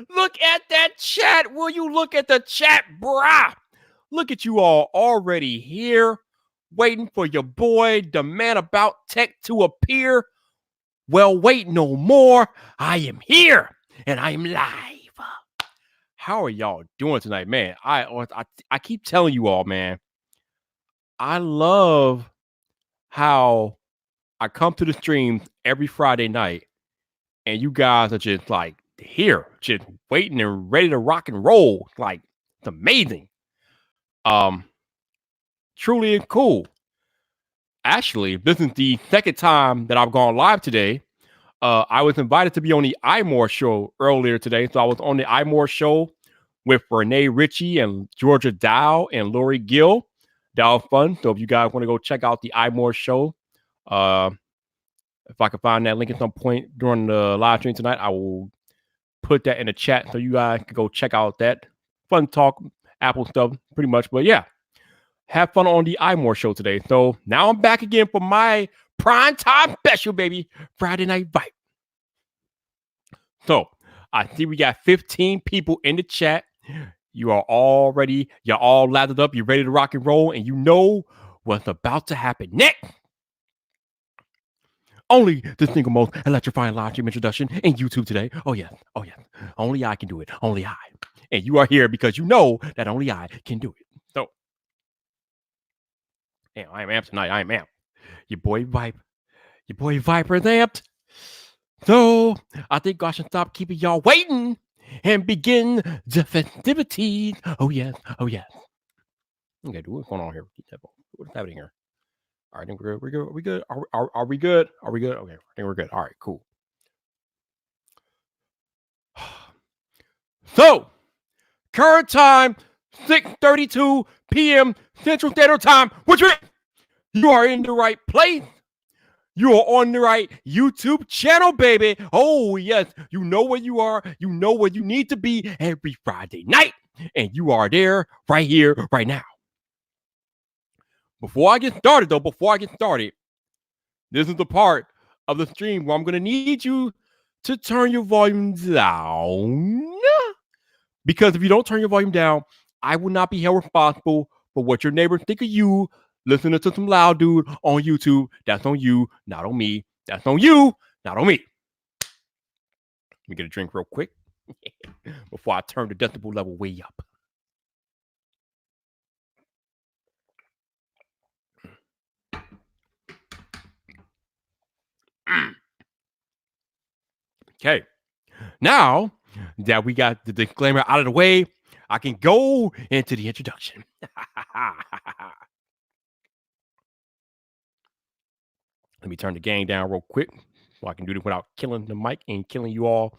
Look at that chat. Will you look at the chat, brah? Look at you all already here, waiting for your boy, the man about tech, to appear. Well, wait no more. I am here, and I am live. How are y'all doing tonight, man? I keep telling you all, man. I love how I come to the stream every Friday night, and you guys are just like here, just waiting and ready to rock and roll. Like, it's amazing. Truly cool. Actually, this is the second time that I've gone live today. I was invited to be on the iMore show earlier today. So I was on the iMore show with Renee Ritchie and Georgia Dow and Lori Gill. That was fun. So if you guys want to go check out the iMore show, if I can find that link at some point during the live stream tonight, I will put that in the chat so you guys can go check out that fun talk, Apple stuff, pretty much. But yeah, have fun on the iMore show today. So now I'm back again for my prime time special, baby, Friday Night Vibe. So I see we got 15 people in the chat. You are all ready. You're all lathered up. You're ready to rock and roll, and you know what's about to happen next. Only the single most electrifying live stream introduction in YouTube today. Oh, yes. Oh, yes. Only I can do it. Only I. And you are here because you know that only I can do it. So, damn, I am amped tonight. I am amped. Your boy Viper is amped. So, I think I should stop keeping y'all waiting and begin the festivities. Oh, yes. Oh, yes. Okay, what's going on here? What's happening here? All right, I think we're good. Are we good? Are we good? Are we good? Okay, I think we're good. All right, cool. So, current time, 6:32 p.m. Central Standard Time, which means you are in the right place. You are on the right YouTube channel, baby. Oh, yes. You know where you are. You know where you need to be every Friday night. And you are there right here, right now. Before I get started, this is the part of the stream where I'm going to need you to turn your volume down. Because if you don't turn your volume down, I will not be held responsible for what your neighbors think of you listening to some loud dude on YouTube. That's on you, not on me. That's on you, not on me. Let me get a drink real quick before I turn the decibel level way up. Okay. Now that we got the disclaimer out of the way, I can go into the introduction. Let me turn the gain down real quick so I can do this without killing the mic and killing you all.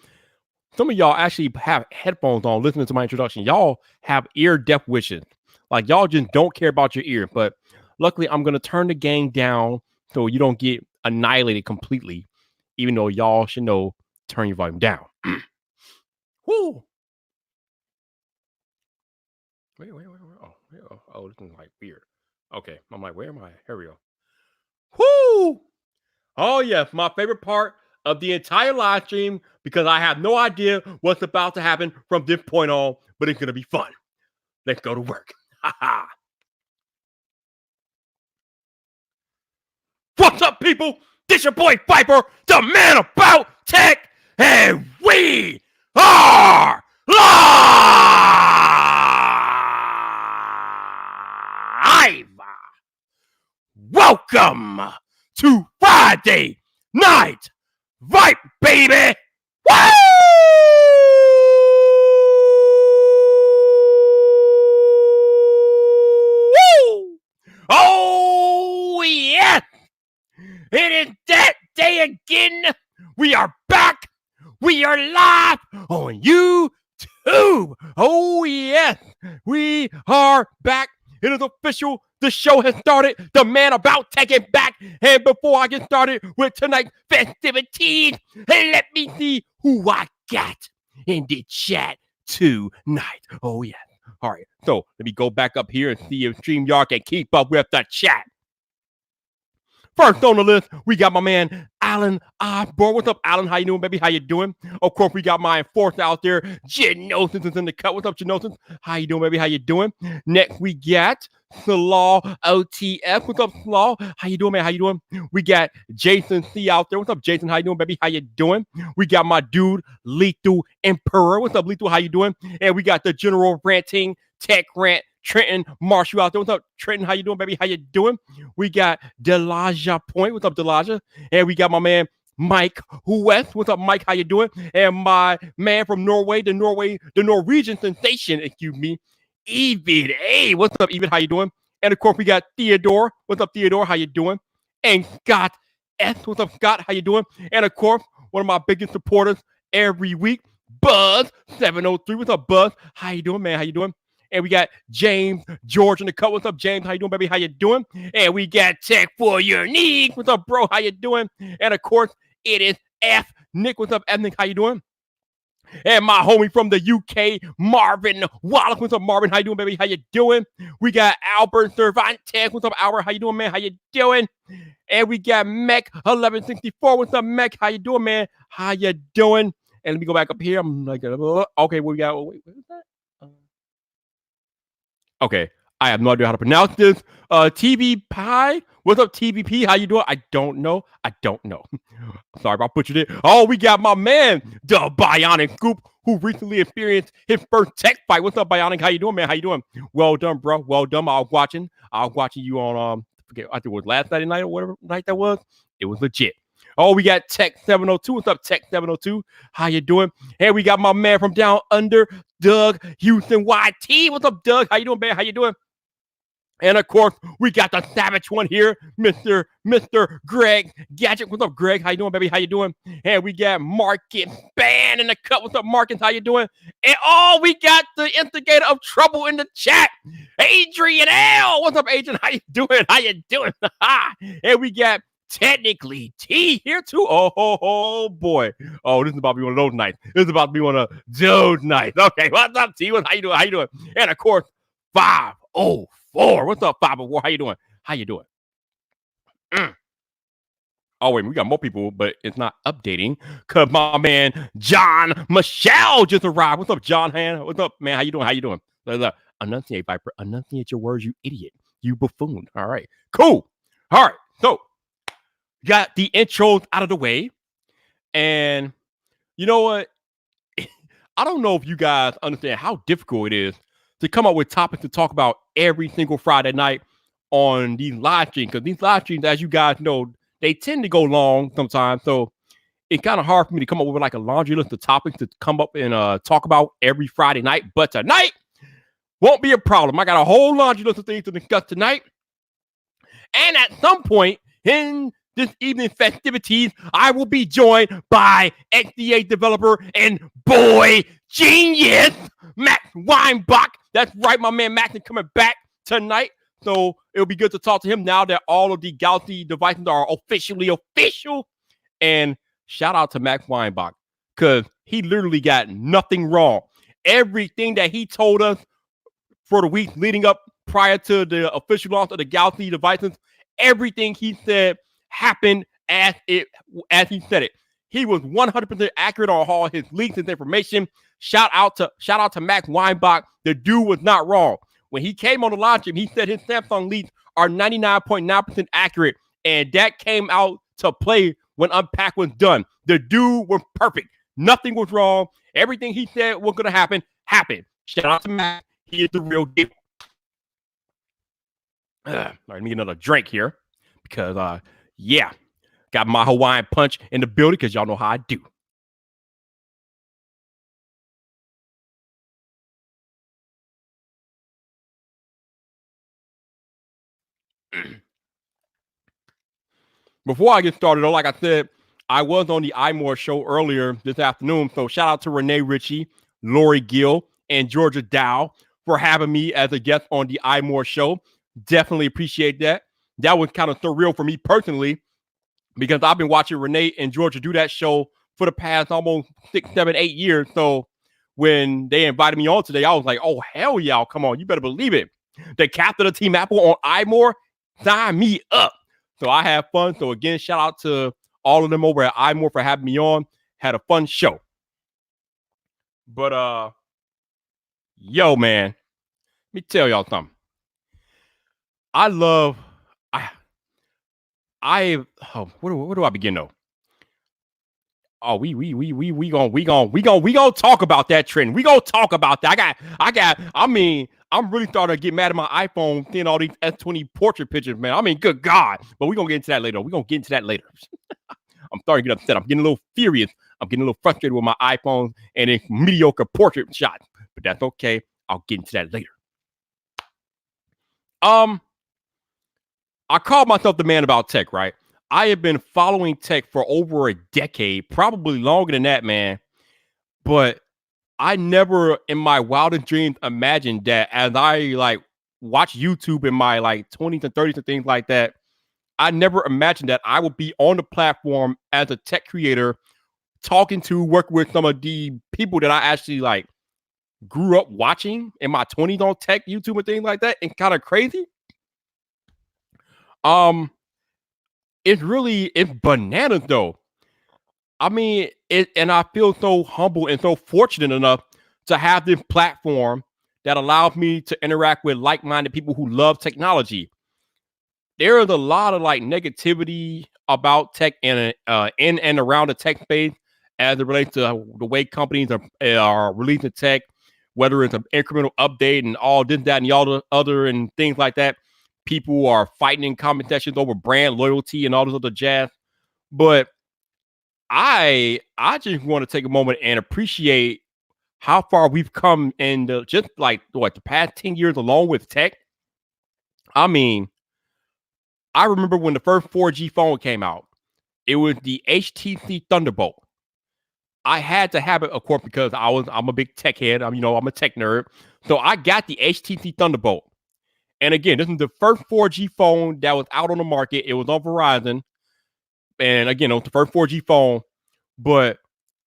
Some of y'all actually have headphones on listening to my introduction. Y'all have ear deaf wishes. Like, y'all just don't care about your ear. But luckily, I'm going to turn the gain down so you don't get annihilated completely, even though y'all should know, turn your volume down. Woo! Wait. Oh, this is like weird. Okay, I'm like, where am I? Here we go. Woo! Oh, yes, my favorite part of the entire live stream, because I have no idea what's about to happen from this point on, but it's going to be fun. Let's go to work. What's up, people? This your boy Viper, the man about tech, and we are live. Welcome to Friday Night Vibe, baby. Woo! Oh, yes. It is that day again. We are back. We are live on YouTube. Oh, yes. We are back. It is official. The show has started. The man about taking back. And before I get started with tonight's festivities, let me see who I got in the chat tonight. Oh, yeah. All right. So let me go back up here and see if StreamYard can keep up with the chat. First on the list, we got my man Alan Osborne. What's up, Alan? How you doing, baby? How you doing? Of course, we got my enforcer out there. Genosins is in the cut. What's up, Genosins? How you doing, baby? How you doing? Next, we got Slaw OTF. What's up, Slaw? How you doing, man? How you doing? We got Jason C out there. What's up, Jason? How you doing, baby? How you doing? We got my dude, Lethal Emperor. What's up, Lethal? How you doing? And we got the General Ranting Tech Rant Trenton Marshall out there. What's up, Trenton? How you doing, baby? How you doing? We got Delaja Point. What's up, Delaja? And we got my man Mike West. What's up, Mike? How you doing? And my man from Norway, the Norwegian sensation, excuse me, Evid. Hey, what's up, Evid? How you doing? And of course, we got Theodore. What's up, Theodore? How you doing? And Scott S. What's up, Scott? How you doing? And of course, one of my biggest supporters every week, Buzz 703. What's up, Buzz? How you doing, man? How you doing? And we got James George in the cut. What's up, James? How you doing, baby? How you doing? And we got Tech for Your Needs. What's up, bro? How you doing? And of course, it is F. Nick. What's up, F. Nick? How you doing? And my homie from the UK, Marvin Wallace. What's up, Marvin? How you doing, baby? How you doing? We got Albert Cervantes. What's up, Albert? How you doing, man? How you doing? And we got Mech 1164. What's up, Mech? How you doing, man? How you doing? And let me go back up here. I'm like, okay, we got. Wait, what is that? Okay, I have no idea how to pronounce this. TV Pie. What's up, TVP? How you doing? I don't know. Sorry if I butchered it. Oh, we got my man, the Bionic Scoop, who recently experienced his first tech fight. What's up, Bionic? How you doing, man? How you doing? Well done, bro. Well done. I was watching you on I think it was last Saturday night or whatever night that was. It was legit. Oh, we got Tech 702. What's up, Tech 702? How you doing? And we got my man from down under, Doug Houston YT. What's up, Doug? How you doing, man? How you doing? And of course, we got the savage one here, Mr. Greg Gadget. What's up, Greg? How you doing, baby? How you doing? And we got Marcus Band in the cut. What's up, Marcus? How you doing? And we got the instigator of trouble in the chat, Adrian L. What's up, Adrian? How you doing? How you doing? And we got technically T here too. Oh boy. Oh, this is about to be one of those nights. This is about to be one of those nights. Okay, what's up, T? How you doing? How you doing? And of course, 504. What's up, 504? How you doing? How you doing? Oh, wait, we got more people, but it's not updating because my man John Michelle just arrived. What's up, John Han? What's up, man? How you doing? How you doing? Enunciate, Viper. Enunciate your words, you idiot. You buffoon. All right, cool. All right, so got the intros out of the way. And you know what? I don't know if you guys understand how difficult it is to come up with topics to talk about every single Friday night on these live streams. Because these live streams, as you guys know, they tend to go long sometimes. So it's kind of hard for me to come up with like a laundry list of topics to come up and talk about every Friday night. But tonight won't be a problem. I got a whole laundry list of things to discuss tonight. And at some point in this evening's festivities, I will be joined by XDA developer and boy genius, Max Weinbach. That's right, my man Max is coming back tonight. So it'll be good to talk to him now that all of the Galaxy devices are officially official. And shout out to Max Weinbach, because he literally got nothing wrong. Everything that he told us for the week leading up prior to the official launch of the Galaxy devices, everything he said happened as he said it. He was 100% accurate on all his leaks and information. Shout out to Max Weinbach. The dude was not wrong. When he came on the live stream, he said his Samsung leaks are 99.9% accurate, and that came out to play when Unpack was done. The dude was perfect. Nothing was wrong. Everything he said was going to happen happened. Shout out to Max. He is the real deal. All right, let me get another drink here because, got my Hawaiian punch in the building because y'all know how I do. Before I get started, though, like I said, I was on the iMore show earlier this afternoon. So shout out to Renee Ritchie, Lori Gill, and Georgia Dow for having me as a guest on the iMore show. Definitely appreciate that. That was kind of surreal for me personally, because I've been watching Renee and Georgia do that show for the past almost 6, 7, 8 years. So when they invited me on today, I was like, oh, hell yeah, come on. You better believe it. The captain of Team Apple on iMore, sign me up. So I have fun. So again, shout out to all of them over at iMore for having me on. Had a fun show. But yo, man, let me tell y'all something. I love where do I begin though? Oh, we gonna talk about that trend. We gonna talk about that. I mean, I'm really starting to get mad at my iPhone seeing all these S20 portrait pictures, man. I mean, good God. But we're gonna get into that later. I'm starting to get upset. I'm getting a little furious. I'm getting a little frustrated with my iPhone and its mediocre portrait shots. But that's okay. I'll get into that later. I call myself the man about tech, right? I have been following tech for over a decade, probably longer than that, man. But I never in my wildest dreams imagined that as I watch YouTube in my 20s and 30s and things like that, I never imagined that I would be on the platform as a tech creator, working with some of the people that I actually grew up watching in my 20s on tech YouTube and things like that, and kind of crazy. It's bananas though. I mean, and I feel so humble and so fortunate enough to have this platform that allows me to interact with like-minded people who love technology. There is a lot of negativity about tech in and around the tech space as it relates to the way companies are releasing tech, whether it's an incremental update and all this, that, and the all other and things like that. People are fighting in comment sections over brand loyalty and all this other jazz. But I just want to take a moment and appreciate how far we've come in just the past 10 years along with tech. I mean, I remember when the first 4G phone came out. It was the HTC Thunderbolt. I had to have it, of course, because I'm a big tech head. I'm a tech nerd. So I got the HTC Thunderbolt. And again, this is the first 4G phone that was out on the market. It was on Verizon. And again, it was the first 4G phone. But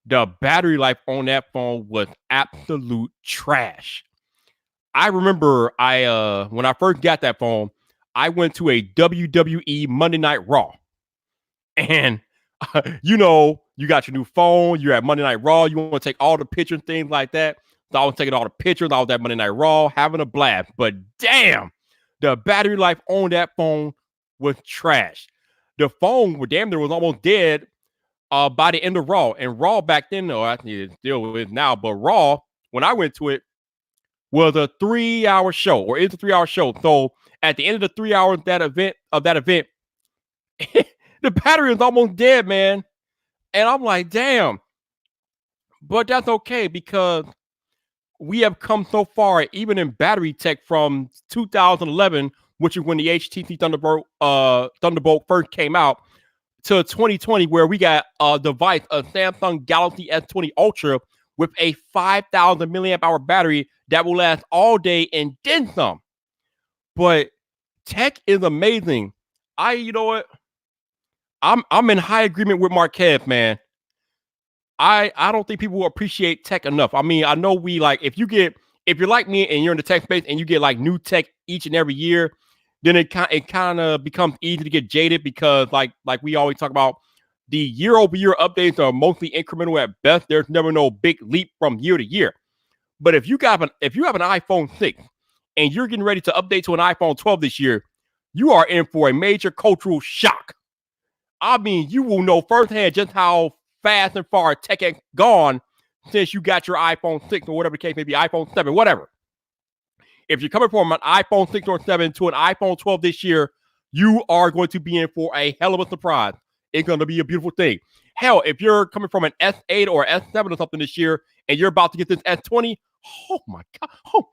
the battery life on that phone was absolute trash. I remember when I first got that phone, I went to a WWE Monday Night Raw. And you got your new phone, you're at Monday Night Raw, you want to take all the pictures, things like that. So I was taking all the pictures, I was at Monday Night Raw, having a blast. But damn, the battery life on that phone was trash. The phone was almost dead by the end of Raw. And Raw back then, though, actually it still is now, but Raw, when I went to it, was a 3-hour show, or it's a 3-hour show. So at the end of the 3 hours of that event, the battery is almost dead, man. And I'm like, damn. But that's okay because we have come so far, even in battery tech from 2011, which is when the HTC Thunderbolt first came out, to 2020, where we got a device, a Samsung Galaxy S20 Ultra with a 5,000 milliamp hour battery that will last all day and then some. But tech is amazing. You know what? I'm in high agreement with Marquez, man. I don't think people will appreciate tech enough. I mean, I know if you're like me and you're in the tech space and you get new tech each and every year, then it kind of becomes easy to get jaded because like we always talk about, the year-over-year updates are mostly incremental at best. There's never no big leap from year to year. But if you have an iPhone 6 and you're getting ready to update to an iPhone 12 this year, you are in for a major cultural shock. I mean, you will know firsthand just how fast and far tech has gone since you got your iPhone 6 or whatever the case may be, iPhone 7, whatever. If you're coming from an iPhone 6 or 7 to an iPhone 12 this year, you are going to be in for a hell of a surprise. It's going to be a beautiful thing. Hell, if you're coming from an S8 or S7 or something this year and you're about to get this S20, oh my God.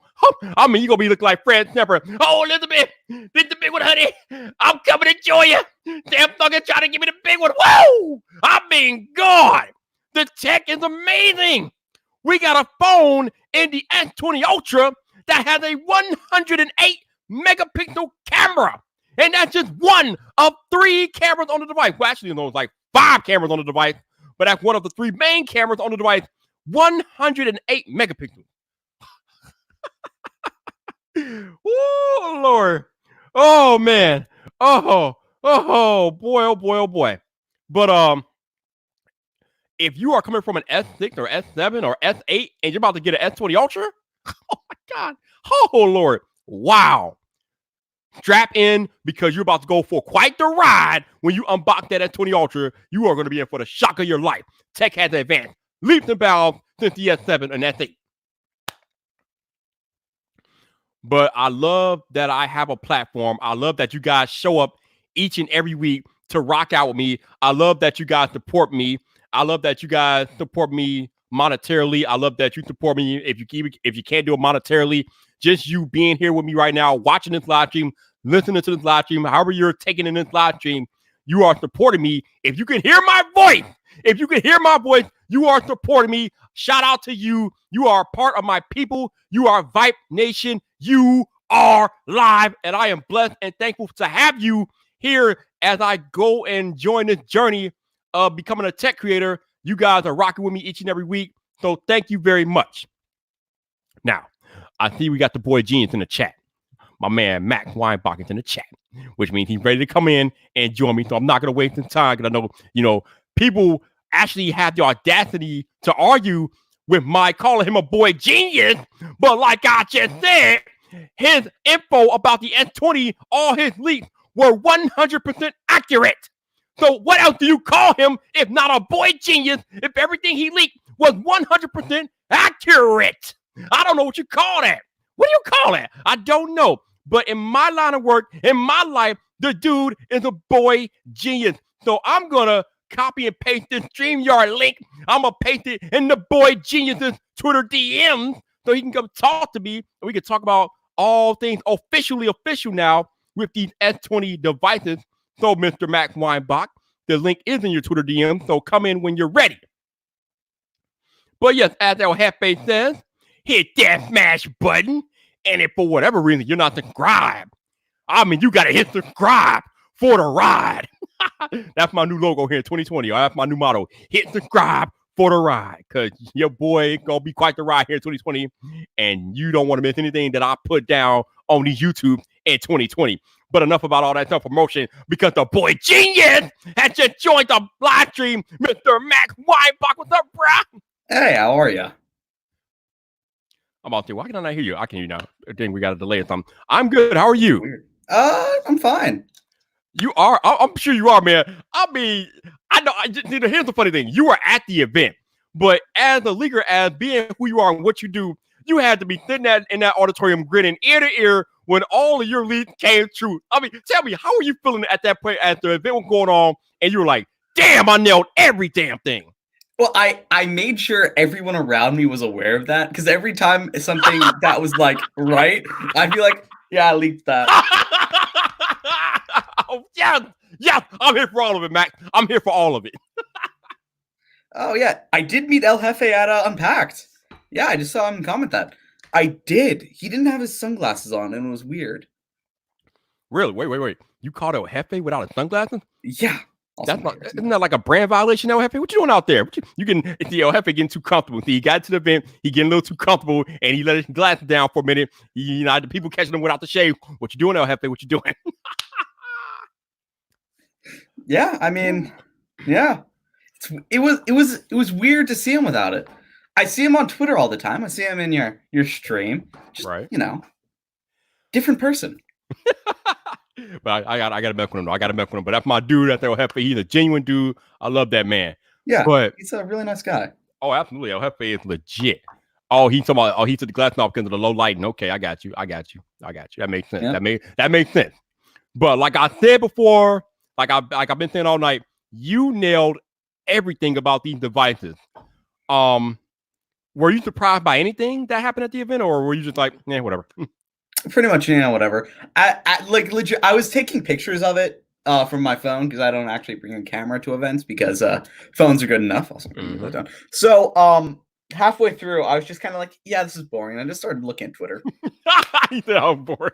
I mean, you're going to be looking like Fred Snapper. Oh, Elizabeth, this is the big one, honey. I'm coming to join you. Samsung is trying to give me the big one. Whoa! I mean, God, the tech is amazing. We got a phone in the S20 Ultra that has a 108 megapixel camera. And that's just one of 3 cameras on the device. Well, actually, there's 5 cameras on the device, but that's one of the 3 main cameras on the device. 108 megapixels. Oh, Lord. Oh, man. Oh, boy, oh, boy, oh, boy. But if you are coming from an S6 or S7 or S8 and you're about to get an S20 Ultra, oh my God, oh Lord, wow. Strap in because you're about to go for quite the ride when you unbox that S20 Ultra. You are going to be in for the shock of your life. Tech has advanced leaps and bounds since the S7 and S8. But I love that I have a platform. I love that you guys show up each and every week to rock out with me. I love that you guys support me. I love that you guys support me monetarily. I love that you support me if you can't do it monetarily. Just you being here with me right now, watching this live stream, listening to this live stream, however you're taking in this live stream, you are supporting me. If you can hear my voice, you are supporting me. Shout out to you. You are part of my people. You are Vibe Nation. You are live, and I am blessed and thankful to have you here as I go and join this journey of becoming a tech creator. You guys are rocking with me each and every week, so thank you very much. Now, I see we got the boy Genius in the chat. My man Max Weinbach is in the chat, which means he's ready to come in and join me. So I'm not going to waste some time because I know, people actually have the audacity to argue with my calling him a boy genius. But like I just said, his info about the S20, all his leaks were 100% accurate. So what else do you call him if not a boy genius if everything he leaked was 100% accurate? I don't know what you call that. What do you call that? I don't know. But in my line of work, in my life, the dude is a boy genius. So I'm going to copy and paste this StreamYard link. I'm going to paste it in the boy genius's Twitter DMs so he can come talk to me and we can talk about all things official now with these S20 devices. So, Mr. Max Weinbach, the link is in your Twitter DM, so come in when you're ready. But yes, as El Jefe says, hit that smash button. And if for whatever reason you're not subscribed, you got to hit subscribe for the ride. That's my new logo here in 2020. That's my new motto. Hit subscribe for the ride because your boy going to be quite the ride here in 2020. And you don't want to miss anything that I put down on the YouTube in 2020. But enough about all that self-promotion because the boy genius has just joined the live stream. Mr. Max Weinbach, what's up, bro? Hey, how are you? I'm out there. Why can I not hear you? I can hear you now. I think we got a delay or something. I'm good. How are you? Weird. I'm fine. You are? I'm sure you are, man. I know. Here's the funny thing. You were at the event, but as a leaguer, as being who you are and what you do, you had to be sitting in that auditorium grinning ear to ear when all of your leads came true. Tell me, how were you feeling at that point as the event was going on and you were like, damn, I nailed every damn thing? Well, I made sure everyone around me was aware of that because every time something that was like right, I'd be like, yeah, I leaked that. Oh, yeah, I'm here for all of it, Max. I'm here for all of it. Oh, yeah, I did meet El Jefe at Unpacked. Yeah, I just saw him comment that. I did. He didn't have his sunglasses on, and it was weird. Really? Wait. You caught El Jefe without his sunglasses? Yeah. Isn't that like a brand violation, El Jefe? What you doing out there? You can see El Jefe getting too comfortable. See, he got to the event, he getting a little too comfortable, and he let his glasses down for a minute. The people catching him without the shave. What you doing, El Jefe? What you doing? Yeah, yeah. It was weird to see him without it. I see him on Twitter all the time. I see him in your stream. Just, right. Different person. But I got to mess with him. I got to mess with him. But that's my dude. That's El Jefe. He's a genuine dude. I love that man. Yeah, but he's a really nice guy. Oh, absolutely. El Jefe is legit. Oh, he's talking about. Oh, he took the glass off because of the low lighting. Okay, I got you. That makes sense. Yep. That makes sense. But like I said before, like I've been saying all night, you nailed everything about these devices. Were you surprised by anything that happened at the event, or were you just like, whatever? Pretty much, whatever. I like legit. I was taking pictures of it from my phone because I don't actually bring a camera to events because phones are good enough. Also, So halfway through, I was just kind of like, yeah, this is boring. And I just started looking at Twitter. You said I'm bored.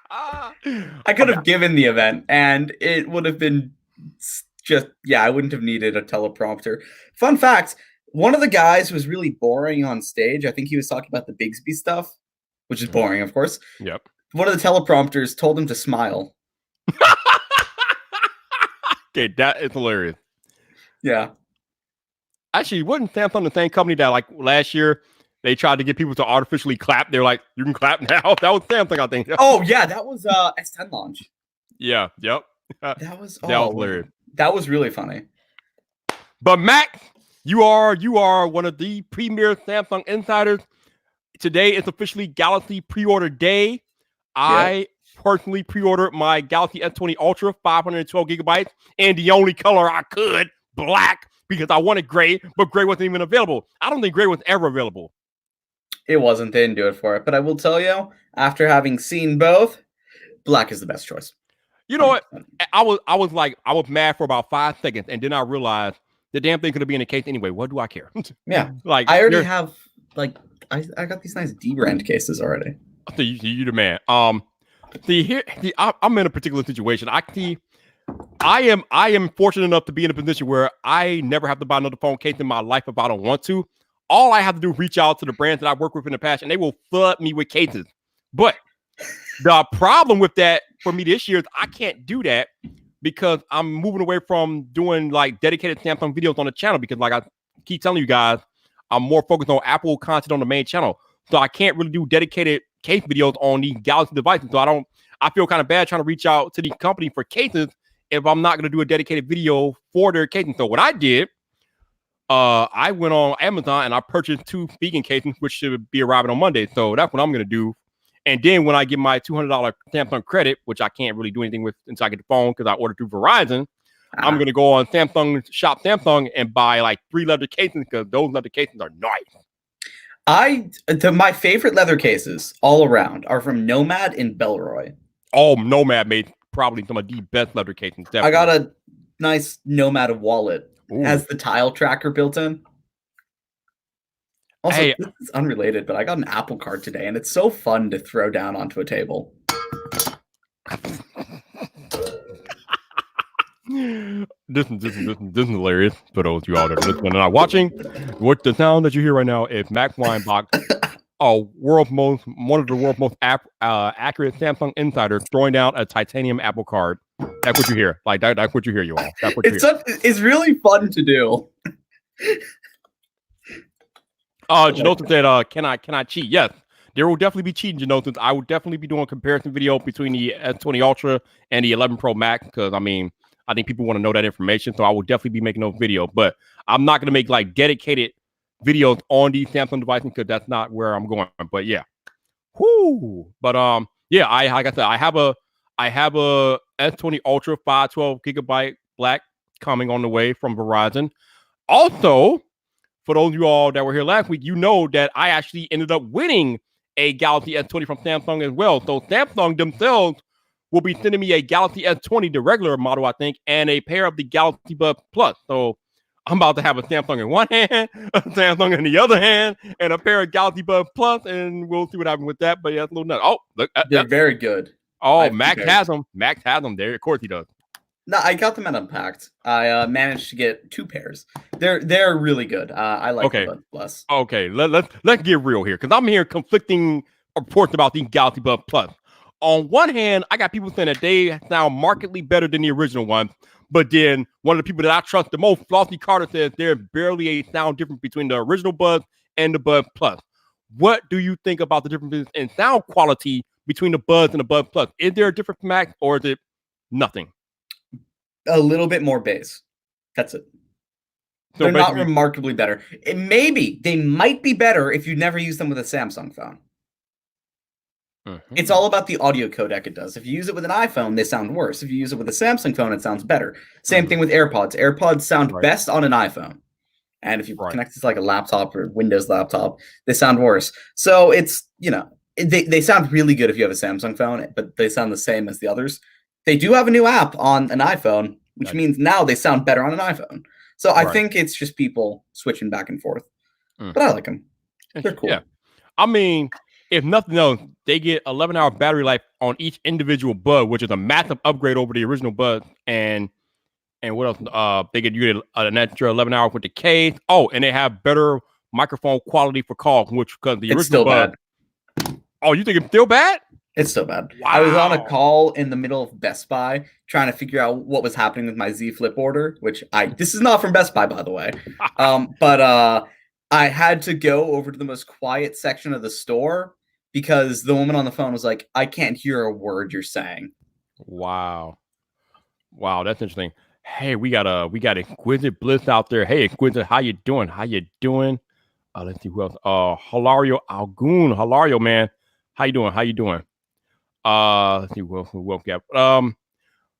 I could have given the event, and it would have been just I wouldn't have needed a teleprompter. Fun fact: one of the guys was really boring on stage. I think he was talking about the Bigsby stuff, which is boring, of course. Yep. One of the teleprompters told him to smile. Okay, that is hilarious. Yeah. Actually, wasn't Samsung the same company that like last year they tried to get people to artificially clap? They're like, you can clap now. That was Samsung, I think. Oh yeah, that was S10 launch. Yeah. Yep. That was That was hilarious. that was really funny. But Mac, you are one of the premier Samsung insiders. Today is officially Galaxy pre-order day. I personally pre-ordered my Galaxy S20 Ultra 512 gigabytes in the only color I could, black, because I wanted gray, but gray wasn't even available. I don't think gray was ever available. It wasn't. They didn't do it for it. But I will tell you, after having seen both, black is the best choice. You know what? I was mad for about 5 seconds, and then I realized the damn thing could be in the case anyway. What do I care? Yeah. Like I already have I got these nice D-brand cases already. So you the man. I'm in a particular situation. I am fortunate enough to be in a position where I never have to buy another phone case in my life if I don't want to. All I have to do is reach out to the brands that I work with in the past, and they will flood me with cases. But the problem with that for me this year is I can't do that because I'm moving away from doing like dedicated Samsung videos on the channel because like I keep telling you guys, I'm more focused on Apple content on the main channel. So I can't really do dedicated case videos on the Galaxy devices. So I feel kind of bad trying to reach out to the company for cases if I'm not going to do a dedicated video for their cases. So what I did, I went on Amazon and I purchased 2 vegan cases, which should be arriving on Monday. So that's what I'm going to do. And then when I get my $200 Samsung credit, which I can't really do anything with until I get the phone because I ordered through Verizon, I'm going to go on Samsung, shop Samsung, and buy like 3 leather cases because those leather cases are nice. My favorite leather cases all around are from Nomad in Belroy. Oh, Nomad made probably some of the best leather cases. Definitely. I got a nice Nomad wallet. Ooh. Has the tile tracker built in. Also, this is unrelated, but I got an Apple Card today, and it's so fun to throw down onto a table. This is hilarious for those of you out there listening and not watching. What the sound that you hear right now is Max Weinbach, one of the world's most accurate Samsung insiders, throwing down a titanium Apple Card. That's what you hear. Like that's what you hear, you all. That's what you hear. It's really fun to do. Janosis said, can I cheat? Yes, there will definitely be cheating, Janosis. I will definitely be doing a comparison video between the S20 Ultra and the 11 Pro Max because I think people want to know that information, so I will definitely be making those videos. But I'm not going to make like dedicated videos on these Samsung devices because that's not where I'm going. But yeah, But yeah, like I said, I have a S20 Ultra 512 gigabyte black coming on the way from Verizon. Also, for those of you all that were here last week, you know that I actually ended up winning a Galaxy S20 from Samsung as well. So Samsung themselves will be sending me a Galaxy S20, the regular model, I think, and a pair of the Galaxy Buds Plus. So I'm about to have a Samsung in one hand, a Samsung in the other hand, and a pair of Galaxy Buds Plus, and we'll see what happens with that. But yeah, it's a little nuts. Oh, look, they're very good. Oh, Max has them. Max has them there. Of course he does. No, I got them at Unpacked. I managed to get 2 pairs. They're really good. I like the Buds Plus. Okay, let's get real here because I'm hearing conflicting reports about these Galaxy Buds Plus. On one hand, I got people saying that they sound markedly better than the original ones, but then one of the people that I trust the most, Flossie Carter, says there's barely a sound difference between the original Buds and the Buds Plus. What do you think about the differences in sound quality between the Buds and the Buds Plus? Is there a difference, Max, or is it nothing? A little bit more bass. That's it. So they're not remarkably better. Maybe they might be better if you never use them with a Samsung phone. Mm-hmm. It's all about the audio codec it does. If you use it with an iPhone, they sound worse. If you use it with a Samsung phone, it sounds better. Same thing with AirPods. AirPods sound best on an iPhone. And if you connect it to like a laptop or Windows laptop, they sound worse. So it's, they sound really good if you have a Samsung phone, but they sound the same as the others. They do have a new app on an iPhone, which means now they sound better on an iPhone. So I think it's just people switching back and forth. But I like them. They're cool. Yeah. I mean, if nothing else, they get 11-hour battery life on each individual Bud, which is a massive upgrade over the original Bud. And what else? You get an extra 11 hours with the case. Oh, and they have better microphone quality for calls, which because the original Bud. Bad. Oh, you think it's still bad? It's so bad. Wow. I was on a call in the middle of Best Buy trying to figure out what was happening with my Z Flip order, which this is not from Best Buy, by the way. But I had to go over to the most quiet section of the store because the woman on the phone was like, I can't hear a word you're saying. Wow. Wow, that's interesting. Hey, we got Exquisite Bliss out there. Hey, Exquisite, how you doing? How you doing? Let's see who else. Hilario Algoon. Hilario, man. How you doing? How you doing? Let's see who else we got.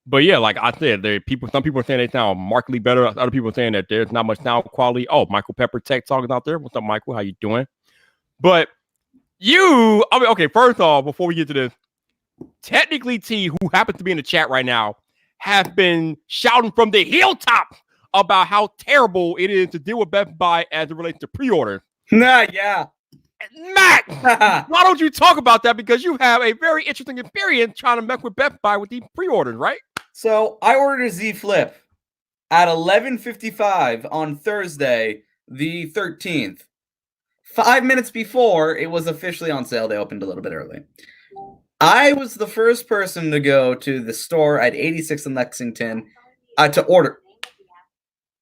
But yeah, like I said, some people are saying they sound markedly better. Other people are saying that there's not much sound quality. Oh, Michael Pepper Tech Talk out there. What's up, Michael? How you doing? But okay, first off, before we get to this, technically T, who happens to be in the chat right now, have been shouting from the hilltop about how terrible it is to deal with Best Buy as it relates to pre-orders. Yeah. Matt, why don't you talk about that? Because you have a very interesting experience trying to mess with Best Buy with these pre-orders, right? So I ordered a Z Flip at 11:55 on Thursday, the 13th. 5 minutes before it was officially on sale, they opened a little bit early. I was the first person to go to the store at 86 in Lexington to order.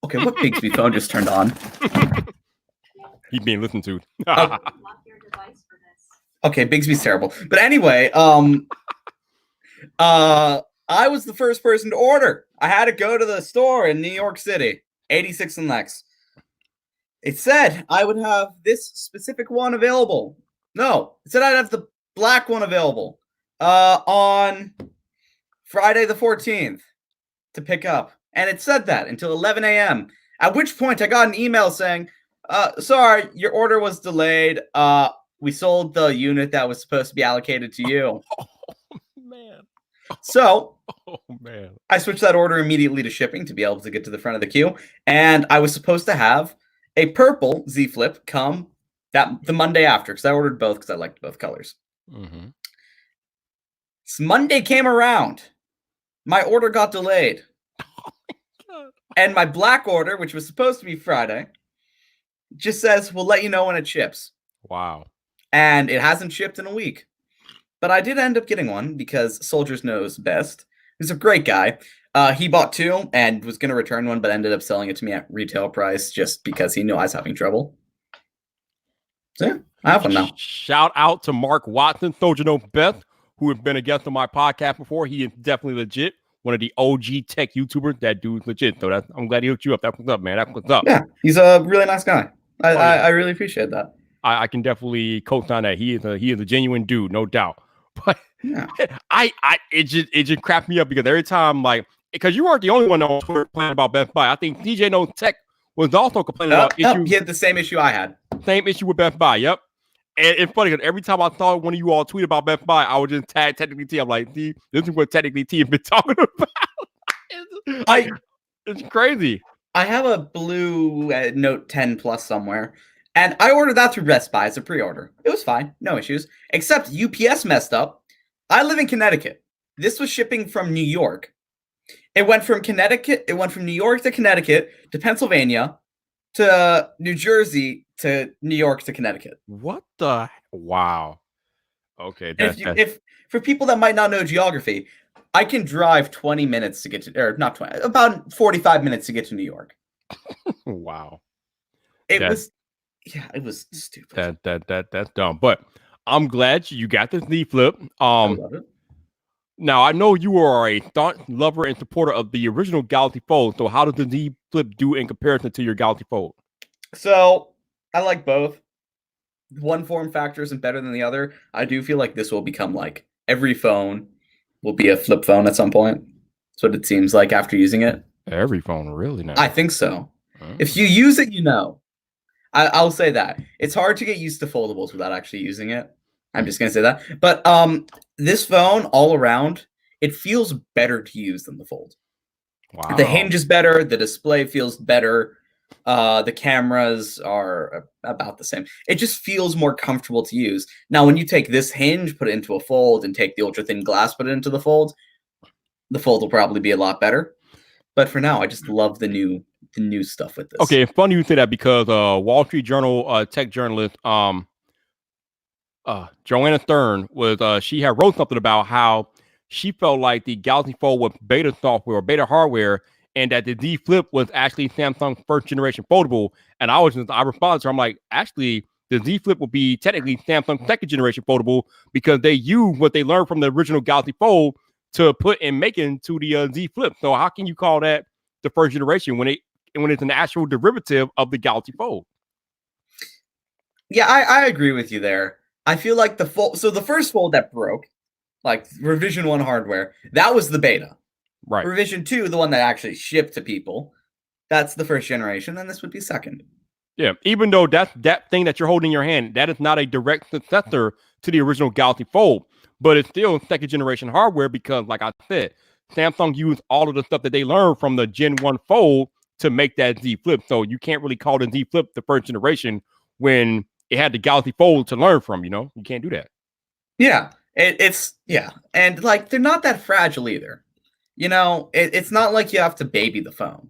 Okay, what Bigsby phone just turned on? He's being listened to. Okay, Bigsby's terrible. But anyway, I was the first person to order. I had to go to the store in New York City, 86 and Lex. It said I would have this specific one available. No, it said I'd have the black one available on Friday the 14th to pick up. And it said that until 11 a.m. At which point I got an email saying, sorry, your order was delayed. We sold the unit that was supposed to be allocated to you. Oh, man. So, man. I switched that order immediately to shipping to be able to get to the front of the queue. And I was supposed to have a purple Z Flip come the Monday after, because I ordered both because I liked both colors. Mm-hmm. So Monday came around. My order got delayed. And my black order, which was supposed to be Friday, just says, we'll let you know when it ships. Wow. And it hasn't shipped in a week. But I did end up getting one because Soldiers Knows Best. He's a great guy. He bought two and was going to return one, but ended up selling it to me at retail price just because he knew I was having trouble. So yeah, I have one now. Shout out to Mark Watson, Soldier Knows Best, who has been a guest on my podcast before. He is definitely legit. One of the OG tech YouTubers. That dude's legit. So I'm glad he hooked you up. That's what's up, man. That's what's up. Yeah, he's a really nice guy. I really appreciate that. I can definitely co-sign that. He is a genuine dude, no doubt. But yeah, it just cracked me up because every time, like, because you weren't the only one on Twitter complaining about Best Buy. I think DJ Knows Tech was also complaining about issues. He had the same issue I had. Same issue with Best Buy. Yep. And it's funny because every time I saw one of you all tweet about Best Buy, I would just tag Technically T. I'm like, this is what Technically T has been talking about. It's crazy. I have a blue Note 10 Plus somewhere, and I ordered that through Best Buy as a pre-order. It was fine, no issues, except UPS messed up. I live in Connecticut. This was shipping from New York. It went from New York to Connecticut to Pennsylvania to New Jersey to New York to Connecticut. What the? Wow. Okay. If for people that might not know geography, I can drive 20 minutes to get to, or not 20, about 45 minutes to get to New York. Wow. It was stupid. That's dumb. But I'm glad you got this Z Flip. I love it. Now, I know you are a staunch lover and supporter of the original Galaxy Fold. So how does the Z Flip do in comparison to your Galaxy Fold? So I like both. One form factor isn't better than the other. I do feel like this will become like every phone will be a flip phone at some point. That's what it seems like after using it. Every phone, really? Now? I think so. If you use it, you know. I'll say that. It's hard to get used to foldables without actually using it. I'm just going to say that. But this phone, all around, it feels better to use than the Fold. Wow. The hinge is better. The display feels better. The cameras are about the same. It just feels more comfortable to use. Now, when you take this hinge, put it into a Fold, and take the ultra-thin glass, put it into the Fold will probably be a lot better. But for now, I just love the new stuff with this. Okay, it's funny you say that because Wall Street Journal tech journalist Joanna Stern was she had wrote something about how she felt like the Galaxy Fold was beta software or beta hardware, and that the Z Flip was actually Samsung's first generation foldable. And I responded to her, I'm like, actually, the Z Flip will be technically Samsung's second generation foldable because they use what they learned from the original Galaxy Fold to put and make into the Z Flip. So how can you call that the first generation when it's an actual derivative of the Galaxy Fold? Yeah, I agree with you there. I feel like the first fold that broke, like revision 1 hardware, that was the beta. Right. Revision 2, the one that actually shipped to people, that's the first generation, then this would be second. Yeah, even though that thing that you're holding in your hand, that is not a direct successor to the original Galaxy Fold, but it's still second generation hardware because, like I said, Samsung used all of the stuff that they learned from the Gen 1 Fold to make that Z Flip. So you can't really call the Z Flip the first generation when it had the Galaxy Fold to learn from, you can't do that. Yeah, it's and like they're not that fragile either. It's not like you have to baby the phone.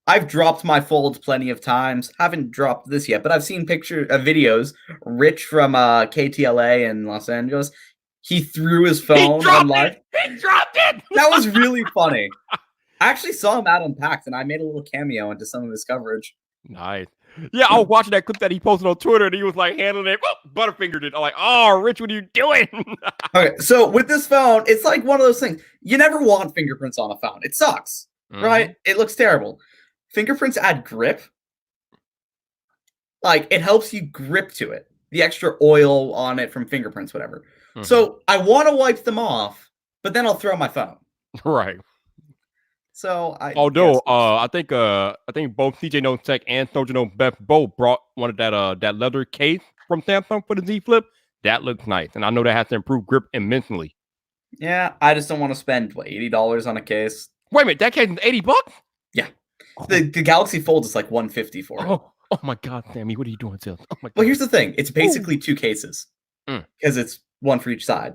I've dropped my folds plenty of times. Haven't dropped this yet, but I've seen videos. Rich from KTLA in Los Angeles, he threw his phone on live. He dropped it. That was really funny. I actually saw him out Unpacked, and I made a little cameo into some of his coverage. Nice. Yeah, I was watching that clip that he posted on Twitter, and he was like handling it, butterfingered it. I'm like, oh, Rich, what are you doing? Okay, so with this phone, it's like one of those things. You never want fingerprints on a phone. It sucks, right? It looks terrible. Fingerprints add grip. Like, it helps you grip to it. The extra oil on it from fingerprints, whatever. So I want to wipe them off, but then I'll throw my phone. Right. So I think both CJ Notes Tech and Soldier Note Beth both brought one of that leather case from Samsung for the Z Flip. That looks nice, and I know that has to improve grip immensely. Yeah, I just don't want to spend $80 on a case. Wait a minute, that case is $80? Yeah, the Galaxy Fold is like $150 for it. Oh my God, Sammy, what are you doing, Sil? Oh my God. Well, here's the thing: it's basically 2 cases because it's one for each side.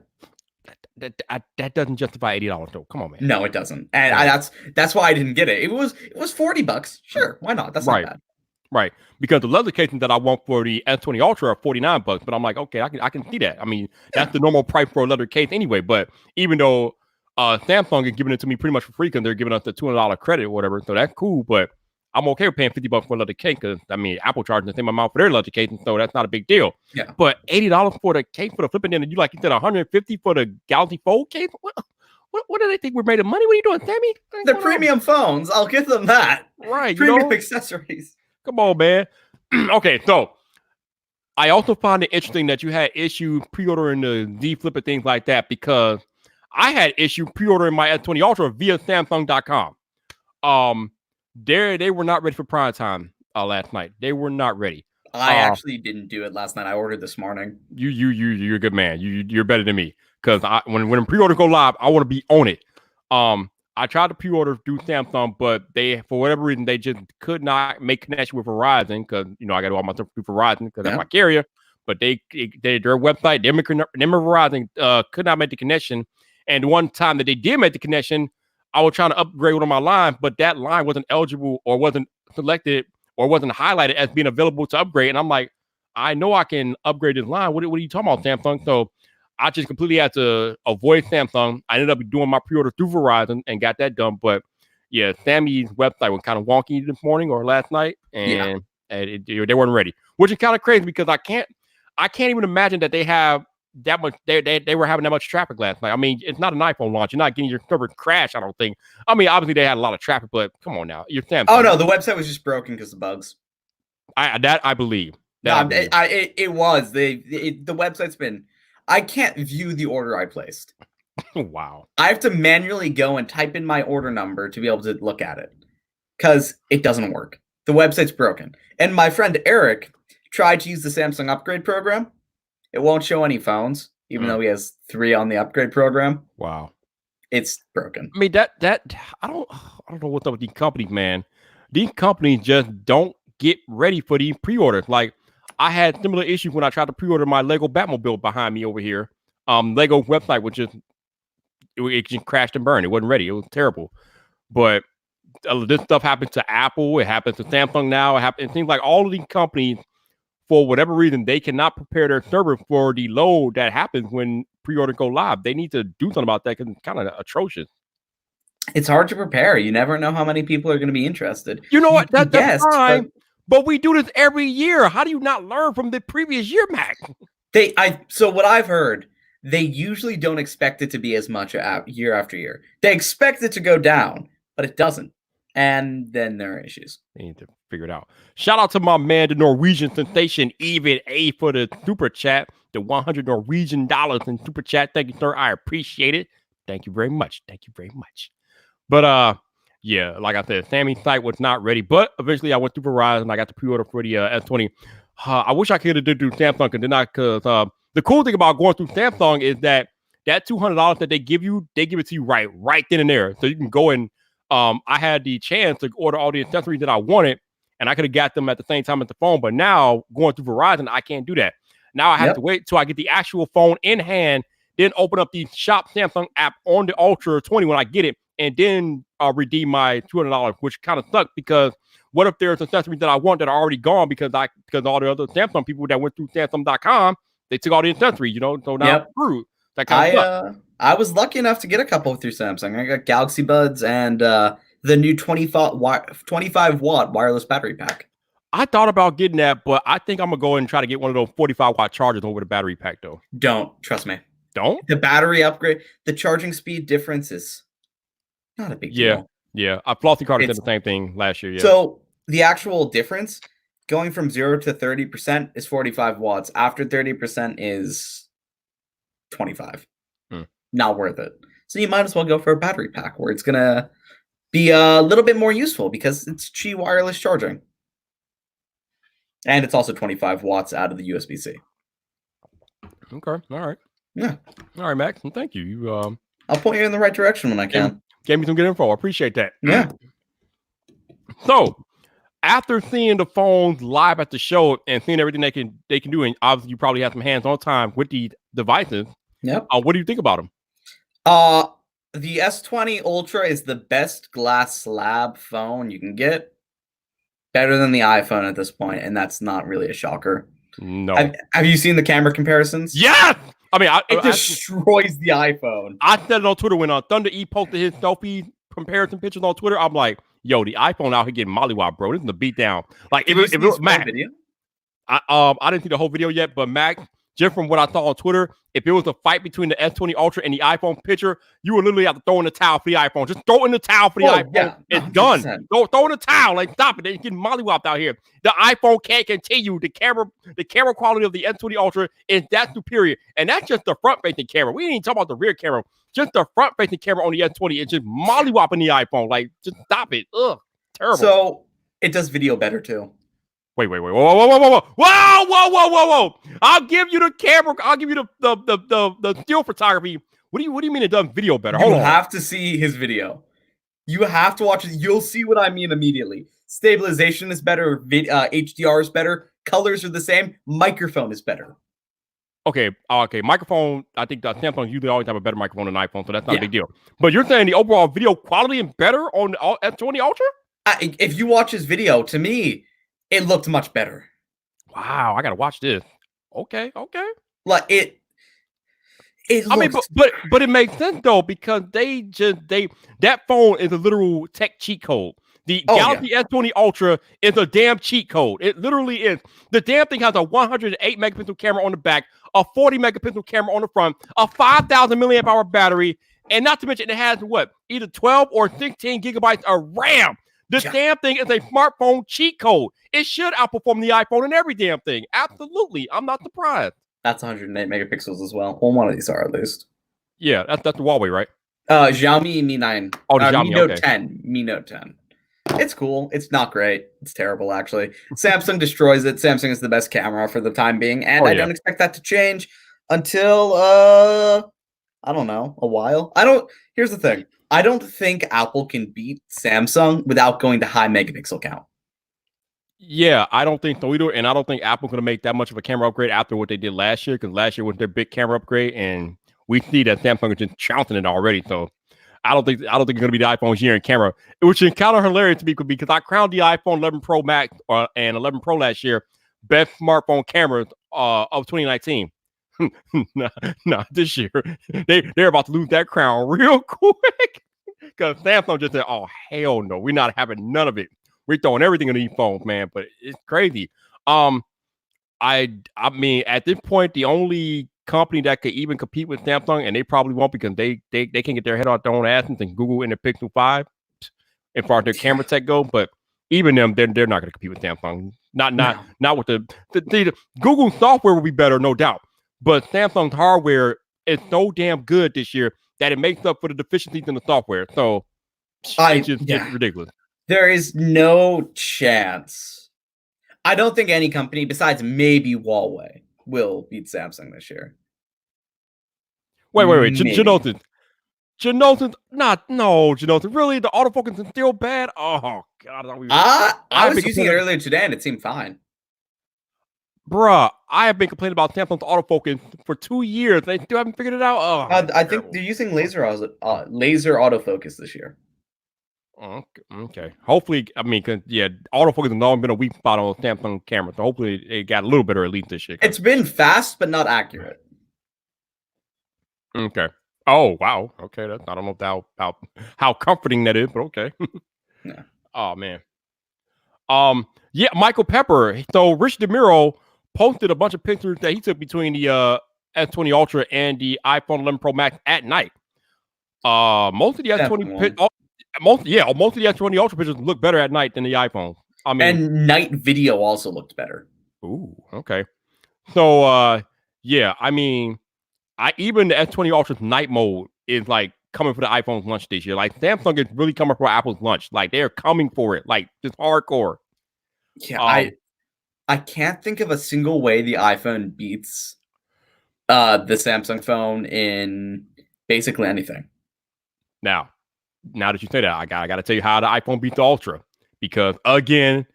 That doesn't justify $80 though. Come on, man. No, it doesn't, and that's why I didn't get it. It was $40. Sure, why not? That's not bad. Right, because the leather casing that I want for the S20 Ultra are $49, but I'm like, okay, I can see that. I mean, that's the normal price for a leather case anyway. But even though Samsung is giving it to me pretty much for free because they're giving us the $200 credit or whatever, so that's cool. But I'm okay with paying $50 for a leather case because I mean, Apple charges the same amount for their leather casing, so that's not a big deal. Yeah. But $80 for the case for the flipping, and you like you said $150 for the Galaxy Fold case. What do they think we're made of money? What are you doing, Sammy? They're premium phones. I'll give them that. Right. Premium accessories. Come on, man. Okay, so I also find it interesting that you had issue pre-ordering the Z Flip and things like that because I had issue pre-ordering my S20 Ultra via Samsung.com. They were not ready for prime time last night. They were not ready. I actually didn't do it last night. I ordered this morning. You're a good man. You're better than me because when pre-order go live, I want to be on it. I tried to pre-order through Samsung, but they, for whatever reason, they just could not make connection with Verizon because, I got to do all my stuff through Verizon because that's my carrier. But their website, them and Verizon could not make the connection. And one time that they did make the connection, I was trying to upgrade one of my lines, but that line wasn't eligible or wasn't selected or wasn't highlighted as being available to upgrade. And I'm like, I know I can upgrade this line. What are you talking about, Samsung? So I just completely had to avoid Samsung. I ended up doing my pre-order through Verizon and got that done. But yeah, Sammy's website was kind of wonky this morning or last night, and they weren't ready, which is kind of crazy because I can't even imagine that they have that much. They were having that much traffic last night. I mean, it's not an iPhone launch. You're not getting your server crash. I don't think. I mean, obviously they had a lot of traffic, but come on now, you're Samsung. Oh no, the website was just broken because of bugs. I believe. It was the website's been. I can't view the order I placed. Wow. I have to manually go and type in my order number to be able to look at it because it doesn't work. The website's broken. And my friend Eric tried to use the Samsung upgrade program. It won't show any phones, even though he has 3 on the upgrade program. Wow. It's broken. I mean, that I don't know what's up with these companies, man. These companies just don't get ready for these pre-orders. Like, I had similar issues when I tried to pre-order my Lego Batmobile behind me over here. Lego website was it just crashed and burned. It wasn't ready. It was terrible. But this stuff happens to Apple. It happens to Samsung now. It seems like all of these companies, for whatever reason, they cannot prepare their server for the load that happens when pre-order go live. They need to do something about that because it's kind of atrocious. It's hard to prepare. You never know how many people are going to be interested. You know what? You That's guessed, fine. But we do this every year. How do you not learn from the previous year, Mac? So what I've heard, they usually don't expect it to be as much year after year. They expect it to go down, but it doesn't. And then there are issues. They need to figure it out. Shout out to my man, the Norwegian sensation, Even A, for the super chat, the $100 Norwegian in super chat. Thank you, sir. I appreciate it. Thank you very much. Thank you very much. But yeah, like I said, Sammy's site was not ready, but eventually I went through Verizon. I got the pre-order for the S20. I wish I could have did through Samsung, because the cool thing about going through Samsung is that $200 that they give it to you right then and there. So you can go and I had the chance to order all the accessories that I wanted, and I could have got them at the same time as the phone. But now going through Verizon, I can't do that. Now I have to wait till I get the actual phone in hand, then open up the Shop Samsung app on the Ultra 20 when I get it, and then redeem my $200, which kind of sucks because what if there's accessories that I want that are already gone because all the other Samsung people that went through Samsung.com, they took all the accessories, so now I'm screwed. That kind of I was lucky enough to get a couple through Samsung. I got Galaxy Buds and the new 25 watt wireless battery pack. I thought about getting that, but I think I'm gonna go and try to get one of those 45 watt chargers over the battery pack though. Don't, trust me. Don't? The battery upgrade, the charging speed difference is not a big deal. Yeah. Flossy Carter said the same thing last year. Yeah. So the actual difference going from 0 to 30% is 45 watts. After 30% is 25. Not worth it. So you might as well go for a battery pack where it's gonna be a little bit more useful because it's Qi wireless charging. And it's also 25 watts out of the USB-C. Okay. All right. Yeah. All right, Max. Thank you. I'll point you in the right direction when I can. Gave me some good info. I appreciate that. Yeah. So, after seeing the phones live at the show and seeing everything they can do, and obviously you probably have some hands-on time with the devices. Yep. What do you think about them? The S20 Ultra is the best glass slab phone you can get. Better than the iPhone at this point, and that's not really a shocker. No. Have you seen the camera comparisons? Yes! I mean, it destroys the iPhone. I said it on Twitter when Thunder E posted his selfie comparison pictures on Twitter. I'm like, yo, the iPhone out here getting mollywop, bro. This is a beatdown. Like, if it was Mac, video? I didn't see the whole video yet, but Mac, just from what I saw on Twitter, if it was a fight between the S20 Ultra and the iPhone picture, you would literally have to throw in the towel for the iPhone. Just throw in the towel for the iPhone. Yeah, it's done. Throw in the towel. Like, stop it. They're getting mollywopped out here. The iPhone can't continue. The camera quality of the S20 Ultra is that superior. And that's just the front-facing camera. We ain't even talking about the rear camera. Just the front-facing camera on the S20 is just mollywopping the iPhone. Like, just stop it. Ugh. Terrible. So, it does video better, too. Wait. Whoa. I'll give you the camera. I'll give you the still photography. What do you mean it does video better? Hold on. You have to see his video. You have to watch it. You'll see what I mean immediately. Stabilization is better. HDR is better. Colors are the same. Microphone is better. Okay. Microphone, I think the Samsung usually always have a better microphone than iPhone, so that's not a big deal. But you're saying the overall video quality is better on the S20 Ultra? If you watch his video, to me, it looked much better. Wow, I gotta watch this. Okay. Like it. I mean, but it makes sense though because that phone is a literal tech cheat code. The Galaxy S20 Ultra is a damn cheat code. It literally is. The damn thing has a 108 megapixel camera on the back, a 40 megapixel camera on the front, a 5,000 milliamp hour battery, and not to mention it has either 12 or 16 gigabytes of RAM. This damn thing is a smartphone cheat code. It should outperform the iPhone and every damn thing. Absolutely. I'm not surprised. That's 108 megapixels as well. Well, one of these are at least. Yeah, that's the Huawei, right? Xiaomi Mi 9. Oh, the Xiaomi, Mi Note 10. Mi Note 10. It's cool. It's not great. It's terrible, actually. Samsung destroys it. Samsung is the best camera for the time being, and I don't expect that to change until, I don't know, a while. Here's the thing. I don't think Apple can beat Samsung without going to high megapixel count. Yeah, I don't think so either, and I don't think Apple's going to make that much of a camera upgrade after what they did last year, because last year was their big camera upgrade, and we see that Samsung is just trouncing it already. So I don't think it's going to be the iPhone's year in camera, which is kind of hilarious to me because I crowned the iPhone 11 Pro Max and 11 Pro last year, best smartphone cameras of 2019. nah, this year they're about to lose that crown real quick because Samsung just said, "Oh hell no, we're not having none of it. We're throwing everything in these phones, man." But it's crazy. I mean, at this point, the only company that could even compete with Samsung, and they probably won't because they can get their head out their own asses and Google in the Pixel 5 as far as their camera tech go. But even them, they're not going to compete with Samsung. Not with the Google software will be better, no doubt. But Samsung's hardware is so damn good this year that it makes up for the deficiencies in the software. So it's just ridiculous. There is no chance. I don't think any company besides maybe Huawei will beat Samsung this year. Wait. Janothan, Janothan. Really? The autofocus is still bad? Oh, God. I was using it earlier today and it seemed fine. Bruh, I have been complaining about Samsung's autofocus for 2 years. They still haven't figured it out. Oh, I think they're using laser autofocus this year. Okay. Hopefully, I mean, autofocus has always been a weak spot on Samsung cameras. So hopefully, it got a little better at least this year. It's been fast, but not accurate. Okay. Oh wow. Okay. I don't know how comforting that is, but okay. Yeah. Oh man. Yeah, Michael Pepper. So Rich DeMiro posted a bunch of pictures that he took between the S20 Ultra and the iPhone 11 Pro Max at night. Most of the S20 most of the S20 Ultra pictures look better at night than the iPhone. I mean, and night video also looked better. Ooh, okay. So yeah, I mean, even the S20 Ultra's night mode is like coming for the iPhone's lunch this year. Like Samsung is really coming for Apple's lunch. Like they're coming for it. Like just hardcore. Yeah, I can't think of a single way the iPhone beats the Samsung phone in basically anything. Now that you say that, I got to tell you how the iPhone beats the Ultra. Because again,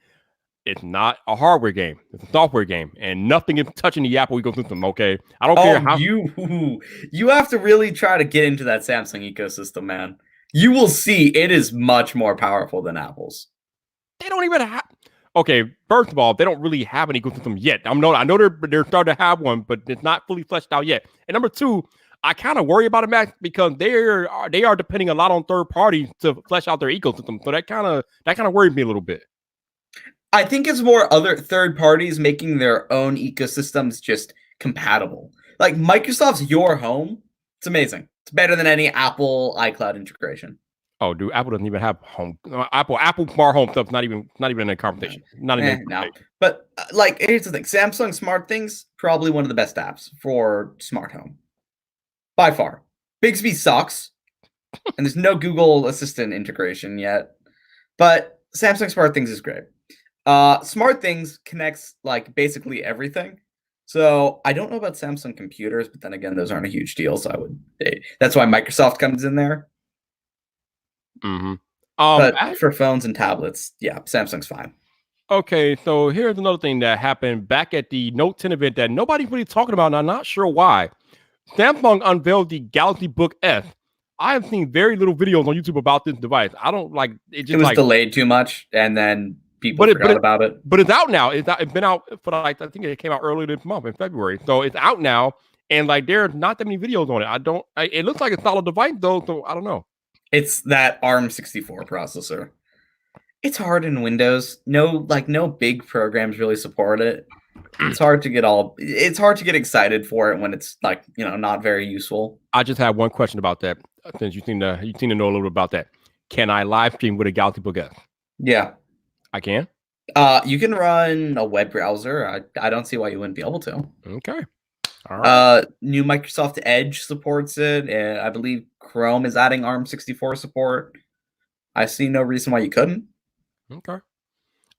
it's not a hardware game. It's a software game. And nothing is touching the Apple ecosystem, okay? I don't care how... You have to really try to get into that Samsung ecosystem, man. You will see it is much more powerful than Apple's. They don't even have... Okay, first of all, they don't really have an ecosystem yet. I know they're starting to have one, but it's not fully fleshed out yet. And number two, I kind of worry about it, Max, because they are depending a lot on third parties to flesh out their ecosystem. So that kind of worries me a little bit. I think it's more other third parties making their own ecosystems just compatible. Like Microsoft's Your Home, it's amazing. It's better than any Apple iCloud integration. Oh, dude, Apple doesn't even have home. Apple Smart Home stuff's not even in a conversation. Not even. No. But like, here's the thing: Samsung Smart Things probably one of the best apps for smart home, by far. Bixby sucks, and there's no Google Assistant integration yet. But Samsung Smart Things is great. Smart Things connects like basically everything. So I don't know about Samsung computers, but then again, those aren't a huge deal. So that's why Microsoft comes in there. Mm-hmm. But for phones and tablets, yeah, Samsung's fine. Okay, so here's another thing that happened back at the Note 10 event that nobody's really talking about, and I'm not sure why. Samsung unveiled the Galaxy Book S. I have seen very little videos on YouTube about this device. I don't like it. It was delayed too much, and then people forgot about it. But it's out now. It's been out for I think it came out earlier this month in February. So it's out now, and like there are not that many videos on it. It looks like a solid device though, so I don't know. It's that ARM64 processor. It's hard in Windows. No big programs really support it. It's hard to get excited for it when it's like, not very useful. I just have one question about that. Since you seem to know a little bit about that. Can I live stream with a Galaxy Book S? Yeah. I can? You can run a web browser. I don't see why you wouldn't be able to. Okay. All right. New Microsoft Edge supports it. And I believe Chrome is adding ARM64 support. I see no reason why you couldn't. Okay.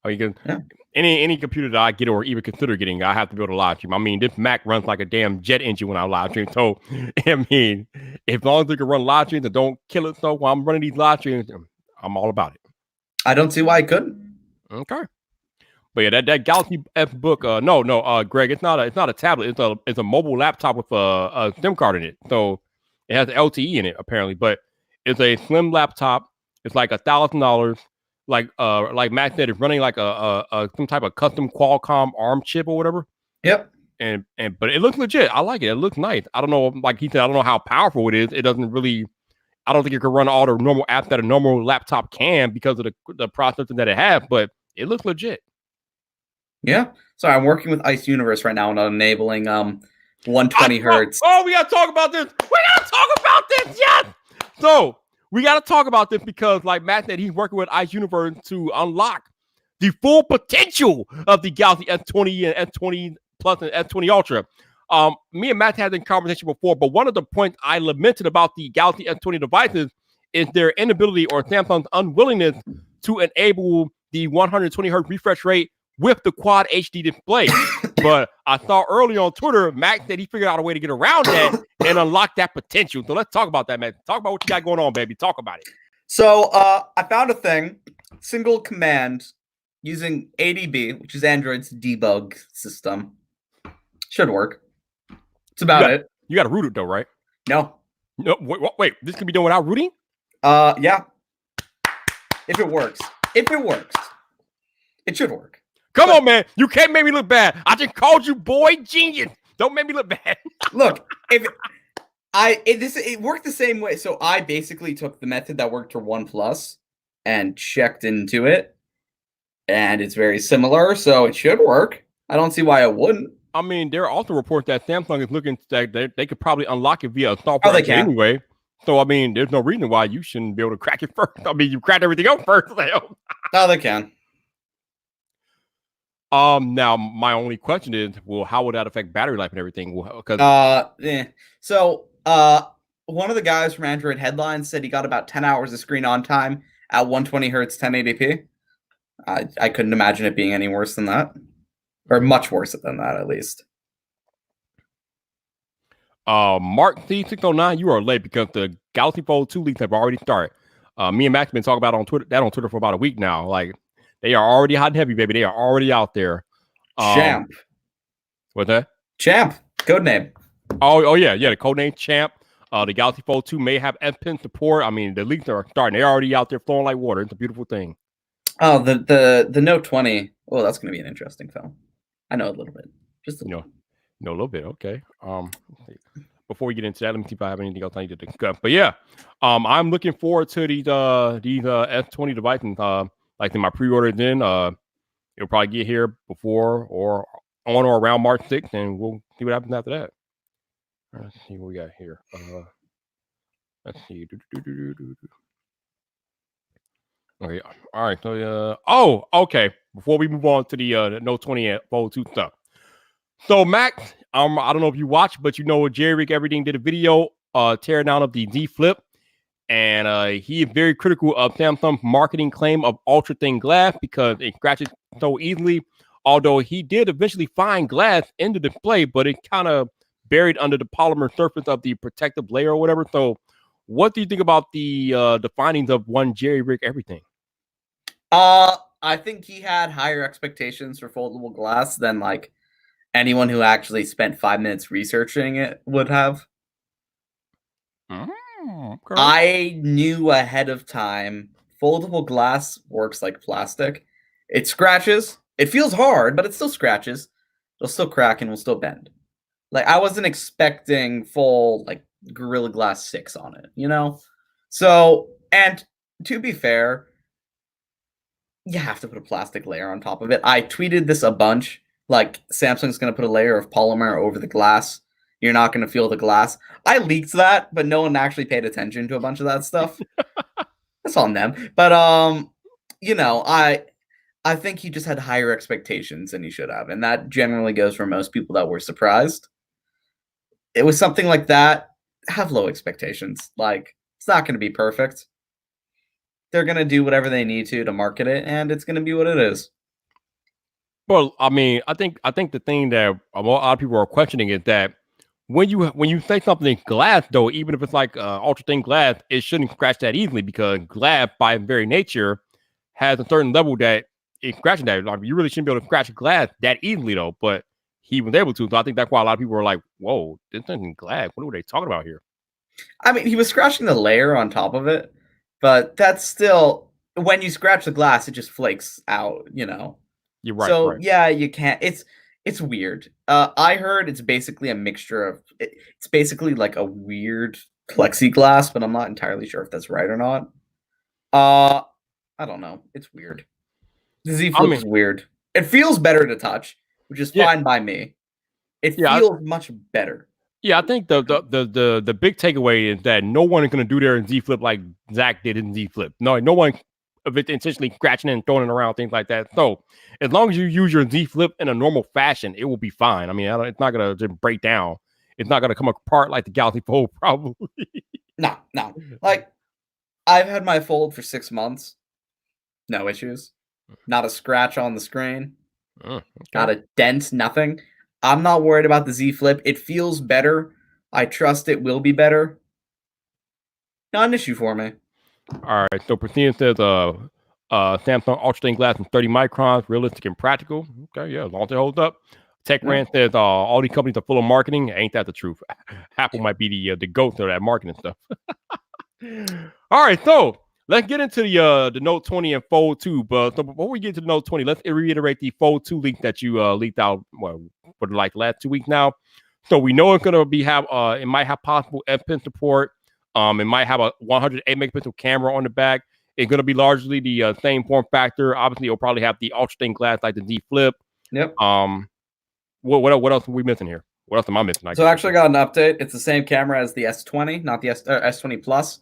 Oh, you can. Yeah. Any computer that I get or even consider getting, I have to be able to live stream. I mean, this Mac runs like a damn jet engine when I live stream. So, I mean, as long as it can run live streams and don't kill it, so while I'm running these live streams, I'm all about it. I don't see why I couldn't. Okay. But yeah, that Galaxy S Book, Greg, it's not a tablet. It's a mobile laptop with a SIM card in it. So it has LTE in it apparently, but it's a slim laptop. It's like $1,000. like Matt said, it's running like a some type of custom Qualcomm ARM chip or whatever. Yep. And but it looks legit. I like it. It looks nice. I don't know, like he said, I don't know how powerful it is. It doesn't really. I don't think it can run all the normal apps that a normal laptop can because of the processor that it has. But it looks legit. Yeah. So I'm working with Ice Universe right now on enabling 120 hertz. Oh, we gotta talk about this. We gotta talk about this. Yes. So we gotta talk about this because, like Matt said, he's working with Ice Universe to unlock the full potential of the Galaxy S20 and S20 Plus and S20 Ultra. Me and Matt had this conversation before, but one of the points I lamented about the Galaxy S20 devices is their inability or Samsung's unwillingness to enable the 120 hertz refresh rate with the quad HD display. But I saw early on Twitter, Matt said he figured out a way to get around that and unlock that potential. So let's talk about that, man. Talk about what you got going on, baby. Talk about it. So I found a thing, single command using ADB, which is Android's debug system. Should work. It's about it. You got to root it though, right? No. No. Wait. This can be done without rooting? Yeah. If it works. It should work. Come on, man. You can't make me look bad. I just called you boy genius. Don't make me look bad. Look, it worked the same way. So I basically took the method that worked for OnePlus and checked into it, and it's very similar, so it should work. I don't see why it wouldn't. I mean, there are also reports that Samsung is looking that they could probably unlock it via a software update anyway. So I mean, there's no reason why you shouldn't be able to crack it first. I mean, you cracked everything else first. No, they can. Now my only question is, well, how would that affect battery life and everything? So one of the guys from Android Headlines said he got about 10 hours of screen on time at 120 hertz 1080p. I couldn't imagine it being any worse than that, or much worse than that, at least. Mark C609, you are late because the Galaxy Fold 2 leaks have already started. Me and Max have been talking about on Twitter for about a week now. Like, they are already hot and heavy, baby. They are already out there. Champ. What's that? Champ. Codename. Oh yeah. The codename Champ. The Galaxy Fold 2 may have S Pen support. I mean, the leaks are starting. They're already out there flowing like water. It's a beautiful thing. Oh, the Note 20. Oh, that's going to be an interesting phone. I know a little bit. Just a little. No, a little bit. Okay. Before we get into that, let me see if I have anything else I need to discuss. But yeah, I'm looking forward to these S20 devices. Like in my pre-orders in, it'll probably get here before or on or around March 6th, and we'll see what happens after that. Let's see what we got here. Let's see. Okay. All right. So, okay. Before we move on to the Note 20 and Fold 2 stuff. So, Max, I don't know if you watched, but you know, Jerry Rick Everything did a video tearing down of the Z Flip. And he is very critical of Samsung's marketing claim of ultra thin glass because it scratches so easily. Although he did eventually find glass in the display, but it kind of buried under the polymer surface of the protective layer or whatever. So, what do you think about the findings of one Jerry Rick Everything? I think he had higher expectations for foldable glass than like anyone who actually spent 5 minutes researching it would have. Okay. I knew ahead of time foldable glass works like plastic. It scratches. It feels hard, but it still scratches. It'll still crack and will still bend. Like, I wasn't expecting full like Gorilla Glass 6 on it, you know? So, and to be fair, you have to put a plastic layer on top of it. I tweeted this a bunch. Like, Samsung's going to put a layer of polymer over the glass. You're not going to feel the glass. I leaked that, but no one actually paid attention to a bunch of that stuff. That's on them. But, you know, I think he just had higher expectations than he should have. And that generally goes for most people that were surprised. It was something like that. Have low expectations. Like, it's not going to be perfect. They're going to do whatever they need to market it, and it's going to be what it is. Well, I mean, I think the thing that a lot of people are questioning is that when you say something glass, though, even if it's like ultra thin glass, it shouldn't scratch that easily because glass, by its very nature, has a certain level that it scratches that. Like, you really shouldn't be able to scratch glass that easily, though. But he was able to, so I think that's why a lot of people are like, "Whoa, this isn't glass. What are they talking about here?" I mean, he was scratching the layer on top of it, but that's still when you scratch the glass, it just flakes out, you know. You're right, So right. yeah, you can't. It's weird. I heard it's basically a mixture of. It's basically like a weird plexiglass, but I'm not entirely sure if that's right or not. I don't know. It's weird. The Z I Flip mean, is weird. It feels better to touch, which is yeah, fine by me. It yeah, feels much better. yeah. I think the big takeaway is that no one is going to do their Z Flip like Zach did in Z Flip. No one of it intentionally scratching and throwing it around, things like that. So as long as you use your Z Flip in a normal fashion, it will be fine. I mean, it's not going to just break down. It's not going to come apart like the Galaxy Fold, probably. No, no. Like I've had my Fold for 6 months. No issues. Not a scratch on the screen. Okay. Not a dent, nothing. I'm not worried about the Z Flip. It feels better. I trust it will be better. Not an issue for me. All right. So Priscilla says, Samsung Ultra Thin Glass in 30 microns, realistic and practical. Okay, yeah, as long as it holds up. Tech Yeah. Rant says, all these companies are full of marketing. Ain't that the truth? Apple might be the goat of that marketing stuff. All right, so let's get into the Note 20 and Fold 2. But so before we get to the Note 20, let's reiterate the Fold 2 leak that you leaked out for like the last 2 weeks now. So we know it's gonna it might have possible S Pen support. It might have a 108 megapixel camera on the back. It's gonna be largely the same form factor. Obviously, it'll probably have the ultra thin glass like the Z Flip. Yep. What else are we missing here? What else am I missing? So I actually got an update. It's the same camera as the S20, not the S20 Plus.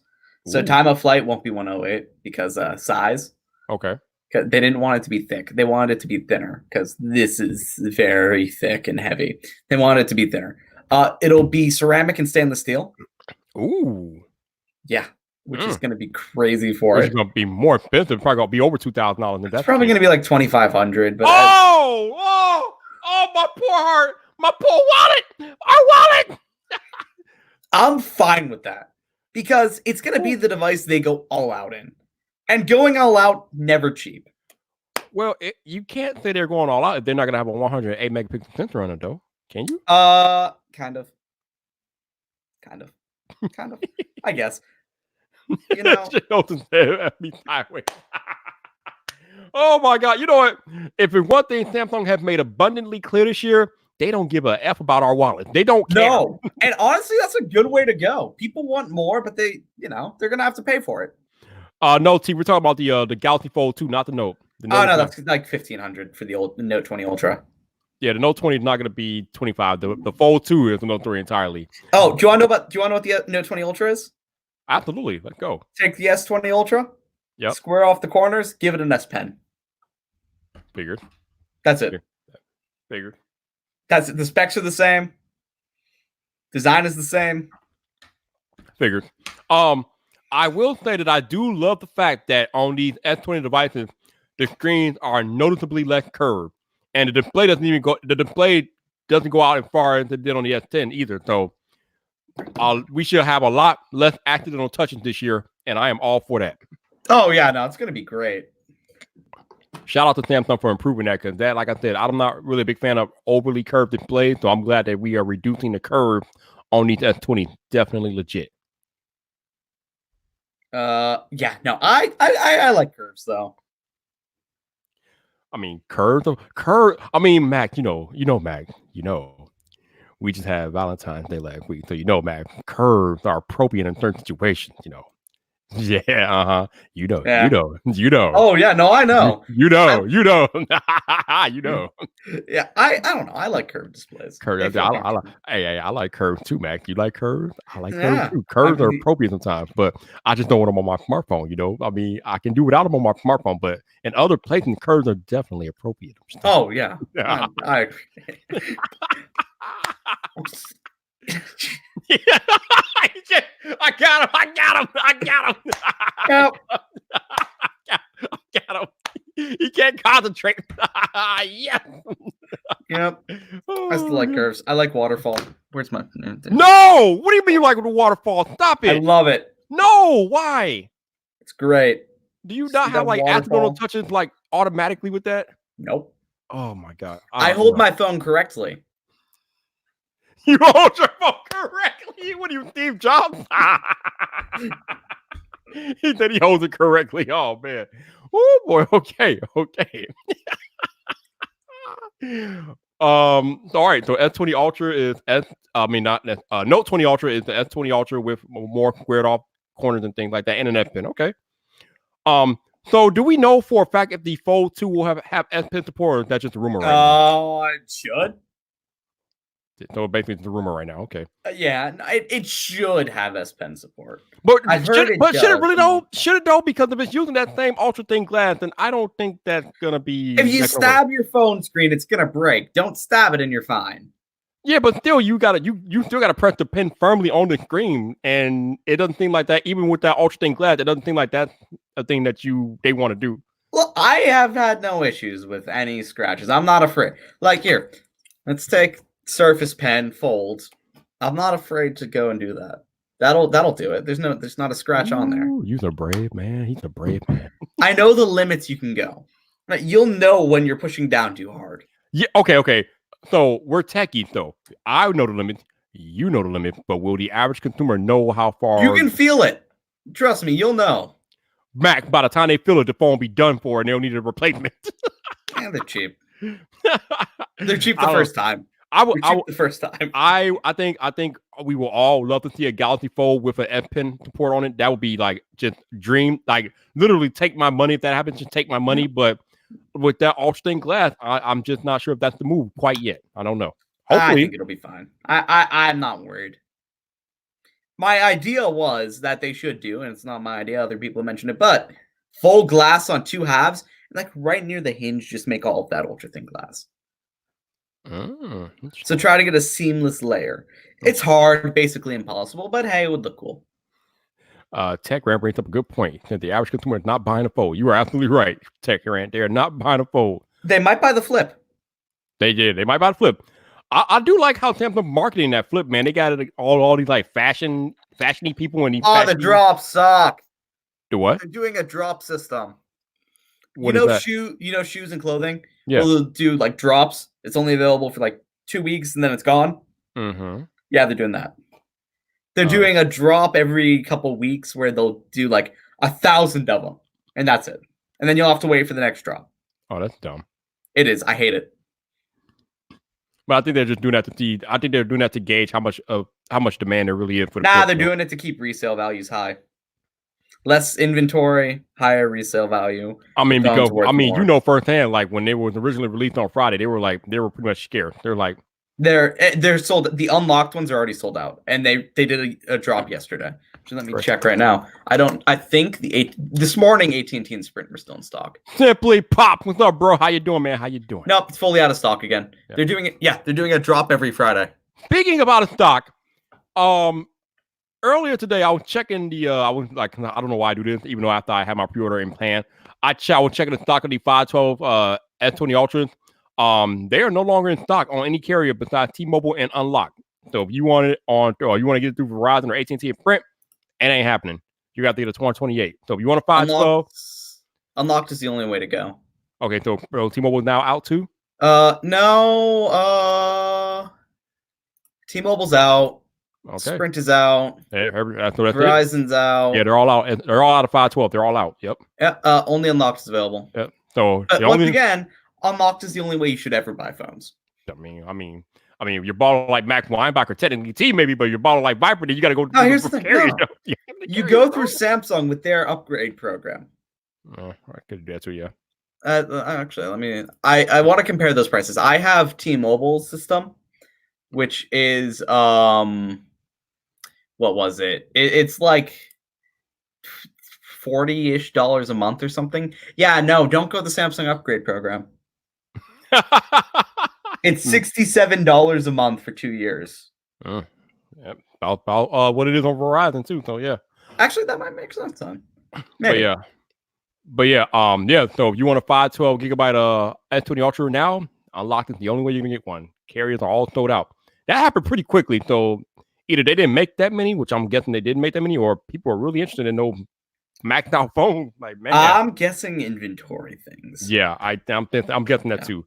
So Ooh. time of flight won't be 108 because size. Okay. They didn't want it to be thick. They wanted it to be thinner because this is very thick and heavy. They wanted it to be thinner. It'll be ceramic and stainless steel. Ooh. Yeah, which is going to be crazy for Which it. is going to be more expensive. Probably going to be over $2,000. It's probably going to be like $2,500. But oh, my poor heart, my poor wallet, our wallet. I'm fine with that because it's going to be the device they go all out in, and going all out never cheap. Well, you can't say they're going all out if they're not going to have a 108 megapixel sensor on it, though. Can you? Kind of. I guess. You know. Oh my God! You know what? If it's one thing Samsung has made abundantly clear this year, they don't give a f about our wallet. They don't care. No, and honestly, that's a good way to go. People want more, but they're gonna have to pay for it. No, T, we're talking about the Galaxy Fold 2, not the Note. The Note that's like $1,500 for the old Note 20 Ultra. Yeah, the Note 20 is not going to be 25. The Fold 2 is the Note 3 entirely. Oh, do you want to know what the Note 20 Ultra is? Absolutely. Let's go. Take the S20 Ultra. Yep. Square off the corners. Give it an S Pen. Figured. That's it. Figured. That's it. The specs are the same. Design is the same. Figured. I will say that I do love the fact that on these S20 devices, the screens are noticeably less curved, and the display doesn't go out as far as it did on the S10 either. So we should have a lot less accidental touches this year, and I am all for that. Oh yeah, no, it's gonna be great. Shout out to Samsung for improving that, because that, like I said, I'm not really a big fan of overly curved displays, so I'm glad that we are reducing the curve on these S20. Definitely legit. Yeah, no, I like curves though. I mean, curve. I mean, Mac, Mac, we just had Valentine's Day last week, so Mac, curves are appropriate in certain situations, Yeah, you know. Oh yeah, no, I know. You know. Yeah, I don't know. I like curved displays. Curves. I like curves too, Mac. You like curves? I like curves too. Curves are appropriate sometimes, but I just don't want them on my smartphone. I mean, I can do without them on my smartphone, but in other places, curves are definitely appropriate. Oh yeah, I agree. I got him. Yep. I got him. He can't concentrate. Yes. Yep. I still like curves. I like waterfall. Where's my... No! What do you mean you like the waterfall? Stop it. I love it. No! Why? It's great. Do you not have like accidental touches like automatically with that? Nope. Oh my God. I hold my phone correctly. You hold your phone correctly? What are you, Steve Jobs? He said he holds it correctly. Oh man. Oh boy. Okay. Okay. So all right. So S20 Ultra is S. I mean not Note 20 Ultra is the S20 Ultra with more squared off corners and things like that, and an S Pen. Okay. So do we know for a fact if the Fold 2 will have S Pen support, or is that just a rumor right now? Oh, it should. So basically, it's a rumor right now. Okay. Yeah, it should have S Pen support. But should it really though? Should it though? Because if it's using that same ultra thin glass, then I don't think that's gonna be. If you stab your phone screen, it's gonna break. Don't stab it, and you're fine. Yeah, but still, you still gotta press the pen firmly on the screen, and it doesn't seem like that. Even with that ultra thin glass, it doesn't seem like that's a thing that they want to do. Well, I have had no issues with any scratches. I'm not afraid. Like here, let's take Surface Pen Fold. I'm not afraid to go and do that. That'll do it. There's not a scratch on there. You're a brave man. He's a brave man. I know the limits you can go. You'll know when you're pushing down too hard. Yeah. Okay. So we're techies, though. I know the limits. You know the limits, but will the average consumer know how far? You can feel it. Trust me, you'll know. Mac, by the time they feel it, the phone will be done for, and they'll need a replacement. Yeah, they're cheap. They're cheap the first time. The first time. I think we will all love to see a Galaxy Fold with an S Pen support on it. That would be like just dream. Like literally, take my money if that happens. Just take my money. But with that ultra thin glass, I'm just not sure if that's the move quite yet. I don't know. Hopefully, I think it'll be fine. I'm not worried. My idea was that they should do, and it's not my idea. Other people mentioned it, but full glass on two halves, like right near the hinge, just make all of that ultra thin glass. So try to get a seamless layer. It's hard, basically impossible, but hey, it would look cool. Tech Rant brings up a good point. The average consumer is not buying a Fold. You are absolutely right, Tech Rant. They are not buying a Fold. They might buy the Flip. They did. They might buy the Flip. I do like how Samsung marketing that Flip, man. They got it all these like fashiony people and these. Oh, the drops suck. The what? They're doing a drop system. What shoes and clothing. Yeah. They'll do like drops. It's only available for like 2 weeks and then it's gone. Mm-hmm. Yeah, they're doing that. They're doing a drop every couple weeks where they'll do like 1,000 of them, and that's it. And then you'll have to wait for the next drop. Oh, that's dumb. It is. I hate it. But I think they're just doing that to see. I think they're doing that to gauge how much demand there really is for the. They're doing it to keep resale values high. Less inventory, higher resale value. I mean, because you know firsthand, like when they were originally released on Friday, they were pretty much scared. They're like they're sold. The unlocked ones are already sold out, and they did a drop yesterday. So let me check right now. I think this morning AT&T and Sprint were still in stock. Simply Pop, what's up, bro? How you doing, man? How you doing? Nope, it's fully out of stock again. Yeah. They're doing it. Yeah, they're doing a drop every Friday. Speaking of out of stock, earlier today I was checking I was like, I don't know why I do this, even though after I had my pre-order in plan, I was checking the stock of the 512 S20 Ultras. They are no longer in stock on any carrier besides T-Mobile and Unlocked. So if you want it or you want to get it through Verizon or AT&T and Sprint, it ain't happening. You got to get a 2028. So if you want a 512, Unlocked is the only way to go. Okay, so T-Mobile is now out too? No. T-Mobile's out. Okay. Sprint is out. Verizon's out. Yeah, they're all out. They're all out of 512. They're all out. Yep. Yeah. Only Unlocked is available. Yep. So once again, Unlocked is the only way you should ever buy phones. I mean, if you're balling like Mac Weinbacher, technically T maybe, but you're balling like Viper, then you got to go. No, here's the thing. You go through Samsung with their upgrade program. Oh, I could do that too. Yeah. Actually, I want to compare those prices. I have T-Mobile's system, which is what was it? It's like $40-ish a month or something. Yeah, no, don't go the Samsung upgrade program. It's $67 a month for 2 years. Yep. About what it is on Verizon too. So yeah. Actually, that might make sense, son. Maybe. But yeah. So if you want a 512 gigabyte S20 Ultra now, Unlocked is the only way you're gonna get one. Carriers are all sold out. That happened pretty quickly. So either they didn't make that many, which I'm guessing they didn't make that many, or people are really interested in those maxed out phones. Like, man, I'm guessing inventory things. Yeah, I'm guessing that too.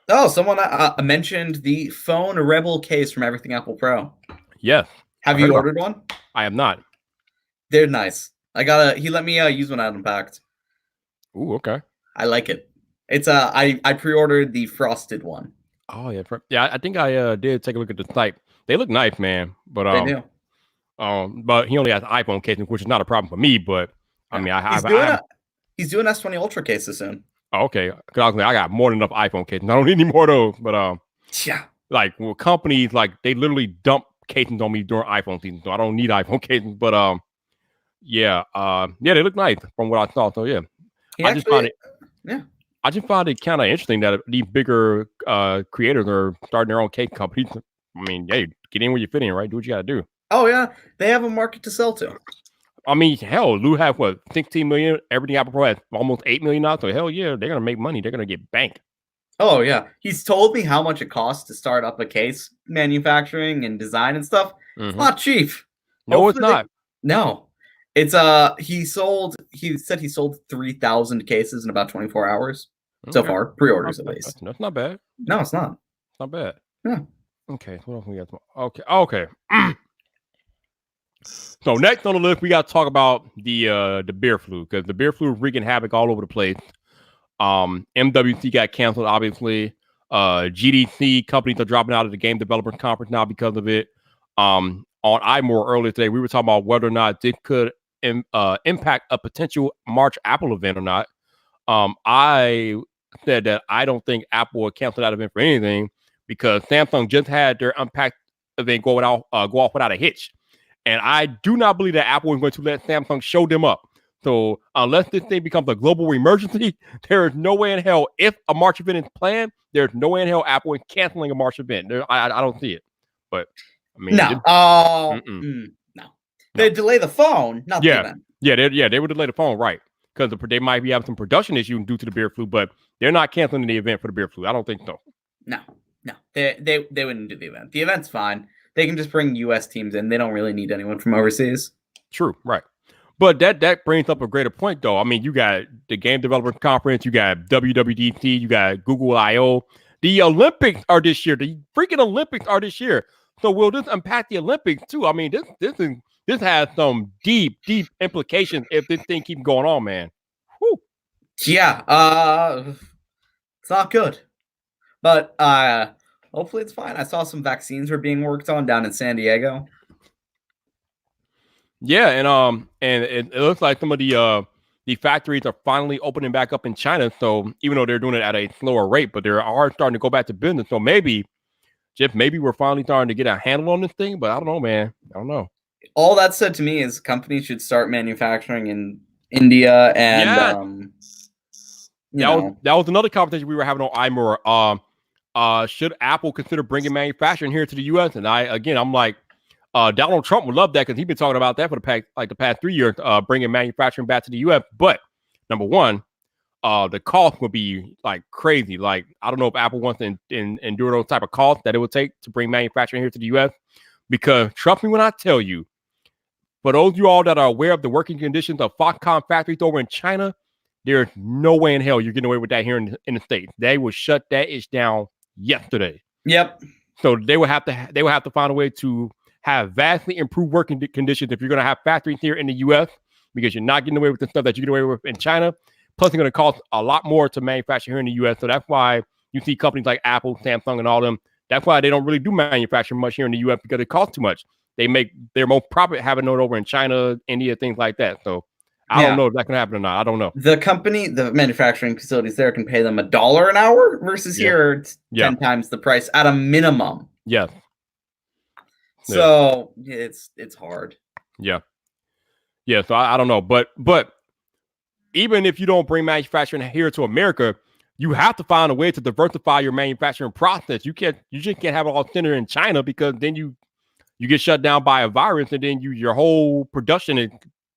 Oh, someone mentioned the phone Rebel case from Everything Apple Pro. Yes. Have you ordered one? I have not. They're nice. He let me use one out unpacked. Ooh, okay. I like it. It's I pre-ordered the frosted one. Oh yeah, yeah. I think I did take a look at the type. They look nice, man. They do. But he only has iPhone casing, which is not a problem for me. But I Yeah. mean, I He's have. doing S20 Ultra cases soon. Oh, okay, because I got more than enough iPhone casings. I don't need any more of those. But Yeah. like companies like they literally dump casings on me during iPhone season, so I don't need iPhone casings. But yeah, they look nice from what I saw. So yeah, I just find it kind of interesting that these bigger creators are starting their own cake companies. I mean, hey, get in where you fit in, right? Do what you got to do. Oh yeah, they have a market to sell to. I mean, hell, Lou have what 16 million. Everything Apple Pro has almost 8 million now. So hell yeah, they're gonna make money. They're gonna get banked. Oh yeah, he's told me how much it costs to start up a case manufacturing and design and stuff. It's not cheap. No, it's not. No, it's He said he sold 3,000 cases in about 24 hours so far, pre-orders at least. That's not bad. No, it's not. It's not bad. Yeah. Okay, what else we got? Okay. So next on the list, we got to talk about the beer flu, because the beer flu is wreaking havoc all over the place. MWC got canceled, obviously. GDC companies are dropping out of the game developers conference now because of it. On iMore earlier today, we were talking about whether or not this could impact a potential March Apple event or not. I said that I don't think Apple would cancel that event for anything, because Samsung just had their Unpacked event go off without a hitch. And I do not believe that Apple is going to let Samsung show them up. So unless this thing becomes a global emergency, there is no way in hell, if a March event is planned, there's no way in hell Apple is canceling a March event. I don't see it. But I mean, no. They delay the phone, not the event. They would delay the phone, right? Because they might be having some production issues due to the beer flu, but they're not canceling the event for the beer flu. I don't think so. No. They wouldn't do the event. The event's fine. They can just bring U.S. teams in. They don't really need anyone from overseas. True, right. But that brings up a greater point, though. I mean, you got the Game Developers Conference, you got WWDC, you got Google I/O. The Olympics are this year. The freaking Olympics are this year. So will this impact the Olympics too? I mean, this has some deep implications if this thing keeps going on, man. Whew. Yeah, it's not good. But hopefully it's fine. I saw some vaccines were being worked on down in San Diego. Yeah, and it looks like some of the factories are finally opening back up in China. So even though they're doing it at a slower rate, but they are starting to go back to business. So maybe we're finally starting to get a handle on this thing. But I don't know, man. I don't know. All that said to me is companies should start manufacturing in India and that was another conversation we were having on iMore. Should Apple consider bringing manufacturing here to the U.S.? And I'm like, Donald Trump would love that, because he's been talking about that for the past 3 years, bringing manufacturing back to the U.S. But number one, the cost would be like crazy. Like, I don't know if Apple wants to endure those type of costs that it would take to bring manufacturing here to the U.S. Because trust me when I tell you, for those of you all that are aware of the working conditions of Foxconn factories over in China, there's no way in hell you're getting away with that here in the States. They would shut that ish down yesterday. Yep. So they would have to find a way to have vastly improved working conditions if you're going to have factories here in the U.S., because you're not getting away with the stuff that you get away with in China. Plus, it's going to cost a lot more to manufacture here in the U.S. So that's why you see companies like Apple, Samsung, and all them. That's why they don't really do manufacturing much here in the U.S., because it costs too much. They make their most profit having it over in China, India, things like that. So I don't know if that can happen or not. I don't know. The manufacturing facilities there can pay them $1 an hour versus here it's 10 times the price at a minimum. Yeah. So it's hard. Yeah. So I don't know, but even if you don't bring manufacturing here to America, you have to find a way to diversify your manufacturing process. You just can't have it all centered in China, because then you get shut down by a virus, and then your whole production is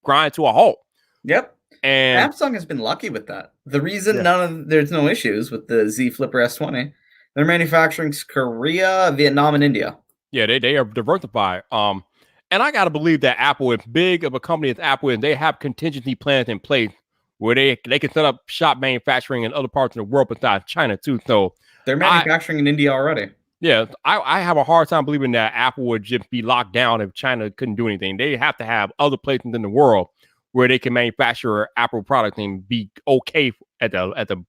grind to a halt. Yep. And Samsung has been lucky with that. The reason there's no issues with the Z Flipper S20, they're manufacturing Korea, Vietnam, and India. Yeah, they are diversified. And I gotta believe that Apple, as big of a company as Apple is, they have contingency plans in place where they can set up shop manufacturing in other parts of the world besides China too. So they're manufacturing in India already. Yeah, I have a hard time believing that Apple would just be locked down if China couldn't do anything. They have to have other places in the world where they can manufacture Apple products and be okay at the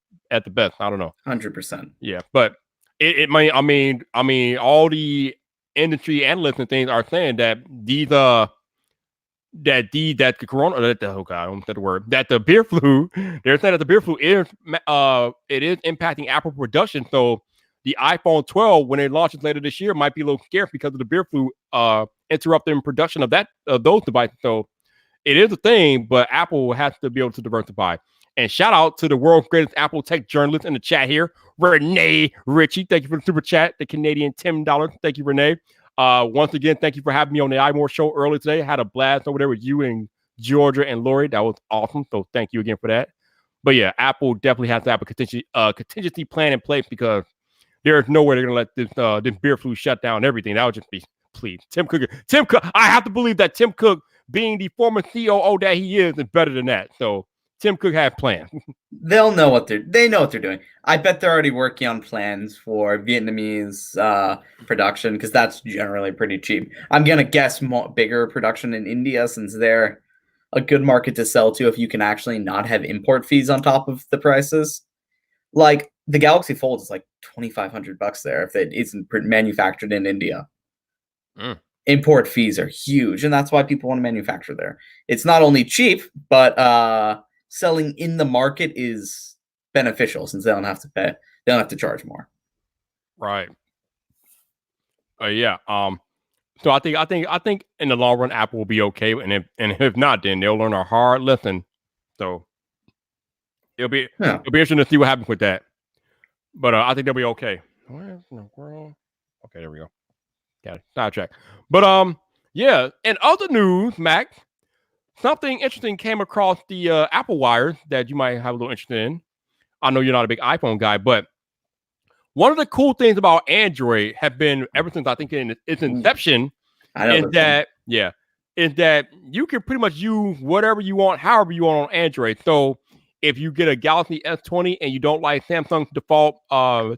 best. I don't know. 100%. Yeah, but it might. I mean, all the industry analysts and things are saying that that the corona that the oh god I don't say the word that the beer flu they're saying that the beer flu is it is impacting Apple production. So the iPhone 12 when it launches later this year might be a little scarce because of the beer flu interrupting production of those devices. So it is a thing, but Apple has to be able to diversify. And shout out to the world's greatest Apple tech journalist in the chat here, Renee Ritchie. Thank you for the super chat. The Canadian $10. Thank you, Renee. Once again, thank you for having me on the iMore show earlier today. I had a blast over there with you and Georgia and Lori. That was awesome. So thank you again for that. But yeah, Apple definitely has to have a contingency plan in place because there is no way they're going to let this beer flu shut down everything. That would just be, please. Tim Cook. I have to believe that Tim Cook, being the former COO that he is better than that. So Tim Cook has plans. They know what they're doing. I bet they're already working on plans for Vietnamese production because that's generally pretty cheap. I'm gonna guess bigger production in India since they're a good market to sell to if you can actually not have import fees on top of the prices. Like the Galaxy Fold is like $2,500 there if it isn't manufactured in India. Import fees are huge, and that's why people want to manufacture there. It's not only cheap, but selling in the market is beneficial since they don't have to pay. They don't have to charge more. Right. Yeah. So I think in the long run, Apple will be okay, and if not, then they'll learn a hard lesson. So it'll be interesting to see what happens with that. But I think they'll be okay. Where in the world? Okay, there we go. Got it. Sidetrack. But yeah. In other news, Mac, something interesting came across the Apple wires that you might have a little interest in. I know you're not a big iPhone guy, but one of the cool things about Android have been ever since I think in its inception is that you can pretty much use whatever you want, however you want on Android. So if you get a Galaxy S20 and you don't like Samsung's default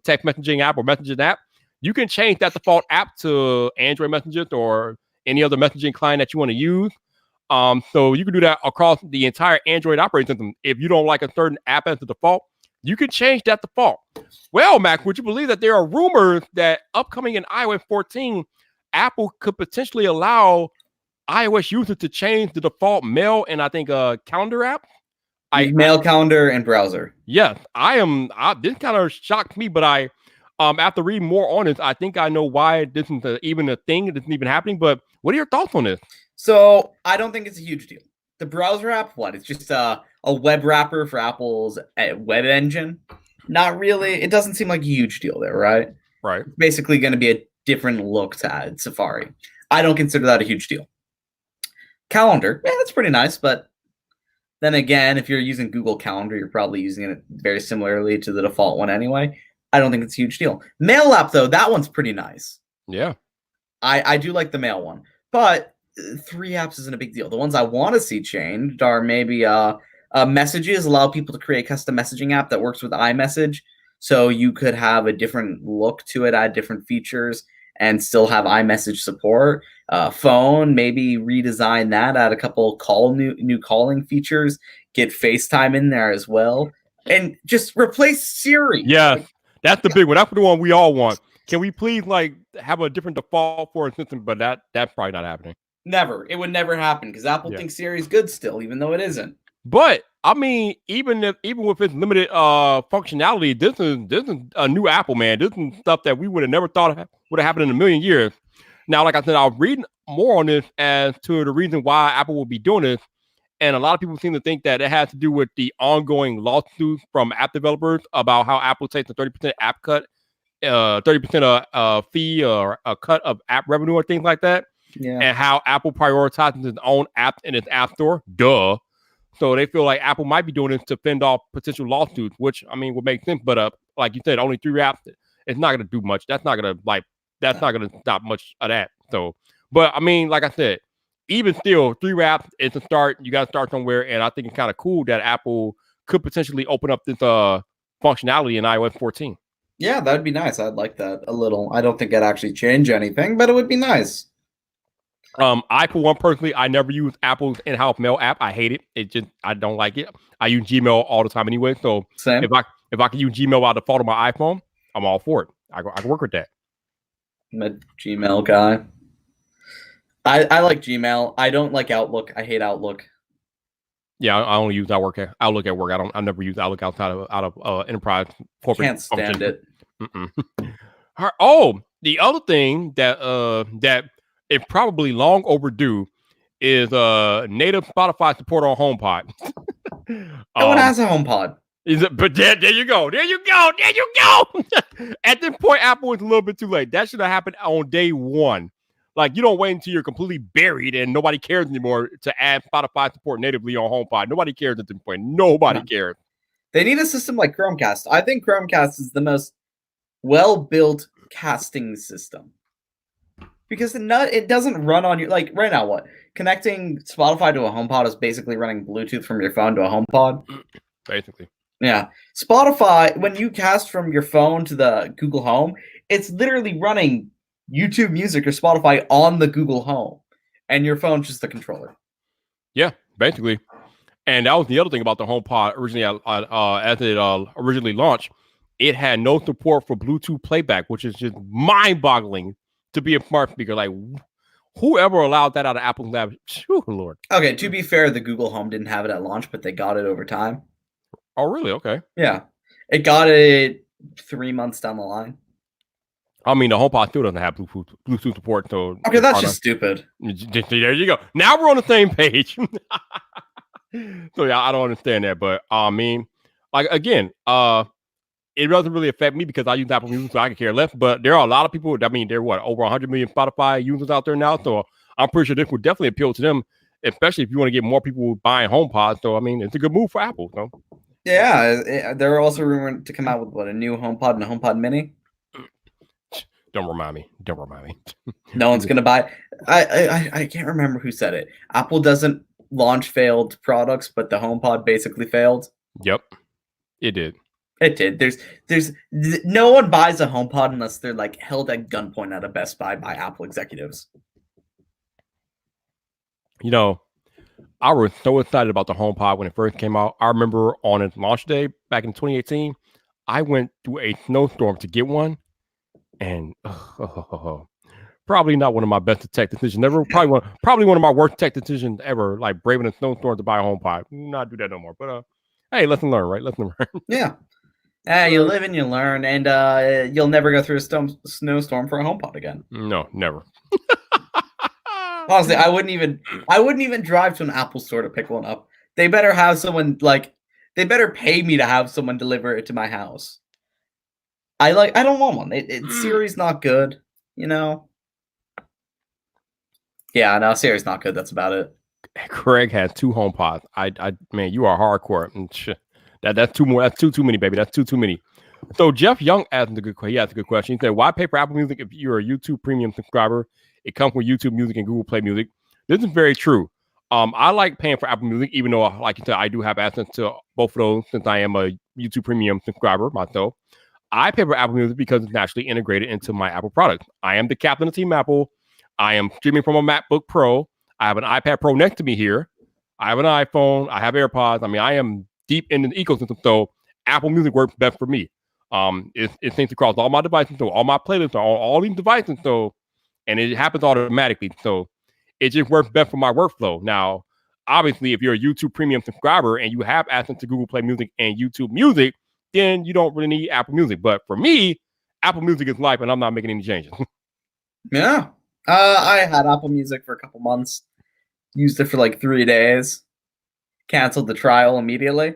text messaging app or messaging app, you can change that default app to Android messages or any other messaging client that you want to use. So you can do that across the entire Android operating system. If you don't like a certain app as the default, you can change that default. Well, Mac, would you believe that there are rumors that upcoming in iOS 14, Apple could potentially allow iOS users to change the default mail and I think calendar app? Mail, calendar, and browser. Yes, this kind of shocked me, but after reading more on this, I think I know why this is even a thing. This isn't even happening. But what are your thoughts on this? So I don't think it's a huge deal. The browser app, what? It's just a web wrapper for Apple's web engine. Not really. It doesn't seem like a huge deal there, right? Right. It's basically going to be a different look to Safari. I don't consider that a huge deal. Calendar, yeah, that's pretty nice, but then again, if you're using Google Calendar, you're probably using it very similarly to the default one anyway. I don't think it's a huge deal. Mail app, though, that one's pretty nice. Yeah. I do like the mail one, but 3 apps isn't a big deal. The ones I want to see changed are maybe messages, allow people to create a custom messaging app that works with iMessage. So you could have a different look to it, add different features, and still have iMessage support. Phone, maybe redesign that, add a couple new calling features, get FaceTime in there as well, and just replace Siri. Yeah, that's the big one. That's the one we all want. Can we please have a different default for a system? But that's probably not happening. Never. It would never happen because Apple thinks Siri's good still, even though it isn't. But I mean, even with its limited functionality, this is a new Apple, man. This is stuff that we would have never thought would have happened in a million years. Now, like I said, I'll read more on this as to the reason why Apple will be doing this. And a lot of people seem to think that it has to do with the ongoing lawsuits from app developers about how Apple takes a 30% app cut, 30% fee or a cut of app revenue or things like that. Yeah. And how Apple prioritizes its own app in its app store. Duh. So they feel like Apple might be doing this to fend off potential lawsuits, which I mean would make sense. But like you said, only 3 apps. It's not going to do much. That's not going to stop much of that. So, but I mean, like I said, even still, 3 apps is a start. You got to start somewhere, and I think it's kind of cool that Apple could potentially open up this functionality in iOS 14. Yeah, that'd be nice. I'd like that a little. I don't think it'd actually change anything, but it would be nice. I, for one, personally, I never use Apple's in-house mail app. I hate it. I don't like it. I use Gmail all the time anyway. So Same. if I can use Gmail by default on my iPhone, I'm all for it. I can work with that. I'm a Gmail guy. I like Gmail. I don't like Outlook. I hate Outlook. Yeah, I only use Outlook at work. I never use Outlook outside of enterprise corporate. Can't stand it. Oh, the other thing that is probably long overdue is native Spotify support on HomePod. No one has a HomePod. Is it? But there you go. There you go. There you go. At this point, Apple is a little bit too late. That should have happened on day one. Like, you don't wait until you're completely buried and nobody cares anymore to add Spotify support natively on HomePod. Nobody cares at this point. Nobody cares. They need a system like Chromecast. I think Chromecast is the most well-built casting system. Because it doesn't run on your, like, right now, what? Connecting Spotify to a HomePod is basically running Bluetooth from your phone to a HomePod. Basically. Yeah. Spotify, when you cast from your phone to the Google Home, it's literally running YouTube Music or Spotify on the Google Home, and your phone's just the controller. Yeah, basically. And that was the other thing about the HomePod originally, as it originally launched. It had no support for Bluetooth playback, which is just mind-boggling to be a smart speaker. Like, whoever allowed that out of Apple's lab? Phew, Lord. Okay, to be fair, the Google Home didn't have it at launch, but they got it over time. Oh, really? Okay. Yeah, it got it 3 months down the line. I mean, the HomePod still doesn't have Bluetooth support. So okay, that's just stupid. There you go. Now we're on the same page. So yeah, I don't understand that, but I mean, like, again, it doesn't really affect me because I use Apple Music, so I can care less. But there are a lot of people. I mean, there are over 100 million Spotify users out there now, so I'm pretty sure this would definitely appeal to them, especially if you want to get more people buying HomePods. So I mean, it's a good move for Apple. So. Yeah, there are also rumored to come out with a new HomePod and a HomePod Mini. Don't remind me. No one's gonna buy. I can't remember who said it. Apple doesn't launch failed products, but the HomePod basically failed. Yep, it did. It did. There's no one buys a HomePod unless they're like held at gunpoint at a Best Buy by Apple executives. You know, I was so excited about the HomePod when it first came out. I remember on its launch day back in 2018, I went through a snowstorm to get one, and probably not one of my best tech decisions ever. Probably one of my worst tech decisions ever. Like braving a snowstorm to buy a HomePod. Not do that no more. But hey, lesson learned, right? Lesson learned. Yeah. You live and you learn, and you'll never go through a snowstorm for a HomePod again. No, never. Honestly, I wouldn't even drive to an Apple store to pick one up. They better have someone they better pay me to have someone deliver it to my house. I don't want one. Siri's not good, you know. Yeah, no, Siri's not good. That's about it. Craig has 2 HomePods. Man, you are hardcore. That's too more. That's too many, baby. That's too many. So Jeff Young asked a good question. He said, "Why pay for Apple Music if you're a YouTube Premium subscriber? It comes with YouTube Music and Google Play Music." This is very true. I like paying for Apple Music, even though, like you said, I do have access to both of those since I am a YouTube Premium subscriber myself. I pay for Apple Music because it's naturally integrated into my Apple products. I am the captain of Team Apple. I am streaming from a MacBook Pro. I have an iPad Pro next to me here. I have an iPhone. I have AirPods. I mean, I am deep in the ecosystem, so Apple Music works best for me. It syncs across all my devices, so all my playlists are on all these devices, so, and it happens automatically, so it just works best for my workflow. Now, obviously, if you're a YouTube Premium subscriber and you have access to Google Play Music and YouTube Music, then you don't really need Apple Music. But for me, Apple Music is life, and I'm not making any changes. Yeah, I had Apple Music for a couple months. Used it for like 3 days. Canceled the trial immediately.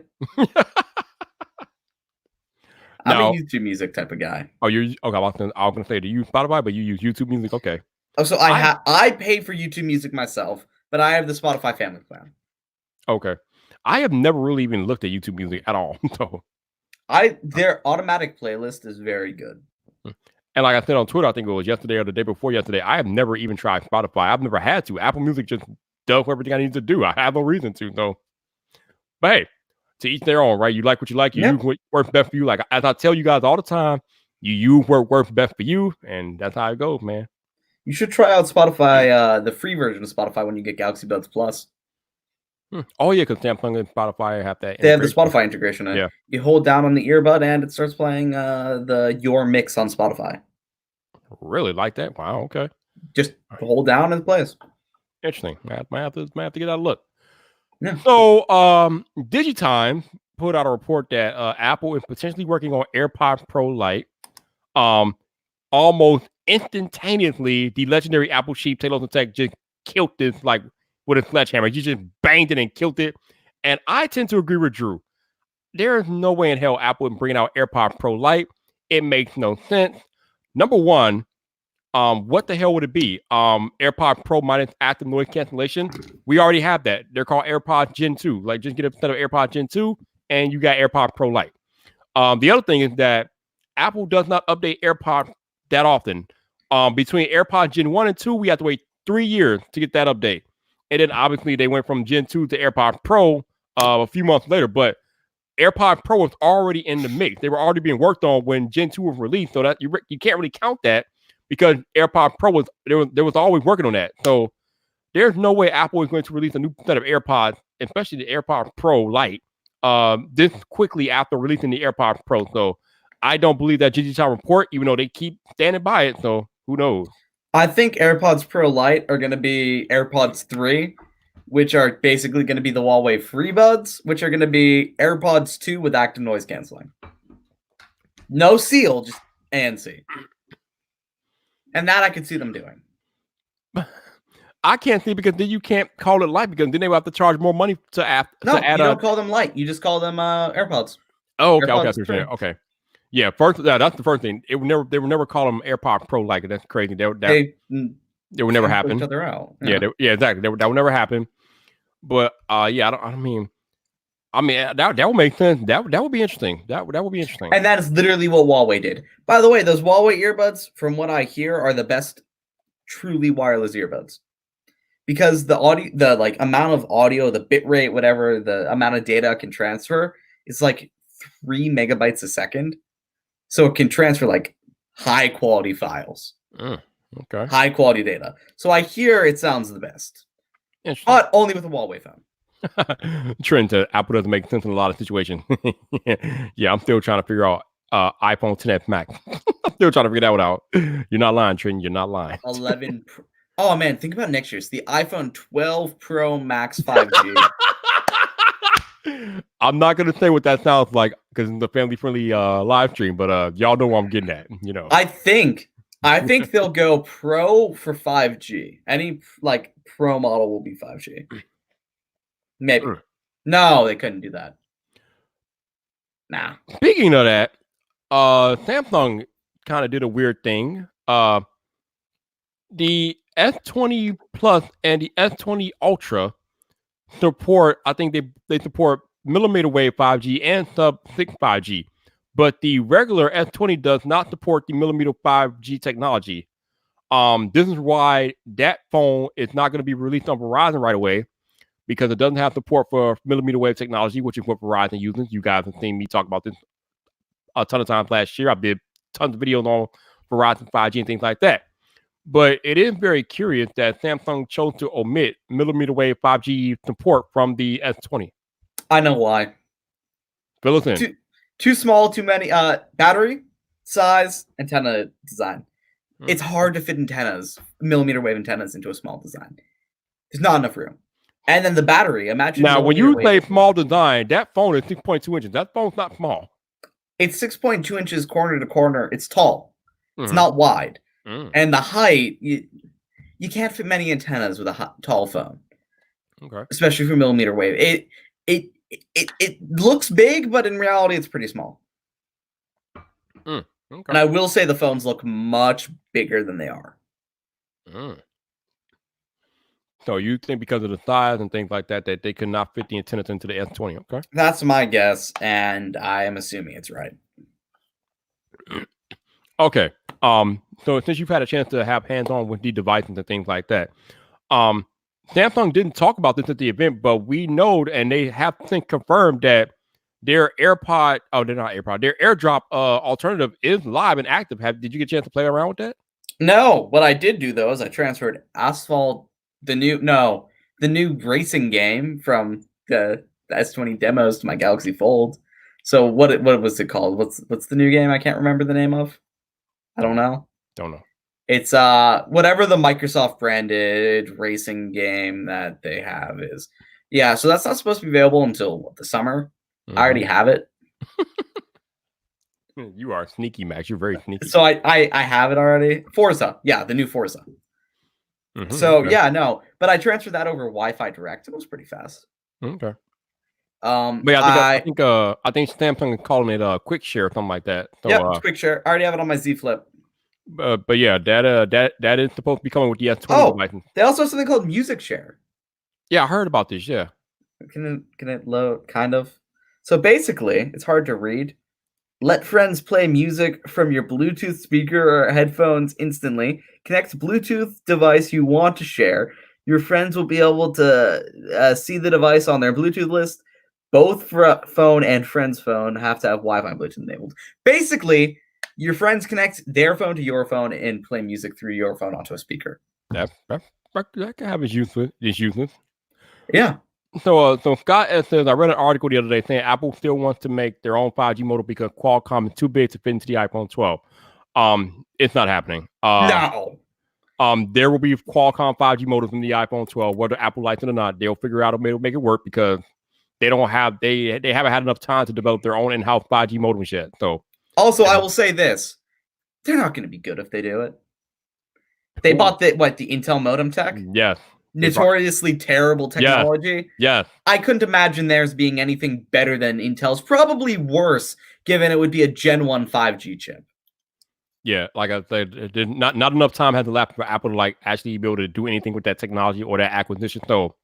I'm a YouTube Music type of guy. Oh, you're okay. I was gonna say, do you use Spotify, but you use YouTube Music? Okay. Oh, so I pay for YouTube Music myself, but I have the Spotify family plan. Okay. I have never really even looked at YouTube Music at all. So their automatic playlist is very good. And like I said on Twitter, I think it was yesterday or the day before yesterday, I have never even tried Spotify. I've never had to. Apple Music just does everything I need to do. I have no reason to. So, but hey, to each their own, right? You like what you like. You use what works best for you. Like, as I tell you guys all the time, you work best for you, and that's how it goes, man. You should try out Spotify, the free version of Spotify when you get Galaxy Buds Plus. Oh yeah, because Samsung and Spotify have that. They have the Spotify integration. Yeah. You hold down on the earbud and it starts playing your mix on Spotify. Really like that? Wow. Okay. Just hold down and it plays. Interesting. Might have to get that a look. Yeah. So, Digitime put out a report that Apple is potentially working on AirPods Pro Lite. Almost instantaneously, the legendary Apple chief Taylor Tech just killed this like with a sledgehammer. You just banged it and killed it. And I tend to agree with Drew. There is no way in hell Apple would bring out AirPods Pro Lite. It makes no sense. Number one, what the hell would it be? AirPods Pro minus active noise cancellation. We already have that. They're called AirPods Gen 2. Like, just get a set of AirPods Gen 2 and you got AirPods Pro Lite. The other thing is that Apple does not update AirPods that often. Between AirPods Gen 1 and 2, we have to wait 3 years to get that update. And then obviously they went from Gen 2 to AirPods Pro a few months later, but AirPods Pro was already in the mix. They were already being worked on when Gen 2 was released, so that you can't really count that because AirPods Pro was always working on that. So there's no way Apple is going to release a new set of AirPods, especially the AirPods Pro Lite, this quickly after releasing the AirPods Pro. So I don't believe that Digitime report, even though they keep standing by it. So who knows? I think AirPods Pro Lite are going to be AirPods 3, which are basically going to be the Huawei FreeBuds, which are going to be AirPods 2 with active noise canceling. No seal, just ANC. And that I could see them doing. I can't see because then you can't call it Lite because then they will have to charge more money to add. No, you don't call them Lite. You just call them AirPods. Oh, okay, AirPods okay. Yeah, that's the first thing. They would never call them AirPods Pro Lite. That's crazy. They would never happen. Each other out. Yeah, exactly. That would never happen. But yeah, I mean, that would make sense. That would be interesting. That would be interesting. And that is literally what Huawei did. By the way, those Huawei earbuds, from what I hear, are the best truly wireless earbuds. Because the audio, the like amount of audio, the bit rate, whatever, the amount of data it can transfer is like 3 megabytes a second. So it can transfer like high quality files. Okay. High quality data. So I hear it sounds the best. But only with a Huawei phone. Trend to Apple doesn't make sense in a lot of situations. Yeah, I'm still trying to figure out iPhone 10s Max. I'm still trying to figure that one out. You're not lying, Trent. You're not lying. 11. Oh man, think about next year's the iPhone 12 Pro Max 5G. I'm not gonna say what that sounds like because it's a family-friendly live stream, but y'all know what I'm getting at. You know, I think they'll go Pro for 5G. Any like Pro model will be 5G. Maybe. No, they couldn't do that. Nah. Speaking of that, Samsung kind of did a weird thing. The S20 Plus and the S20 Ultra support, I think they support millimeter wave 5G and sub-6 5G, but the regular S20 does not support the millimeter 5G technology. This is why that phone is not going to be released on Verizon right away because it doesn't have support for millimeter wave technology, which is what Verizon uses. You guys have seen me talk about this a ton of times last year. I did tons of videos on Verizon 5G and things like that. But it is very curious that Samsung chose to omit millimeter wave 5G support from the S20. I know why. Fill us in. Too small, too many. Battery, size, antenna design. It's hard to fit millimeter wave antennas into a small design. There's not enough room. And then the battery, imagine. Now, when you say small design, that phone is 6.2 inches. That phone's not small. It's 6.2 inches corner to corner. It's tall. It's not wide. And the height, you can't fit many antennas with a tall phone. Okay. Especially for millimeter wave. It looks big, but in reality, it's pretty small. Okay. And I will say the phones look much bigger than they are. So you think because of the size and things like that they could not fit the antennas into the S20? Okay. That's my guess, and I am assuming it's right. Okay. So since you've had a chance to have hands-on with the devices and things like that, Samsung didn't talk about this at the event, but we know, and they have since confirmed that their AirPod. Oh, they're not AirPod. Their AirDrop alternative is live and active. Did you get a chance to play around with that? No, what I did do though is I transferred Asphalt, the new racing game from the S20 demos to my Galaxy Fold. So what was it called? What's the new game? I can't remember the name of. I don't know. Don't know. It's whatever the Microsoft branded racing game that they have is. Yeah, so that's not supposed to be available until the summer. I already have it. You are sneaky, Max. You're very sneaky. So I have it already. Forza, yeah, the new Forza. So okay. yeah, no, but I transferred that over Wi-Fi Direct. It was pretty fast. Okay. But yeah, I think Samsung is calling it Quick Share or something like that. So, yeah, Quick Share. I already have it on my Z Flip. But yeah, that is supposed to be coming with the S20 devices. They also have something called Music Share. Yeah, I heard about this. Yeah. Can it load? Kind of. So basically, it's hard to read. Let friends play music from your Bluetooth speaker or headphones instantly. Connect Bluetooth device you want to share. Your friends will be able to see the device on their Bluetooth list. Both phone and friend's phone have to have Wi-Fi Bluetooth enabled. Basically, your friends connect their phone to your phone and play music through your phone onto a speaker. That can have its useless. Yeah. So Scott says, I read an article the other day saying Apple still wants to make their own 5G modem because Qualcomm is too big to fit into the iPhone 12. It's not happening. No. There will be Qualcomm 5G modems in the iPhone 12, whether Apple likes it or not. They'll figure out a way to make it work because they haven't had enough time to develop their own in-house 5G modems yet. So also, I will say this: they're not going to be good if they do it. They bought the Intel modem tech. Yes. Notoriously terrible technology. Yes. I couldn't imagine theirs being anything better than Intel's. Probably worse, given it would be a Gen 1 5G chip. Yeah, like I said, not enough time has elapsed for Apple to actually be able to do anything with that technology or that acquisition. So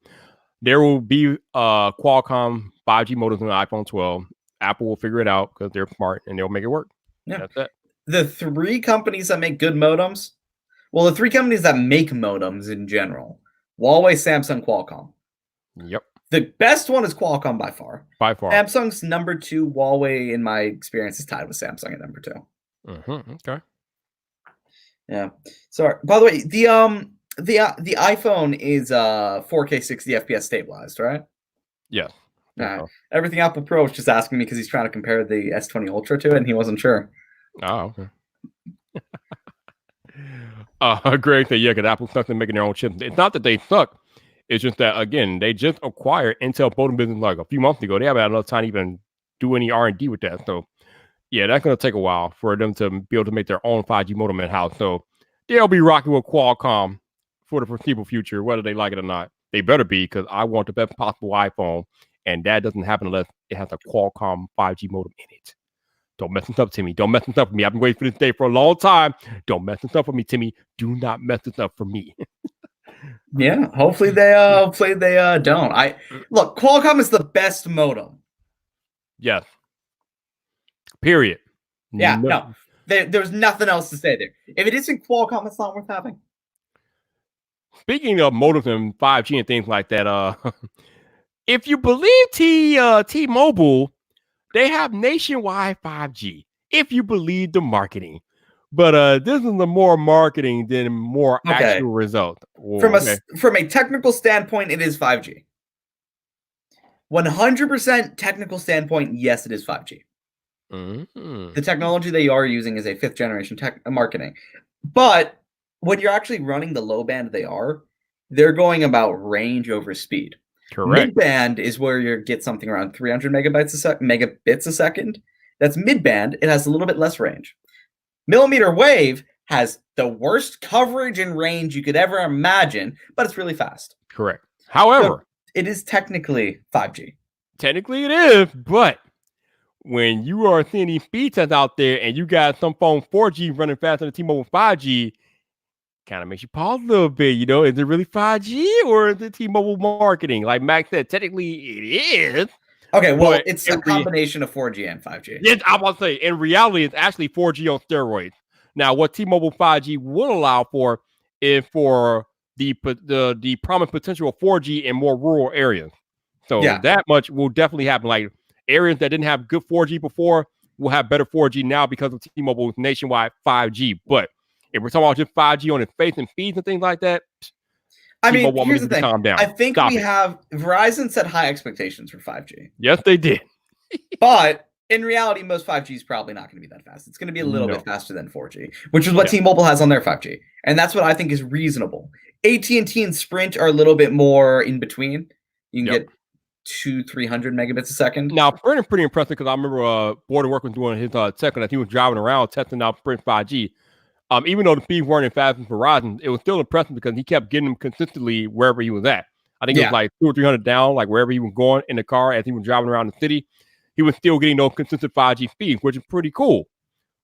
there will be Qualcomm 5G modems in the iPhone 12. Apple will figure it out because they're smart and they'll make it work. Yeah. That's it. The three companies that make good modems, well, the three companies that make modems in general, Huawei, Samsung, Qualcomm. Yep. The best one is Qualcomm by far. By far. Samsung's number 2. Huawei, in my experience, is tied with Samsung at number 2. Okay. Yeah. Sorry. By the way, the iPhone is 4K 60 FPS stabilized, right? Yes. Everything Apple Pro was just asking me because he's trying to compare the S20 Ultra to it, and he wasn't sure. Oh, okay. Greg said, yeah, because Apple sucks at making their own chips. It's not that they suck. It's just that, again, they just acquired Intel modem business like a few months ago. They haven't had enough time to even do any R&D with that. So, yeah, that's going to take a while for them to be able to make their own 5G modem in-house. So, they'll be rocking with Qualcomm for the foreseeable future, whether they like it or not. They better be, because I want the best possible iPhone, and that doesn't happen unless it has a Qualcomm 5G modem in it. Don't mess this up, Timmy. Don't mess this up for me. I've been waiting for this day for a long time. Don't mess this up for me, Timmy. Do not mess this up for me. Yeah, hopefully they don't. Look, Qualcomm is the best modem. Yes. Period. Yeah, no. There's nothing else to say there. If it isn't Qualcomm, it's not worth having. Speaking of modems and 5G and things like that, if you believe T-Mobile, they have nationwide 5G. If you believe the marketing. But this is the more marketing than more actual result. From a technical standpoint, it is 5G. 100% technical standpoint, yes, it is 5G. The technology they are using is a 5th generation marketing. But when you're actually running the low band they're going about range over speed. Correct. Mid-band is where you get something around 300 megabits a second. That's mid-band. It has a little bit less range. Millimeter wave has the worst coverage and range you could ever imagine, but it's really fast. Correct. However, so it is technically 5G. Technically it is, but when you are seeing these speed tests out there and you got some phone 4G running faster than T-Mobile 5G, kind of makes you pause a little bit. Is it really 5G or is it T-Mobile marketing? Like Max said, technically it is. Okay, well, it's a combination of 4G and 5G. Yes, I was going to say, in reality, it's actually 4G on steroids. Now, what T-Mobile 5G will allow for is for the promised potential of 4G in more rural areas. So that much will definitely happen. Like areas that didn't have good 4G before will have better 4G now because of T-Mobile's nationwide 5G. But if we're talking about just 5G on its face and feeds and things like that, I mean, T-Mobile here's needs the to thing. calm down. I think Stop we it. have Verizon set high expectations for 5G. Yes, they did. But in reality, most 5G is probably not going to be that fast. It's going to be a little bit faster than 4G, which is what T-Mobile has on their 5G. And that's what I think is reasonable. AT&T and Sprint are a little bit more in between. You can get 200-300 megabits a second. Now, Sprint is pretty impressive because I remember Board of Work was doing his tech that he was driving around testing out Sprint 5G. Even though the speeds weren't as fast as Verizon, it was still impressive because he kept getting them consistently wherever he was at. I think it was like 200 or 300 down, like wherever he was going in the car as he was driving around the city. He was still getting those consistent 5G speeds, which is pretty cool.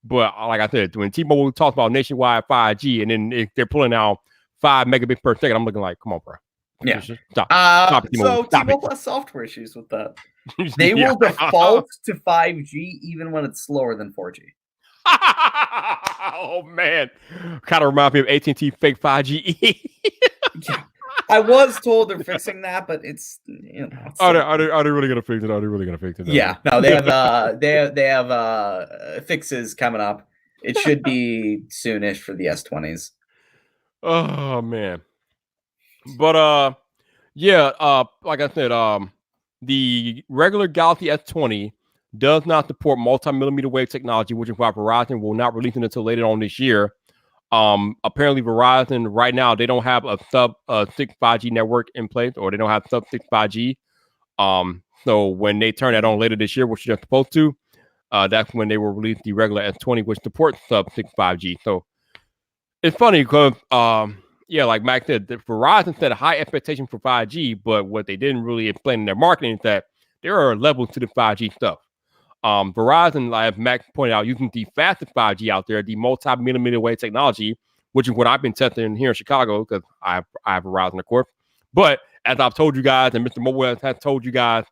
But like I said, when T-Mobile talks about nationwide 5G and then they're pulling out 5 megabits per second, I'm looking like, come on, bro. Yeah. Stop it, T-Mobile. So T-Mobile has software issues with that. They will default to 5G even when it's slower than 4G. Oh man, kind of reminds me of AT&T fake 5G. Yeah, I was told they're fixing that, but it's are they really gonna fix it? Are they really gonna fix it? Yeah, no, they have fixes coming up. It should be soonish for the S20s. Oh man, but like I said, the regular Galaxy S20 does not support multi-millimeter wave technology, which is why Verizon will not release it until later on this year. Apparently Verizon right now, they don't have a sub-6 5G network in place, or they don't have sub-6 5G. So when they turn that on later this year, which they're supposed to, that's when they will release the regular S20, which supports sub-6 5G. So it's funny because, like Max said, Verizon set a high expectation for 5G, but what they didn't really explain in their marketing is that there are levels to the 5G stuff. Verizon, like Max pointed out, using the fastest 5G out there, the multi-millimeter wave technology, which is what I've been testing here in Chicago because I have Verizon, of course. But as I've told you guys, and Mr. Mobile has told you guys,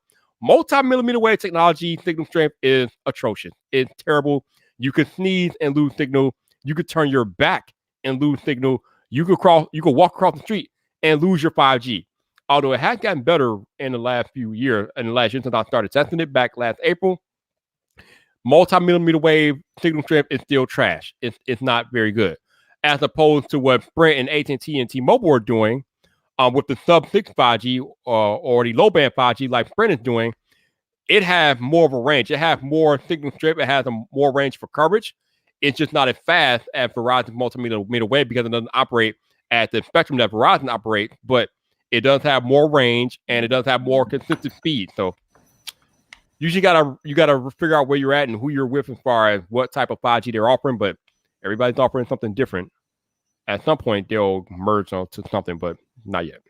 multi-millimeter wave technology signal strength is atrocious. It's terrible. You could sneeze and lose signal. You could turn your back and lose signal. You could walk across the street and lose your 5G. Although it has gotten better in the last few years, in the last year since I started testing it back last April. Multi-millimeter wave signal strength is still trash. It's not very good. As opposed to what Sprint and AT&T and T-Mobile are doing with the sub-6 5G or the low-band 5G like Sprint is doing, it has more of a range. It has more signal strength. It has more range for coverage. It's just not as fast as Verizon's multi-millimeter wave because it doesn't operate at the spectrum that Verizon operates, but it does have more range and it does have more consistent speed. So usually you gotta figure out where you're at and who you're with as far as what type of 5G they're offering, but everybody's offering something different. At some point they'll merge onto something, but not yet.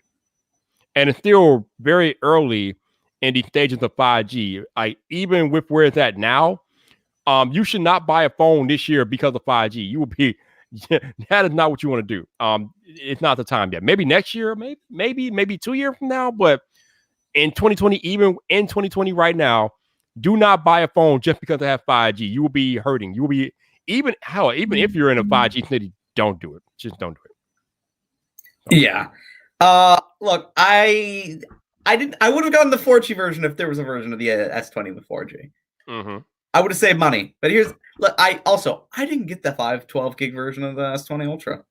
And it's still very early in the stages of 5G. Even with where it's at now, you should not buy a phone this year because of 5G. You will be that is not what you want to do. It's not the time yet. Maybe next year, maybe 2 years from now, but in 2020, even in 2020 right now, do not buy a phone just because it has 5G. You will be hurting. You will be even if you're in a 5G city, don't do it. Just don't do it. Yeah. Look, I would have gotten the 4G version if there was a version of the S20 with 4G. Mm-hmm. I would have saved money. But I didn't get the 512 gig version of the S20 Ultra.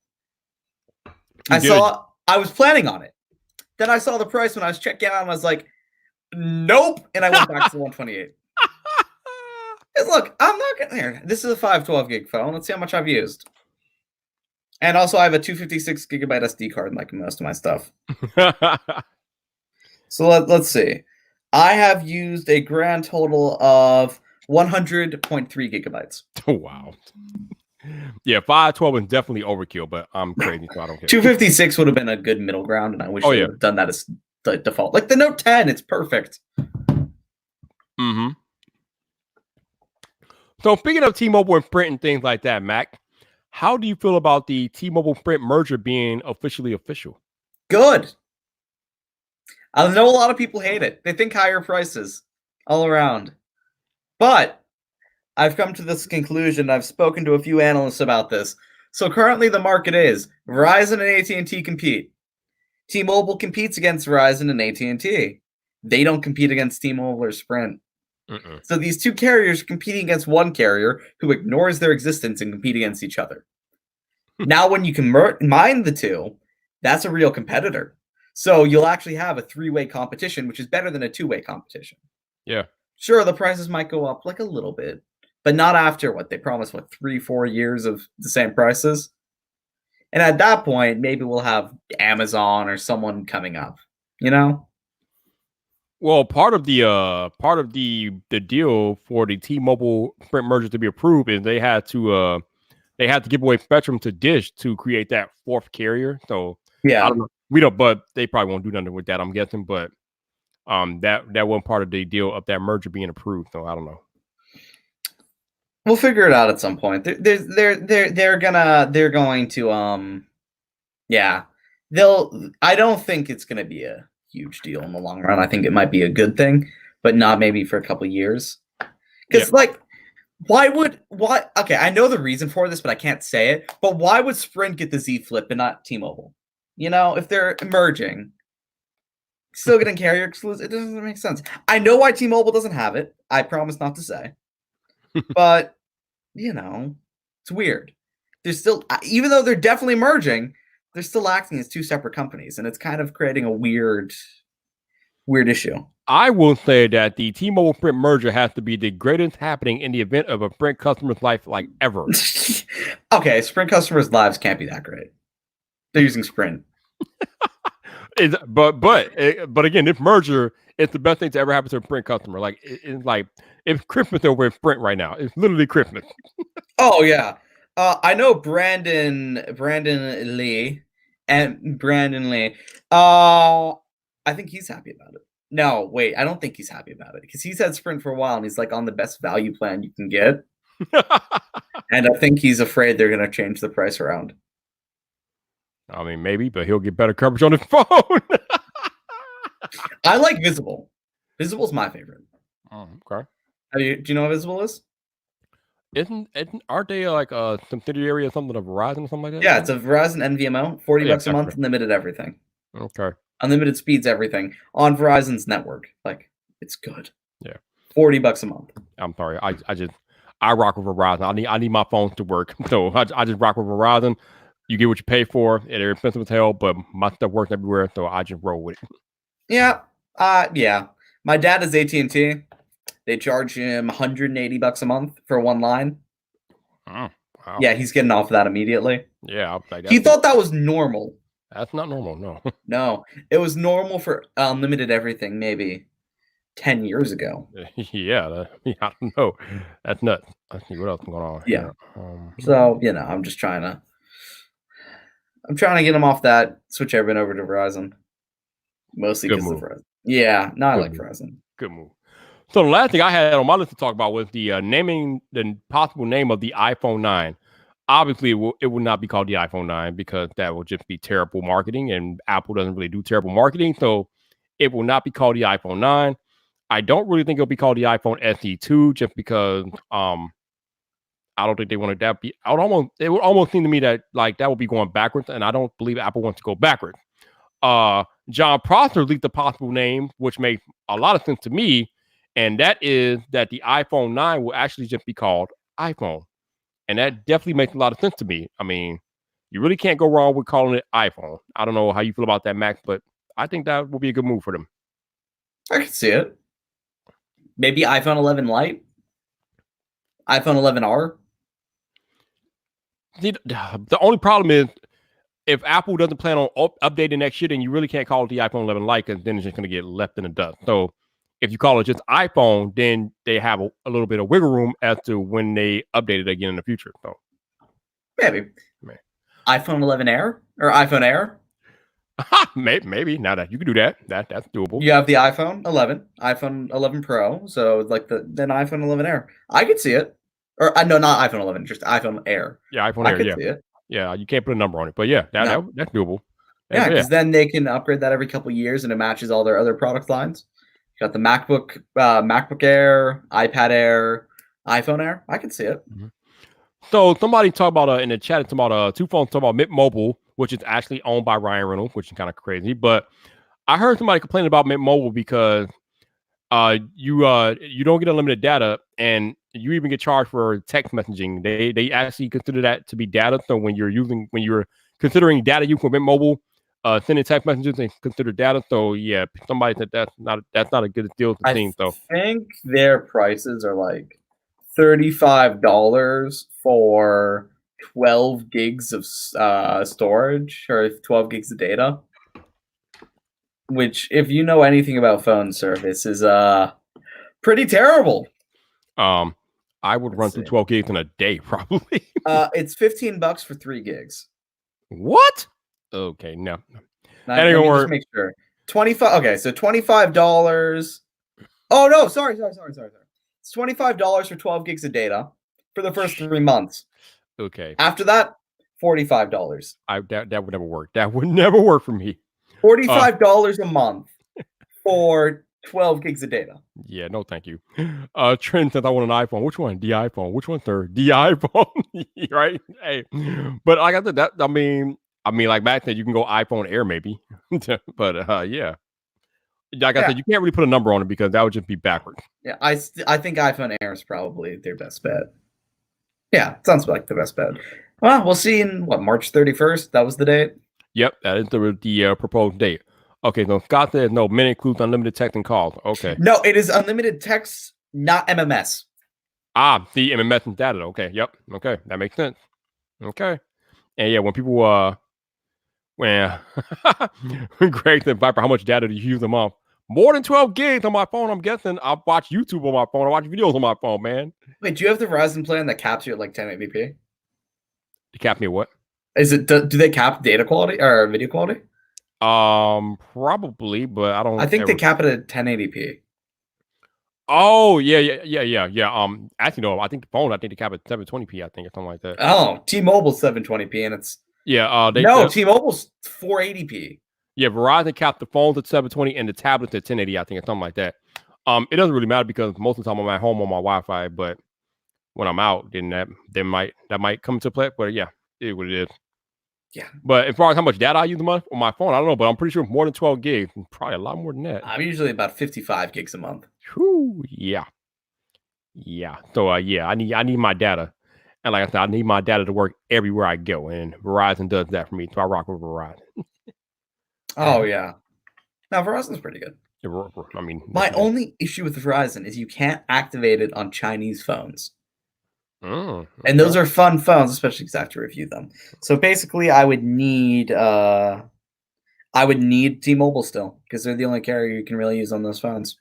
I was planning on it. Then I saw the price when I was checking out and I was like, nope. And I went back to the 128. Look, I'm not getting there. This is a 512 gig phone. Let's see how much I've used. And also I have a 256 gigabyte SD card in like most of my stuff. So let's see. I have used a grand total of 100.3 gigabytes. Oh, wow. Yeah, 512 is definitely overkill, but I'm crazy, so I don't care. 256 would have been a good middle ground, and I wish they would have done that as the default. Like the Note 10, it's perfect. Mm-hmm. So speaking of T-Mobile and Sprint and things like that, Mac, how do you feel about the T-Mobile Sprint merger being officially official? Good. I know a lot of people hate it. They think higher prices all around. But I've come to this conclusion. I've spoken to a few analysts about this. So currently the market is Verizon and AT&T compete. T-Mobile competes against Verizon and AT&T. They don't compete against T-Mobile or Sprint. So these two carriers are competing against one carrier who ignores their existence and compete against each other. Now, when you combine the two, that's a real competitor. So you'll actually have a three-way competition, which is better than a two-way competition. Yeah. Sure, the prices might go up like a little bit, but not after what they promised, 3-4 years of the same prices. And at that point, maybe we'll have Amazon or someone coming up, you know? Well, part of the deal for the T-Mobile Sprint merger to be approved is they had to give away spectrum to Dish to create that fourth carrier. So I Yeah. don't know. We don't, but they probably won't do nothing with that, I'm guessing. But that wasn't part of the deal of that merger being approved. So I don't know. We'll figure it out at some point. They're going to yeah. I don't think it's gonna be a huge deal in the long run. I think it might be a good thing, but not maybe for a couple years. Because like why? Okay, I know the reason for this, but I can't say it. But why would Sprint get the Z Flip and not T-Mobile? You know, if they're merging, still getting carrier exclusive, it doesn't make sense. I know why T-Mobile doesn't have it. I promise not to say. But, you know, it's weird. They're still, even though they're definitely merging, they're still acting as two separate companies, and it's kind of creating a weird issue. I will say that the T-Mobile Sprint merger has to be the greatest happening in the event of a Sprint customer's life like ever. Okay, Sprint customers' lives can't be that great. They're using Sprint. But again, this merger is the best thing to ever happen to a Sprint customer. Like it's like it's Christmas over at Sprint right now. It's literally Christmas. Oh yeah, I know Brandon Lee. I think he's happy about it. No, wait, I don't think he's happy about it because he's had Sprint for a while and he's like on the best value plan you can get. And I think he's afraid they're gonna change the price around. I mean, maybe, but he'll get better coverage on his phone. I like Visible. Visible's my favorite. Oh, okay. Do you know what Visible is? Aren't they like a subsidiary or something of Verizon or something like that? Yeah, it's a Verizon NVMO, $40 a month, unlimited everything. Okay. Unlimited speeds, everything on Verizon's network. Like, it's good. Yeah. $40 a month. I'm sorry. I rock with Verizon. I need my phone to work. So I just rock with Verizon. You get what you pay for. They're expensive as hell, but my stuff works everywhere, so I just roll with it. Yeah. Yeah. My dad is AT&T. They charge him $180 a month for one line. Oh, wow. Yeah, he's getting off of that immediately. Yeah. He thought that was normal. That's not normal, no. No, it was normal for unlimited everything maybe 10 years ago. Yeah, I don't know. That's nuts. Let's see what else is going on. Yeah. So, you know, I'm trying to get him off that, switch everyone over to Verizon. Mostly because of Verizon. Yeah, no, I like Verizon. Good move. So the last thing I had on my list to talk about was the possible name of the iPhone 9. Obviously, it will not be called the iPhone 9 because that will just be terrible marketing, and Apple doesn't really do terrible marketing. So it will not be called the iPhone 9. I don't really think it'll be called the iPhone SE2 just because I don't think they want to it would almost seem to me that like that would be going backwards, and I don't believe Apple wants to go backwards. John Prosser leaked a possible name, which makes a lot of sense to me, and that is that the iPhone 9 will actually just be called iPhone. And that definitely makes a lot of sense to me. I mean, you really can't go wrong with calling it iPhone. I don't know how you feel about that, Max, but I think that will be a good move for them. I can see it. Maybe iPhone 11 Lite? iPhone 11R? The only problem is if Apple doesn't plan on updating next year, then you really can't call it the iPhone 11 Lite because then it's just going to get left in the dust. So if you call it just iPhone, then they have a little bit of wiggle room as to when they update it again in the future. So maybe. iPhone 11 Air or iPhone Air? Maybe. Now that you can do that, that's doable. You have the iPhone 11, iPhone 11 Pro, so like then iPhone 11 Air. I could see it. Or no, not iPhone 11, just iPhone Air. Yeah, iPhone Air. I could see it. Yeah, you can't put a number on it, but yeah, that's doable. Yeah, because then they can upgrade that every couple of years, and it matches all their other product lines. You got the MacBook Air, iPad Air, iPhone Air. I can see it. Mm-hmm. So somebody talked about in the chat, it's about two phones talking about Mint Mobile, which is actually owned by Ryan Reynolds, which is kind of crazy. But I heard somebody complaining about Mint Mobile because You don't get unlimited data, and you even get charged for text messaging. They actually consider that to be data. So when you're considering data use for Mint Mobile, sending text messages they consider data. So yeah, somebody said that's not a good deal to I seem. So think their prices are like $35 for 12 gigs of storage or 12 gigs of data. Which, if you know anything about phone service, is pretty terrible. I would run through 12 gigs in a day probably. It's $15 for 3 gigs. What? Okay, no. Let me just make sure. 25. Okay, so $25. Oh no, sorry. It's $25 for 12 gigs of data for the first 3 months. Okay. After that, $45. That would never work. That would never work for me. $45 a month for 12 gigs of data. Yeah, no, thank you. Trent says I want an iPhone. Which one? The iPhone. Which one, sir? The iPhone. Right? Hey, but like I said, that I mean, like back then you can go iPhone Air maybe, but yeah. Like I said, you can't really put a number on it because that would just be backwards. Yeah, I think iPhone Air is probably their best bet. Yeah, sounds like the best bet. Well, we'll see in March 31st. That was the date. Yep, that is the proposed date. Okay, so Scott says no, Mint includes unlimited text and calls. Okay. No, it is unlimited text, not MMS. The MMS and data. Okay, yep. Okay, that makes sense. Okay. And yeah, when people when Greg said, Viper, how much data do you use a month? More than 12 gigs on my phone, I'm guessing. I watch YouTube on my phone. I watch videos on my phone, man. Wait, do you have the Verizon plan that caps you at like 1080p? They cap me what? Is it? Do they cap data quality or video quality? Probably, but I don't. I think they cap it at 1080p. Oh yeah. Actually, no. I think the phone. I think they cap it 720p. I think or something like that. Oh, T-Mobile's 720p, and it's T-Mobile's 480p. Yeah, Verizon capped the phones at 720 and the tablets at 1080. I think or something like that. It doesn't really matter because most of the time I'm at home on my Wi-Fi, but when I'm out, then that might come into play. But yeah, it is what it is. Yeah. But as far as how much data I use a month on my phone, I don't know, but I'm pretty sure more than 12 gigs. Probably a lot more than that. I'm usually about 55 gigs a month. Whew, yeah. So I need my data. And like I said, I need my data to work everywhere I go. And Verizon does that for me. So I rock with Verizon. Oh yeah. Now Verizon's pretty good. I mean, my only issue with Verizon is you can't activate it on Chinese phones. Okay. And those are fun phones, especially because I have to review them. So basically, I would need T-Mobile still because they're the only carrier you can really use on those phones.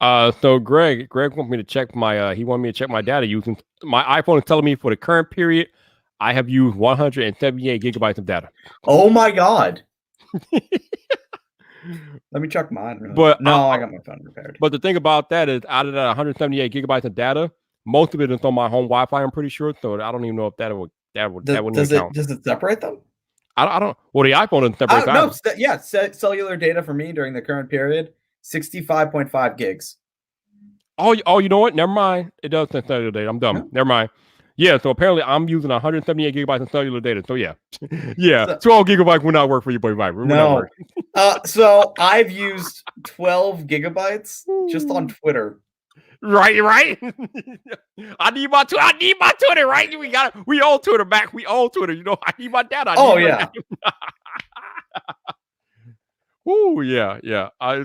So Greg wants me to check my he wanted me to check my data using my iPhone is telling me for the current period I have used 178 gigabytes of data. Oh my god. Let me check mine. Really. But I got my phone repaired. But the thing about that is out of that 178 gigabytes of data, most of it is on my home Wi-Fi, I'm pretty sure. So I don't even know if that wouldn't count. Does it separate them? I don't. Well, the iPhone doesn't separate. No, cellular data for me during the current period, 65.5 gigs. Oh, you know what? Never mind. It does say cellular data. I'm dumb. No. Never mind. Yeah, so apparently I'm using 178 gigabytes of cellular data. So yeah, 12 gigabytes will not work for you, boy. No. So I've used 12 gigabytes just on Twitter. Right. I need my Twitter, right? We own Twitter back. We own Twitter. You know, I need my data. Ooh, yeah. I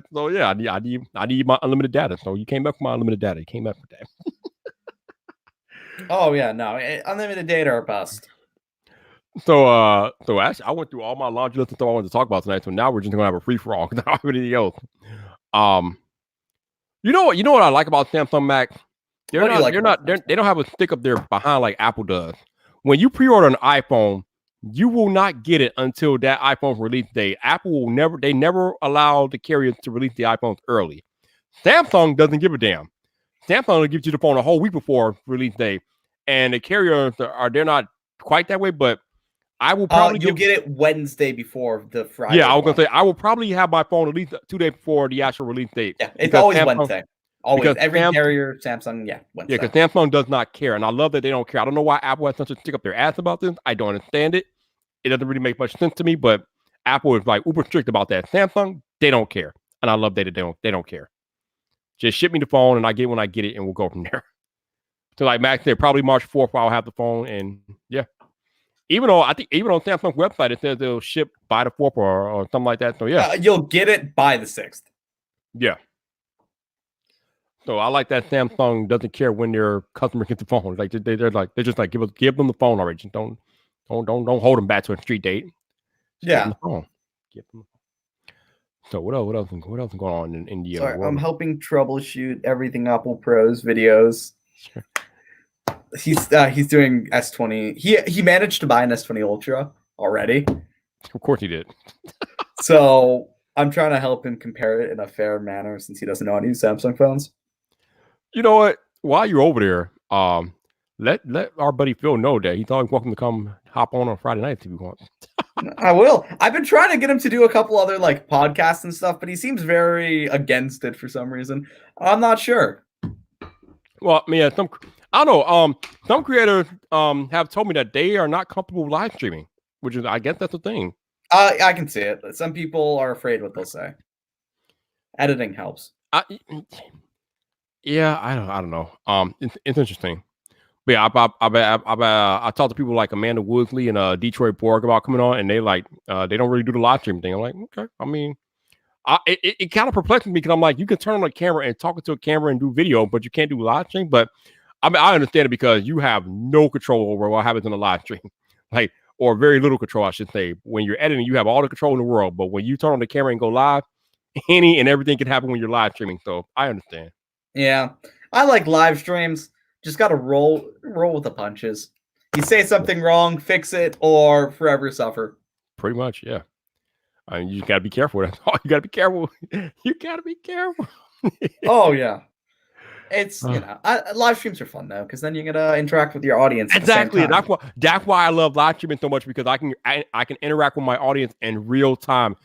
need my unlimited data. So you came back for my unlimited data. You came back for that. Oh yeah, no, unlimited data are bust. So actually, I went through all my laundry list of stuff I wanted to talk about tonight. So now we're just gonna have a free for all because I don't have anything else. You know what I like about Samsung Mac? They don't have a stick up there behind like Apple does. When you pre-order an iPhone, you will not get it until that iPhone release date. Apple will never allow the carriers to release the iPhones early. Samsung doesn't give a damn. Samsung will give you the phone a whole week before release day, and the carriers they're not quite that way. But I will probably you'll get it Wednesday before the Friday. Yeah, I was gonna say I will probably have my phone at least 2 days before the actual release date. Yeah, it's always Samsung, Wednesday. Always every carrier, Samsung, Wednesday. Yeah, because Samsung does not care, and I love that they don't care. I don't know why Apple has such a stick up their ass about this. I don't understand it. It doesn't really make much sense to me. But Apple is like uber strict about that. Samsung, they don't care, and I love that they don't care. Just ship me the phone, and I get it when I get it, and we'll go from there. So like Max said, probably March 4th, I'll have the phone, and yeah. Even though I think even on Samsung's website it says they'll ship by the 4th or something like that. So yeah, you'll get it by the 6th. Yeah. So I like that Samsung doesn't care when their customer gets the phone. Like they're just like give them the phone already. Just don't hold them back to a street date. Just give them the phone. Give them. So what else is going on in the Sorry, world? I'm helping troubleshoot everything Apple Pro's videos. Sure. He's doing S20. He managed to buy an S20 Ultra already. Of course he did. So I'm trying to help him compare it in a fair manner since he doesn't know how to use Samsung phones. You know what? While you're over there, let our buddy Phil know that he's always welcome to come hop on Friday nights if he wants. I will. I've been trying to get him to do a couple other like podcasts and stuff, but he seems very against it for some reason. I'm not sure. Well, yeah, I don't know. Some creators have told me that they are not comfortable live streaming, which is I guess that's the thing. I can see it. Some people are afraid what they'll say. Editing helps. Yeah, I don't know. It's interesting. But yeah, I talked to people like Amanda Woodley and Detroit Borg about coming on, and they like they don't really do the live stream thing. I'm like, okay. I mean, it kind of perplexes me because I'm like, you can turn on a camera and talk into a camera and do video, but you can't do live stream. But I mean, I understand it because you have no control over what happens in a live stream, like or very little control, I should say. When you're editing, you have all the control in the world, but when you turn on the camera and go live, any and everything can happen when you're live streaming. So I understand. Yeah, I like live streams. Just gotta roll with the punches. You say something wrong, fix it, or forever suffer. Pretty much, yeah. I mean, you gotta be careful. That's all. You gotta be careful. You gotta be careful. Oh yeah, it's live streams are fun though because then you're gonna interact with your audience. Exactly. That's why I love live streaming so much because I can interact with my audience in real time.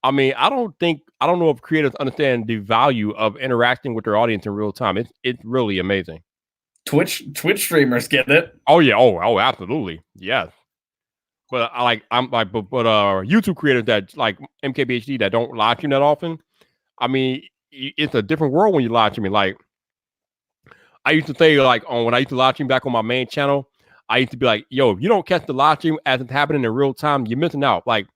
I mean, I don't know if creators understand the value of interacting with their audience in real time. It's really amazing. Twitch streamers get it. Oh yeah. Oh, absolutely. Yes. But YouTube creators that like MKBHD that don't live stream that often. I mean, it's a different world when you live streaming. Like I used to say, like when I used to live stream back on my main channel, I used to be like, "Yo, if you don't catch the live stream as it's happening in real time, you're missing out." Like,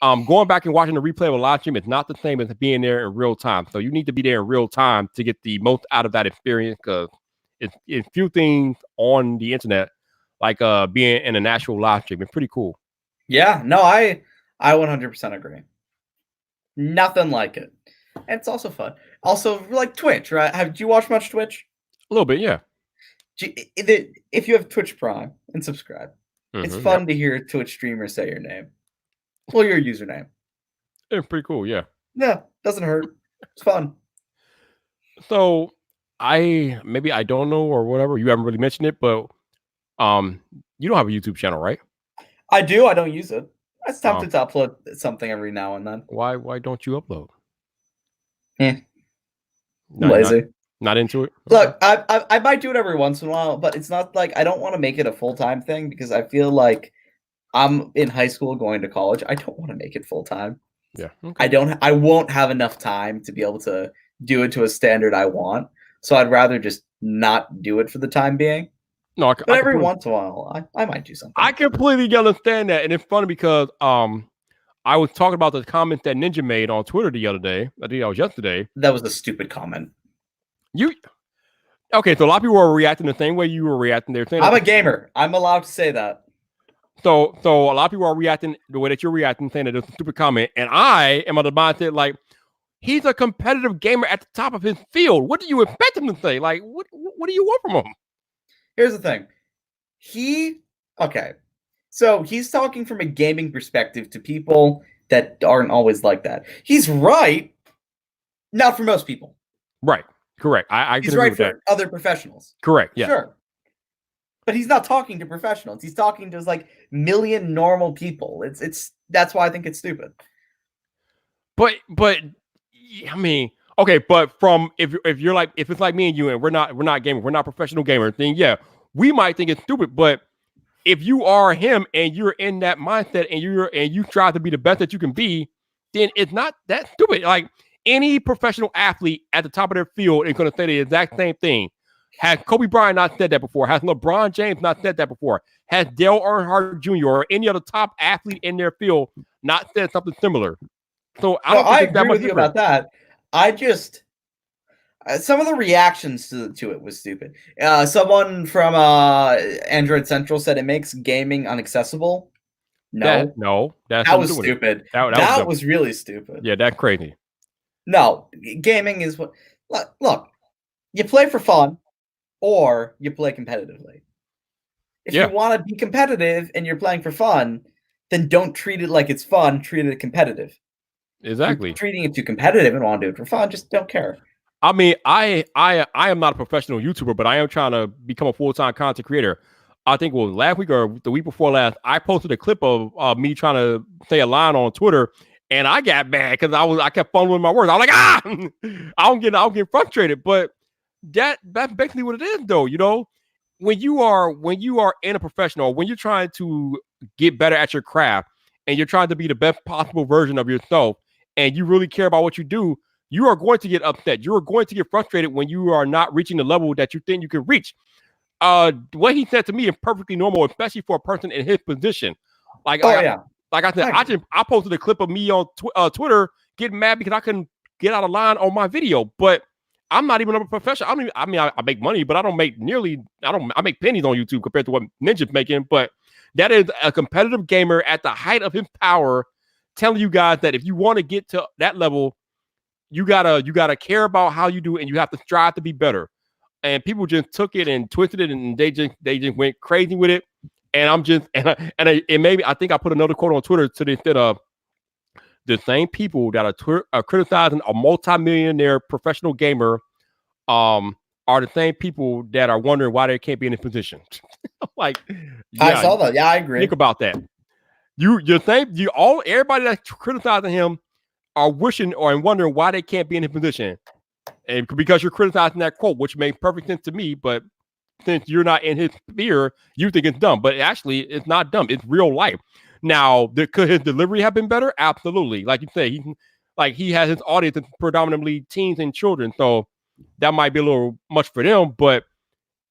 going back and watching the replay of a live stream is not the same as being there in real time. So you need to be there in real time to get the most out of that experience because it's few things on the internet like being in an actual live stream. It's pretty cool. Yeah, no, I 100% agree. Nothing like it. And it's also fun. Also, like Twitch, right? Do you watch much Twitch? A little bit, yeah. If you have Twitch Prime and subscribe, it's fun to hear Twitch streamers say your name. Well, your username. It's pretty cool, yeah. Yeah, doesn't hurt. It's fun. So I don't know or whatever. You haven't really mentioned it, but you don't have a YouTube channel, right? I do. I don't use it. It's tempted to upload something every now and then. Why don't you upload? Lazy. Not into it? Look, I might do it every once in a while, but it's not like I don't want to make it a full-time thing because I feel like I'm in high school going to college. I don't want to make it full-time. Yeah. Okay. I won't have enough time to be able to do it to a standard I want. So I'd rather just not do it for the time being. No, but every once in a while, I might do something. I completely understand that, and it's funny because I was talking about the comment that Ninja made on Twitter the other day. I think that was yesterday. That was a stupid comment. Okay? So a lot of people were reacting the same way you were reacting. They're saying I'm a gamer. I'm allowed to say that. So a lot of people are reacting the way that you're reacting, saying that it's a stupid comment, and I am on the mindset like he's a competitive gamer at the top of his field. What do you expect him to say? Like, what do you want from him? Here's the thing. So he's talking from a gaming perspective to people that aren't always like that. He's right. Not for most people. Right. Correct. He's right for other professionals. Correct. Yeah. Sure. But he's not talking to professionals. He's talking to like million normal people. That's why I think it's stupid. But I mean, okay, but from if it's like me and you and we're not gamers, we're not professional gamers, then yeah, we might think it's stupid. But if you are him and you're in that mindset and you try to be the best that you can be, then it's not that stupid. Like any professional athlete at the top of their field is going to say the exact same thing. Has Kobe Bryant not said that before? Has LeBron James not said that before? Has Dale Earnhardt Jr. or any other top athlete in their field not said something similar? So I don't think it's that much agree with you different. about that. I just some of the reactions to it was stupid. Someone from Android Central said it makes gaming inaccessible. That That was doing it. stupid. That That was really stupid. Yeah, that's crazy. No, gaming is what. Look, you play for fun, or you play competitively. If you want to be competitive and you're playing for fun, then don't treat it like it's fun. Treat it competitive. Exactly. If you're treating it too competitive and want to do it for fun, just don't care. I mean, I am not a professional YouTuber, but I am trying to become a full-time content creator. I think it was last week or the week before last, I posted a clip of me trying to say a line on Twitter, and I got mad because I kept fumbling my words. I was like, I don't get frustrated. But that's basically what it is, though. You know, when you are in a professional, when you're trying to get better at your craft, and you're trying to be the best possible version of yourself, and you really care about what you do, you are going to get upset. You are going to get frustrated when you are not reaching the level that you think you can reach. What he said to me is perfectly normal, especially for a person in his position. Like I said, I posted a clip of me on Twitter getting mad because I couldn't get out of line on my video. But I'm not even a professional. I make money, but I don't make I make pennies on YouTube compared to what Ninja's making. But that is a competitive gamer at the height of his power telling you guys that if you want to get to that level, you gotta care about how you do it, and you have to strive to be better. And people just took it and twisted it, and they just went crazy with it. And I'm just it maybe I think I put another quote on Twitter to the extent of the same people that are criticizing a multi-millionaire professional gamer are the same people that are wondering why they can't be in this position. Like, I saw that. Yeah, I agree. Think about that. Everybody that's criticizing him are wishing or wondering why they can't be in his position. And because you're criticizing that quote, which makes perfect sense to me, but since you're not in his sphere, you think it's dumb. But actually, it's not dumb. It's real life. Now, could his delivery have been better? Absolutely. Like you say, he has his audience predominantly teens and children, so that might be a little much for them. But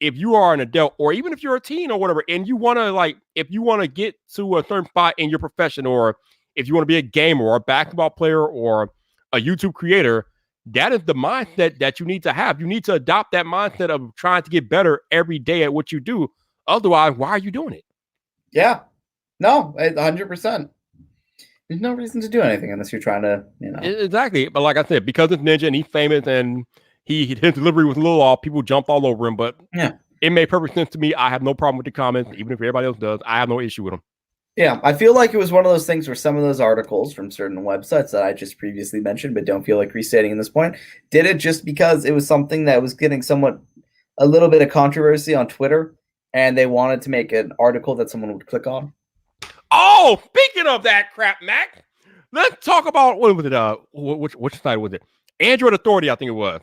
if you are an adult, or even if you're a teen or whatever, and you want to if you want to get to a certain spot in your profession, or if you want to be a gamer or a basketball player or a YouTube creator, that is the mindset that you need to have. You need to adopt that mindset of trying to get better every day at what you do. Otherwise, why are you doing it? Yeah. No, 100%. There's no reason to do anything unless you're trying to, Exactly. But like I said, because it's Ninja and he's famous and his delivery was a little off, people jump all over him. But yeah, it made perfect sense to me. I have no problem with the comments, even if everybody else does. I have no issue with them. Yeah, I feel like it was one of those things where some of those articles from certain websites that I just previously mentioned, but don't feel like restating at this point, did it just because it was something that was getting a little bit of controversy on Twitter, and they wanted to make an article that someone would click on. Oh, speaking of that crap, Mac, let's talk about what was it? Which site was it? Android Authority, I think it was.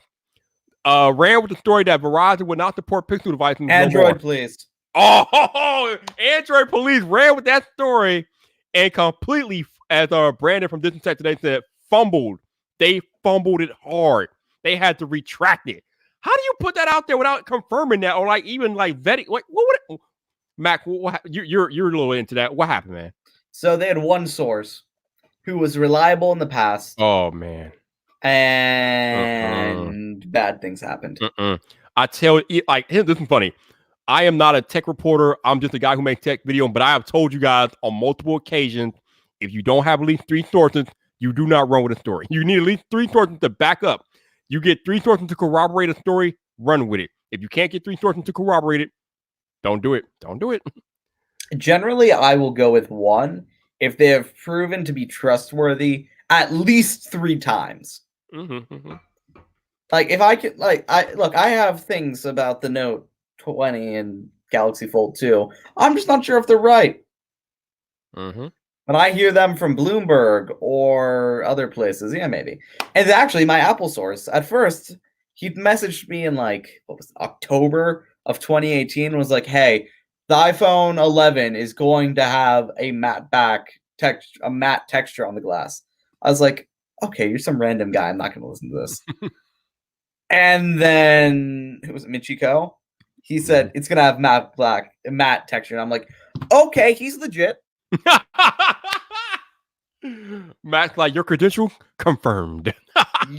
Ran with the story that Verizon would not support Pixel devices. Android, please. Oh, Android police ran with that story and completely, as Brandon from Disney Tech today said, fumbled. They fumbled it hard. They had to retract it. How do you put that out there without confirming that, or even vetting? What would Mac? You're a little into that. What happened, man? So they had one source who was reliable in the past. Oh man. And bad things happened. I tell you, this is funny. I am not a tech reporter. I'm just a guy who makes tech videos, but I have told you guys on multiple occasions, if you don't have at least 3 sources, you do not run with a story. You need at least 3 sources to back up. You get 3 sources to corroborate a story, run with it. If you can't get 3 sources to corroborate it, don't do it. Don't do it. Generally, I will go with 1 if they have proven to be trustworthy at least 3 times. Like if I could, I have things about the Note 20 and Galaxy Fold 2. I'm just not sure if they're right. But I hear them from Bloomberg or other places. Yeah, maybe. And actually, my Apple source, at first, he messaged me in October of 2018, was like, hey, the iPhone 11 is going to have a matte texture on the glass. I was like, okay, you're some random guy. I'm not going to listen to this. And then it was Michiko. He said it's gonna have matte texture. And I'm like, okay, he's legit. Matt's like, your credential confirmed.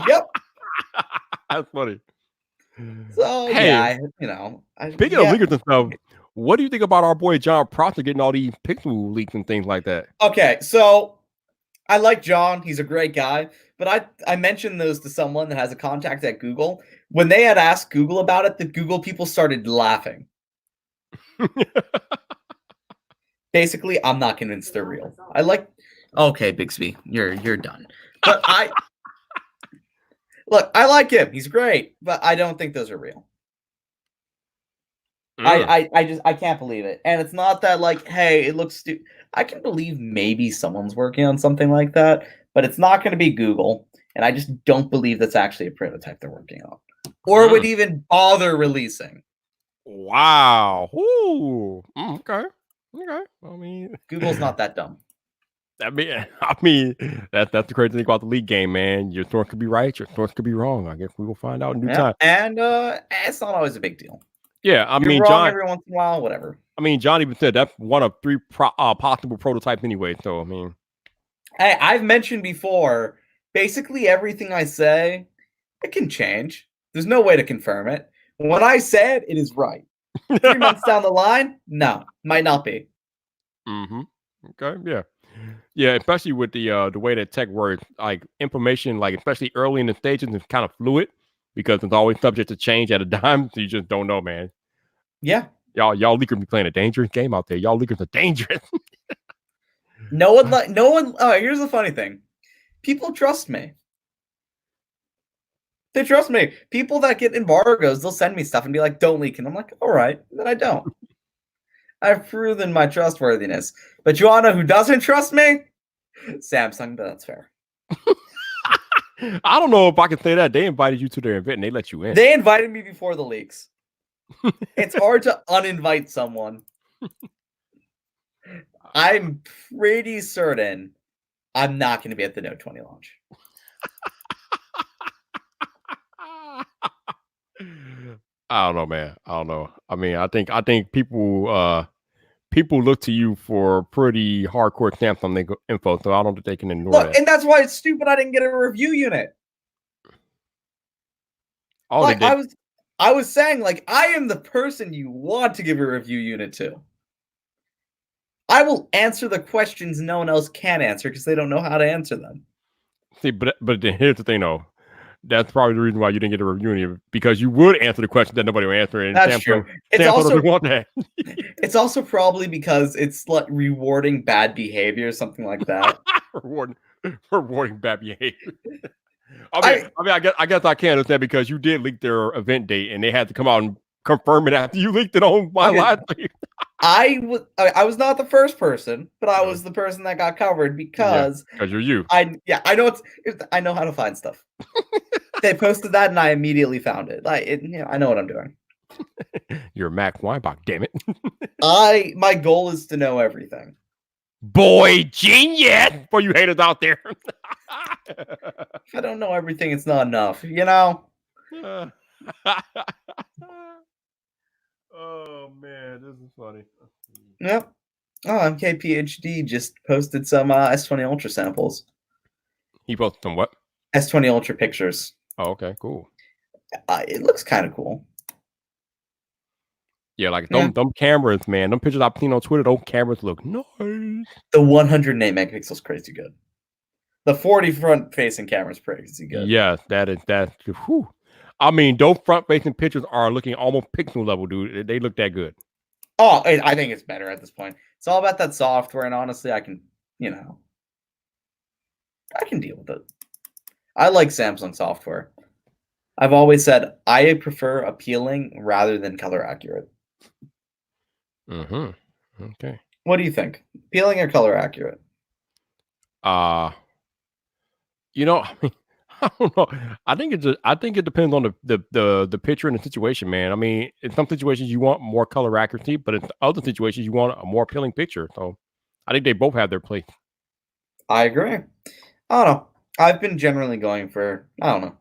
Yep. That's funny. So Hey, yeah, speaking of leakers and stuff, what do you think about our boy John Prosser getting all these pixel leaks and things like that? Okay, so I like John. He's a great guy. But I mentioned those to someone that has a contact at Google. When they had asked Google about it, the Google people started laughing. Basically, I'm not convinced they're real. Okay, Bixby, you're done. But I like him. He's great, but I don't think those are real. I can't believe it. And it's not that like, hey, it looks stupid. I can believe maybe someone's working on something like that, but it's not going to be Google. And I just don't believe that's actually a prototype they're working on, or would even bother releasing. Wow. Ooh. Okay. Okay. I mean, Google's not that dumb. I mean, that's the crazy thing about the league game, man. Your source could be right, your source could be wrong. I guess we will find out in due time. And it's not always a big deal. Yeah, I mean, wrong John. Every once in a while, whatever. I mean, John even said that's one of 3 possible prototypes anyway. So I mean, hey, I've mentioned before. Basically, everything I say, it can change. There's no way to confirm it. When I said it is right, 3 months down the line, no, might not be. Okay. Yeah. Yeah. Especially with the way that tech works, like information, like especially early in the stages, is kind of fluid because it's always subject to change at a dime. So you just don't know, man. Yeah. Y'all leakers be playing a dangerous game out there. Y'all leakers are dangerous. No one. Oh, here's the funny thing. People trust me. They trust me. People that get embargoes, they'll send me stuff and be like, don't leak. And I'm like, all right. Then I don't. I've proven my trustworthiness. But you wanna know who doesn't trust me? Samsung, but that's fair. I don't know if I can say that. They invited you to their event and they let you in. They invited me before the leaks. It's hard to uninvite someone. I'm pretty certain I'm not going to be at the Note 20 launch. I don't know, man. I don't know. I mean, I think people look to you for pretty hardcore Samsung info, so I don't think they can ignore that. And that's why it's stupid I didn't get a review unit. Oh, like, I was saying, like, I am the person you want to give a review unit to. I will answer the questions no one else can answer because they don't know how to answer them. See, but here's the thing, though. That's probably the reason why you didn't get a review unit, because you would answer the questions that nobody will answer. And that's true. It's Samsung also doesn't want that. It's also probably because it's like rewarding bad behavior or something like that. rewarding bad behavior. I guess I can understand because you did leak their event date and they had to come out and confirm it after you leaked it on my live stream. I was not the first person, but I was the person that got covered because you're you. I know how to find stuff. They posted that and I immediately found it. I know what I'm doing. You're Mac Weinbach, damn it. My goal is to know everything. Boy, genius for you haters out there. If I don't know everything, it's not enough, you know? Oh man, this is funny. Yep. Oh, MKPhD just posted some S20 Ultra samples. He posted some what? S20 Ultra pictures. Oh, okay, cool. It looks kind of cool. Yeah, like them cameras, man. Them pictures I've seen on Twitter, those cameras look nice. The 108 megapixels crazy good. The 40 front-facing cameras crazy good. Yeah, that's. Whew. I mean, those front-facing pictures are looking almost pixel level, dude. They look that good. Oh, I think it's better at this point. It's all about that software, and honestly, I can deal with it. I like Samsung software. I've always said I prefer appealing rather than color accurate. Okay. What do you think? Appealing or color accurate? I mean, I don't know. I think it depends on the picture and the situation, man. I mean, in some situations you want more color accuracy, but in other situations you want a more appealing picture. So I think they both have their place. I agree. I don't know. I've been generally going for, I don't know.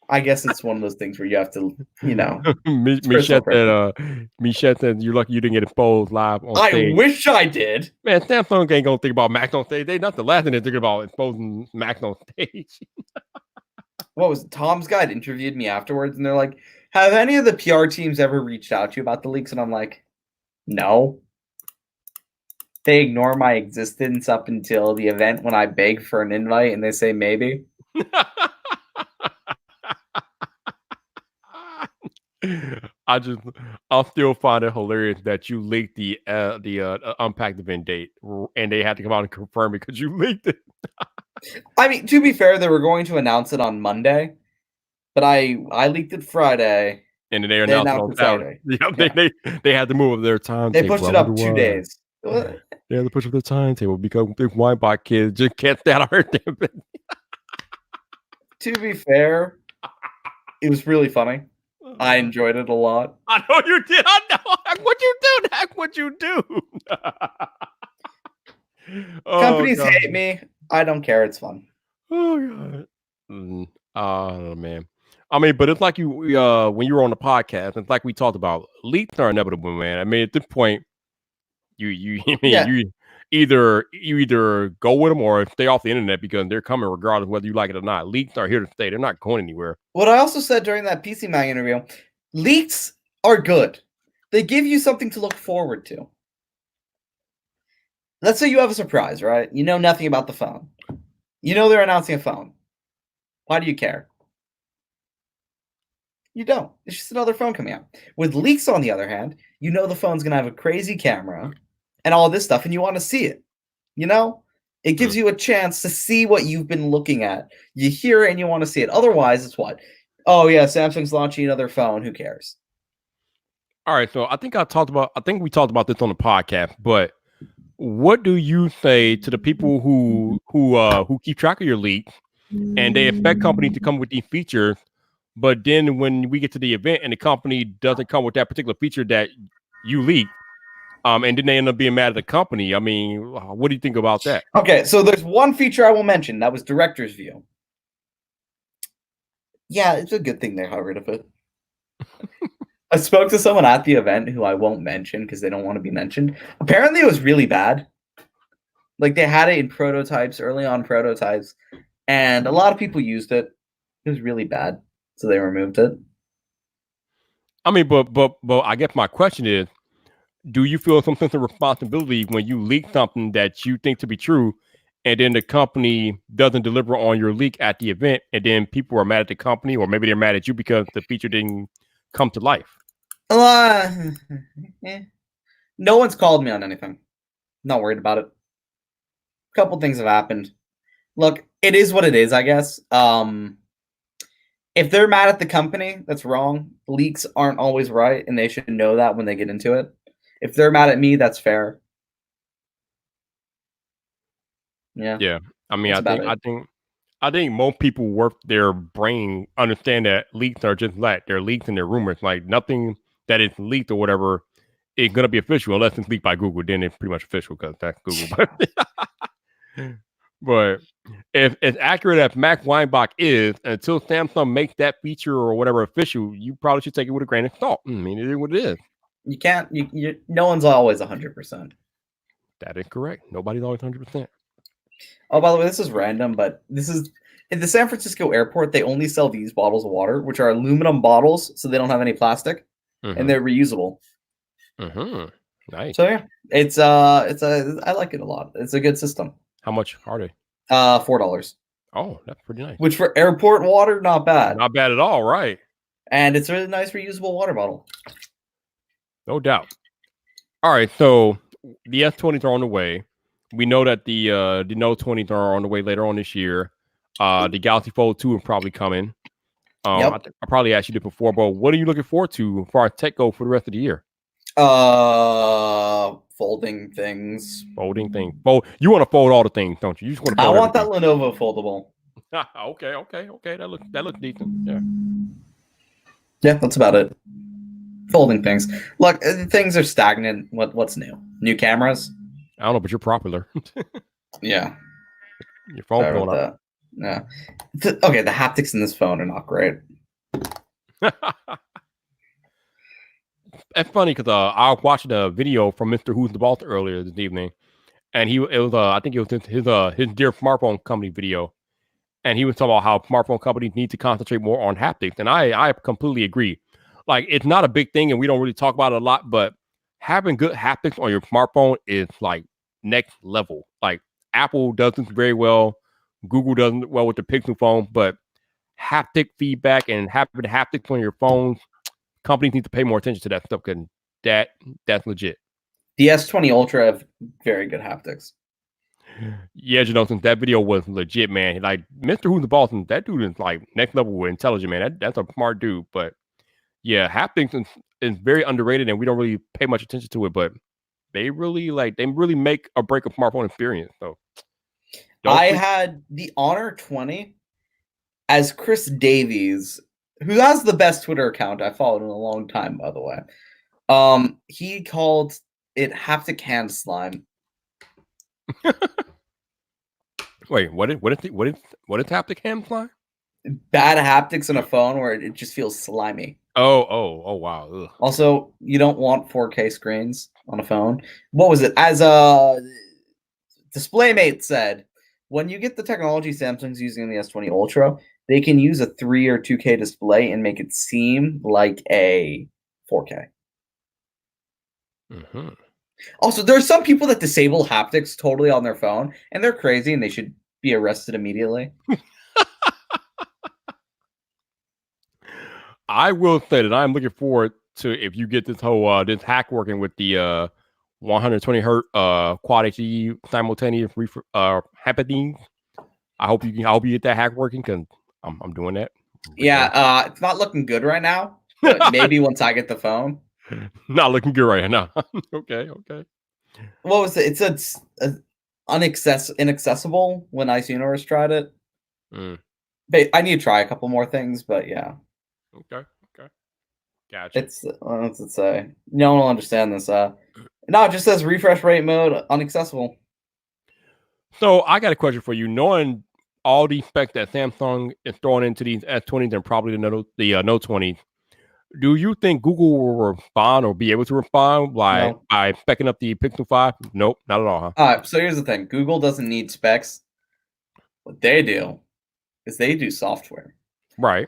I guess it's one of those things where you have to, it's personal preference. Michelle said you're lucky you didn't get exposed live on I stage. wish I did. Man, Samsung ain't gonna think about Max on stage. They not the last thing they're thinking about exposing Max on stage. What was it? Tom's Guide interviewed me afterwards, and they're like, "Have any of the PR teams ever reached out to you about the leaks?" And I'm like, "No." They ignore my existence up until the event when I beg for an invite, and they say maybe. I'll still find it hilarious that you leaked the Unpacked event date, and they had to come out and confirm it because you leaked it. I mean, to be fair, they were going to announce it on Monday, but I leaked it Friday. And then they announced it on Saturday. Yeah. They had to move their timetable. They pushed it up 2 days. They had to push up their timetable because the Weinbach kids just can't stay out of her damn. To be fair, it was really funny. I enjoyed it a lot. I know you did. I know. What'd you do? What'd you do? Companies hate me. I don't care. It's fun. Oh God. Oh man. I mean, but it's like you when you were on the podcast, it's like we talked about, leaks are inevitable, man. I mean, at this point, you either go with them or stay off the internet because they're coming regardless whether you like it or not. Leaks are here to stay. They're not going anywhere. What I also said during that PC Mag interview, leaks are good. They give you something to look forward to. Let's say you have a surprise, right? You know nothing about the phone. You know they're announcing a phone. Why do you care? You don't. It's just another phone coming out. With leaks, on the other hand, you know the phone's going to have a crazy camera and all this stuff, and you want to see it. You know? It gives you a chance to see what you've been looking at. You hear it and you want to see it. Otherwise, it's what? Oh, yeah, Samsung's launching another phone. Who cares? All right, so I think we talked about this on the podcast, but what do you say to the people who keep track of your leaks and they expect companies to come with these features, but then when we get to the event and the company doesn't come with that particular feature that you leaked, and then they end up being mad at the company? I mean, what do you think about that? Okay, so there's one feature I will mention. That was Director's View. Yeah, it's a good thing they got rid of it. I spoke to someone at the event who I won't mention because they don't want to be mentioned. Apparently, it was really bad. Like, they had it in prototypes, early on prototypes, and a lot of people used it. It was really bad, so they removed it. I mean, but I guess my question is, do you feel some sense of responsibility when you leak something that you think to be true, and then the company doesn't deliver on your leak at the event, and then people are mad at the company, or maybe they're mad at you because the feature didn't come to life? No one's called me on anything. Not worried about it. A couple things have happened. Look, it is what it is, I guess. If they're mad at the company, that's wrong. Leaks aren't always right, and they should know that when they get into it. If they're mad at me, that's fair. Yeah. I mean, I think most people worth their brain understand that leaks are just that. They're leaks and they're rumors. Like, nothing that is leaked or whatever is gonna be official unless it's leaked by Google. Then it's pretty much official because that's Google. But if it's accurate as Max Weinbach is, until Samsung makes that feature or whatever official, you probably should take it with a grain of salt. I mean, it is what it is. You can't. No one's always 100%. That is correct. Nobody's always 100%. Oh, by the way, this is random, but this is in the San Francisco airport. They only sell these bottles of water, which are aluminum bottles, so they don't have any plastic, and they're reusable. Nice. So yeah, I like it a lot. It's a good system. How much are they? $4. Oh, that's pretty nice. Which for airport water, not bad. Not bad at all, right? And it's a really nice reusable water bottle. No doubt. All right, so the S20s are on the way. We know that the Note 20s are on the way later on this year. The Galaxy Fold 2 are probably coming. I probably asked you this before, but what are you looking forward to as far as tech go for the rest of the year? Folding things. Folding things. You want to fold all the things, don't you? You just want to fold want that Lenovo foldable. Okay. That looks decent. Yeah. Yeah, that's about it. Folding things. Look, things are stagnant. What's new? New cameras? I don't know, but you're popular. Yeah. Your phone blowing up. Yeah. Okay, the haptics in this phone are not great. It's funny because I was watching a video from Mr. Who's the Boss earlier this evening, and it was I think it was his dear smartphone company video, and he was talking about how smartphone companies need to concentrate more on haptics, and I completely agree. Like it's not a big thing, and we don't really talk about it a lot, but having good haptics on your smartphone is like next level. Like Apple does this very well, Google does it well with the Pixel phone, but haptic feedback and having haptics on your phones, companies need to pay more attention to that stuff because that that's legit. The S20 Ultra have very good haptics. Yeah, since that video was legit, man. Like Mr. Who's the Boss, that dude is like next level intelligent, man. That's a smart dude. But yeah, haptics is very underrated, and we don't really pay much attention to it. But they really make or break a smartphone experience. So I had the Honor 20 as Chris Davies, who has the best Twitter account I followed in a long time, by the way. He called it haptic hand slime. Wait, what is haptic hand slime? Bad haptics on a phone where it just feels slimy. Oh, wow. Ugh. Also, you don't want 4K screens on a phone. What was it? As DisplayMate said, when you get the technology Samsung's using in the S20 Ultra, they can use a 3 or 2K display and make it seem like a 4K. Mm-hmm. Also, there are some people that disable haptics totally on their phone, and they're crazy, and they should be arrested immediately. I will say that I'm looking forward to if you get this whole this hack working with the 120 hertz quad HD simultaneous happening. I hope you get that hack working because I'm doing that. Yeah, it's not looking good right now, but maybe once I get the phone. Not looking good right now. Okay. What was it? It's inaccessible when Ice Universe tried it. But I need to try a couple more things, but yeah. Okay. Gotcha. It's what's it say? No one will understand this. No, it just says refresh rate mode unaccessible. So I got a question for you. Knowing all the specs that Samsung is throwing into these S20s and probably the Note 20s, do you think Google will respond or be able to respond by specking up the Pixel 5? Nope, not at all, huh? All right, so here's the thing. Google doesn't need specs. What they do is they do software. Right.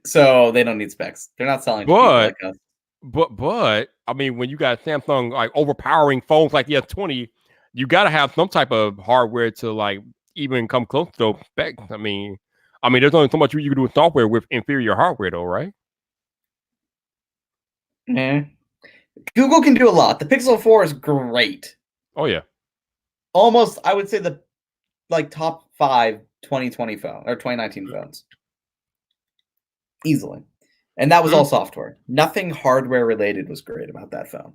So they don't need specs. They're not selling to people like us. But I mean, when you got Samsung like overpowering phones like the S20, you got to have some type of hardware to like even come close to those specs. I mean, there's only so much you can do with software with inferior hardware, though, right? Yeah. Google can do a lot. The Pixel 4 is great. Oh yeah. Almost, I would say the top 5 2020 phone or 2019 phones. Easily. And that was all software. Nothing hardware related was great about that phone.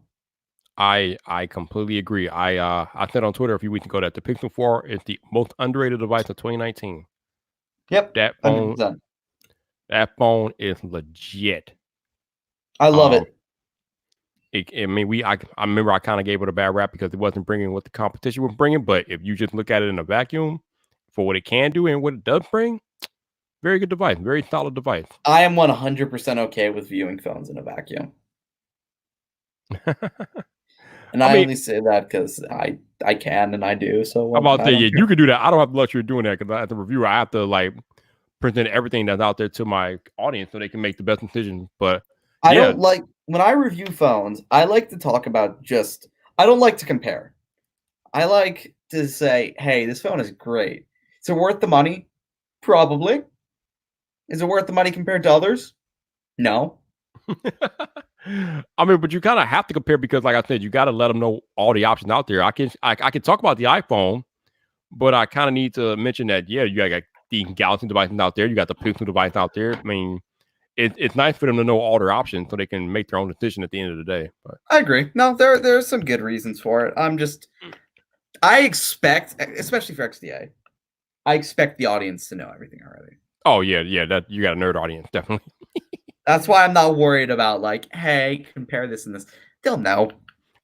I completely agree. I said on Twitter a few weeks ago that the Pixel 4 is the most underrated device of 2019. Yep. That phone 100%. That phone is legit. I love it. I remember I kind of gave it a bad rap because it wasn't bringing what the competition was bringing. But if you just look at it in a vacuum for what it can do and what it does bring, very good device, very solid device. I am 100% okay with viewing phones in a vacuum. And I only say that because I can and I do. So I'm about to say, you can do that. I don't have the luxury of doing that because as a reviewer, I have to like present everything that's out there to my audience so they can make the best decision. But I don't like when I review phones. I like to talk about I don't like to compare. I like to say, hey, this phone is great. Is it worth the money? Probably. Is it worth the money compared to others? No. I mean, but you kind of have to compare because, like I said, you got to let them know all the options out there. I can talk about the iPhone, but I kind of need to mention that you got the Galaxy devices out there, you got the Pixel device out there. I mean, it's nice for them to know all their options so they can make their own decision at the end of the day. But I agree. No, there are some good reasons for it. I expect, especially for XDA, I expect the audience to know everything already. Oh yeah, that you got a nerd audience, definitely. That's why I'm not worried about like, hey, compare this and this. They'll know.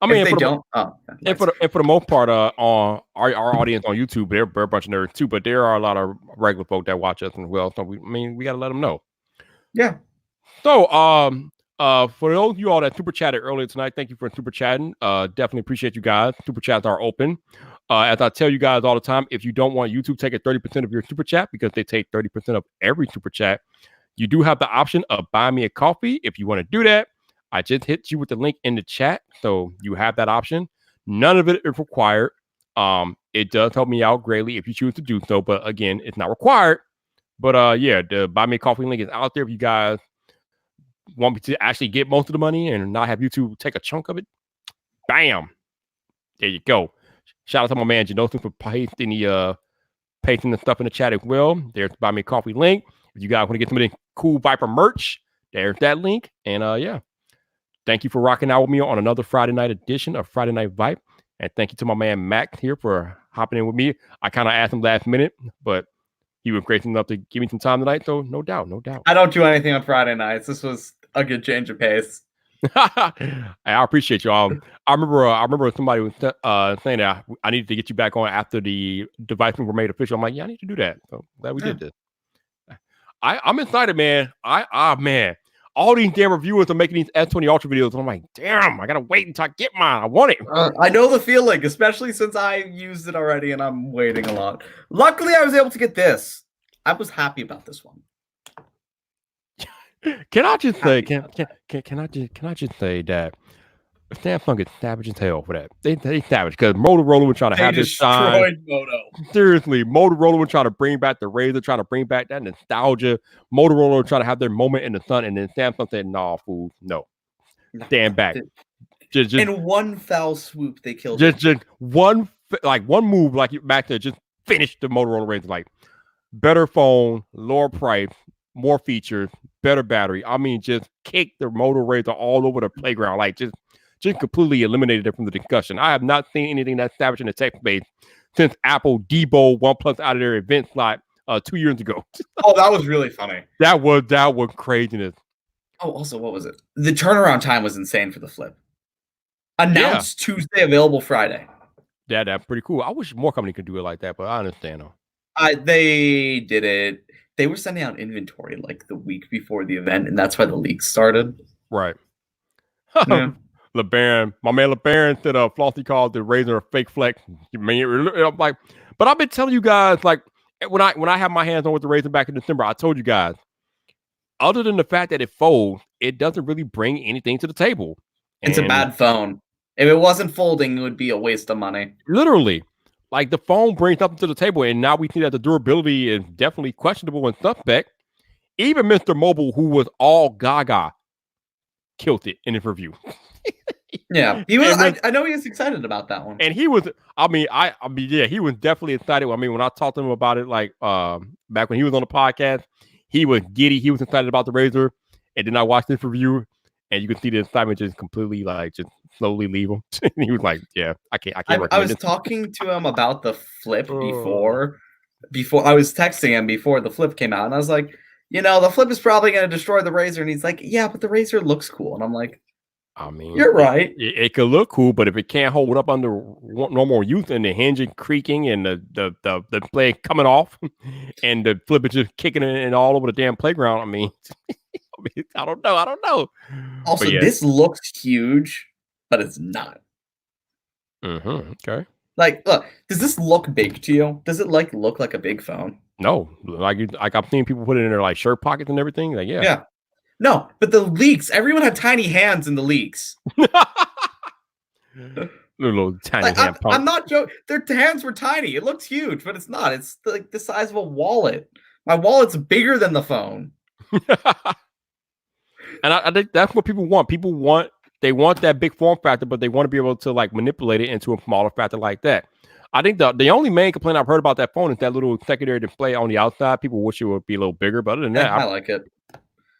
I mean, If they don't, and for the most part, on our audience on YouTube, they're a bunch of nerds too. But there are a lot of regular folk that watch us as well. So we got to let them know. Yeah. So for those of you all that super chatted earlier tonight, thank you for super chatting. Definitely appreciate you guys. Super chats are open. As I tell you guys all the time, if you don't want YouTube taking 30% of your super chat because they take 30% of every super chat, you do have the option of buying me a coffee. If you want to do that, I just hit you with the link in the chat, so you have that option. None of it is required. It does help me out greatly if you choose to do so, but again, it's not required. But yeah, the buy me a coffee link is out there if you guys want me to actually get most of the money and not have YouTube take a chunk of it. Bam, there you go. Shout out to my man Janosin for pasting the stuff in the chat as well. There's the buy me a coffee link. If you guys want to get some of the cool Viper merch, there's that link. And yeah. Thank you for rocking out with me on another Friday night edition of Friday Night Vibe. And thank you to my man Mac here for hopping in with me. I kind of asked him last minute, but he was gracious enough to give me some time tonight. So no doubt. I don't do anything on Friday nights. This was a good change of pace. I appreciate you. I remember somebody was saying that I needed to get you back on after the devices were made official. I'm like, yeah, I need to do that. So glad we did this. I'm excited, man. Man. All these damn reviewers are making these S20 Ultra videos. I'm like, damn, I gotta wait until I get mine. I want it. I know the feeling, especially since I used it already and I'm waiting a lot. Luckily, I was able to get this. I was happy about this one. Can I just say, can I just say that Samsung is savage as hell for that. They savage because Motorola was trying to have this shine. Seriously, Motorola was trying to bring back the RAZR, trying to bring back that nostalgia. Motorola was trying to have their moment in the sun, and then Samsung said, "Nah, fool, no, stand back." Just in one foul swoop, they killed it. Just one move, like back there, just finished the Motorola RAZR. Like better phone, lower price, more features, better battery. I mean, just kick the Motorola RAZR all over the playground, like just completely eliminated it from the discussion. I have not seen anything that's savage in the tech space since Apple debowed OnePlus out of their event slot 2 years ago. Oh, that was really funny. That was craziness. Oh, also, what was it? The turnaround time was insane for the Flip. Announced Tuesday, available Friday. Yeah, that's pretty cool. I wish more company could do it like that, but I understand though. They did it. They were sending out inventory like the week before the event, and that's why the leaks started. Right. Yeah. LeBaron, my man LeBaron said Flossie called the RAZR a fake flex. I'm like, but I've been telling you guys, like when I have my hands on with the RAZR back in December, I told you guys, other than the fact that it folds, it doesn't really bring anything to the table. It's a bad phone. If it wasn't folding, it would be a waste of money. Literally. Like the phone brings something to the table, and now we see that the durability is definitely questionable and suspect. Even Mr. Mobile, who was all gaga, killed it in his review. Yeah, he was. I know he was excited about that one, and he was. I mean, yeah, he was definitely excited. I mean, when I talked to him about it, like back when he was on the podcast, he was giddy. He was excited about the RAZR, and then I watched this review, and you could see the excitement just completely, like, just slowly leave him. And he was like, "Yeah, I can't." I was talking to him about the Flip before I was texting him before the Flip came out, and I was like, the Flip is probably going to destroy the RAZR, and he's like, "Yeah, but the RAZR looks cool," and I'm like, I mean, you're right. It could look cool, but if it can't hold up under normal use and the hinge creaking and the play coming off and the Flip is just kicking it all over the damn playground, I mean, I don't know. Also, this looks huge, but it's not. Okay. Like, look, does this look big to you? Does it look like a big phone? No, like I've seen people put it in their like shirt pockets and everything. Like, yeah. No, but the leaks, everyone had tiny hands in the leaks. Little tiny hand pump. I'm not joking. Their hands were tiny. It looks huge, but it's not. It's like the size of a wallet. My wallet's bigger than the phone. And I think that's what people want. They want that big form factor, but they want to be able to like manipulate it into a smaller factor like that. I think the only main complaint I've heard about that phone is that little secondary display on the outside. People wish it would be a little bigger, but other than that, I like it.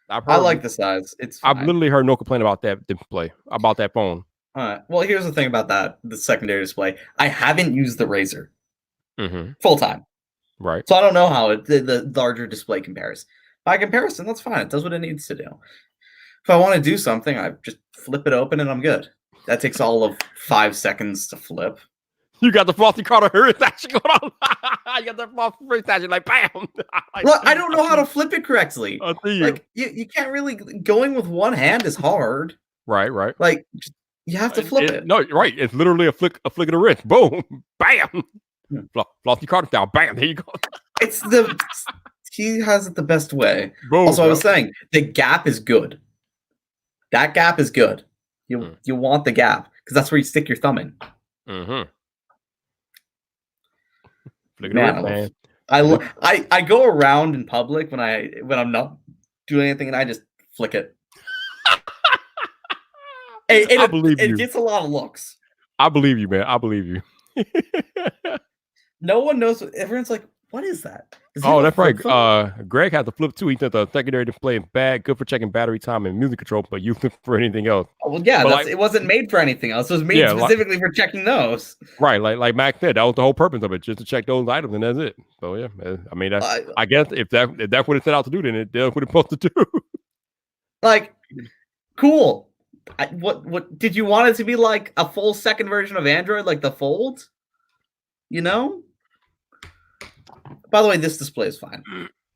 I like the size. It's fine. I've literally heard no complaint about that display, about that phone. All right. Well, here's the thing about the secondary display. I haven't used the RAZR full time. Right. So I don't know how the larger display compares. By comparison, that's fine. It does what it needs to do. If I want to do something, I just flip it open and I'm good. That takes all of 5 seconds to flip. You got the frosty Carter wrist action going on. You got the frosty wrist action, like bam. Look, I don't know how to flip it correctly. I see you. Like you can't really going with one hand is hard. Right. Like you have to flip it. No, right. It's literally a flick of the wrist. Boom, bam. Frosty Carter style. Bam. There you go. He has it the best way. Boom, also, I was saying the gap is good. That gap is good. You want the gap because that's where you stick your thumb in. Mm-hmm. Man, I go around in public when I'm not doing anything and I just flick it. I believe you. It gets a lot of looks. I believe you, man. I believe you. No one knows. Everyone's like, "What is that?" Oh, that's right. Greg has the flip too. He said the secondary display is bad, good for checking battery time and music control, but used for anything else. Oh, well, yeah, it wasn't made for anything else. It was made specifically for checking those. Right, like Mac said, that was the whole purpose of it, just to check those items, and that's it. So yeah, I mean, I guess if that's what it set out to do, then that's what it's supposed to do. Like, cool. What did you want it to be like? A full second version of Android, like the Fold? You know. By the way, this display is fine.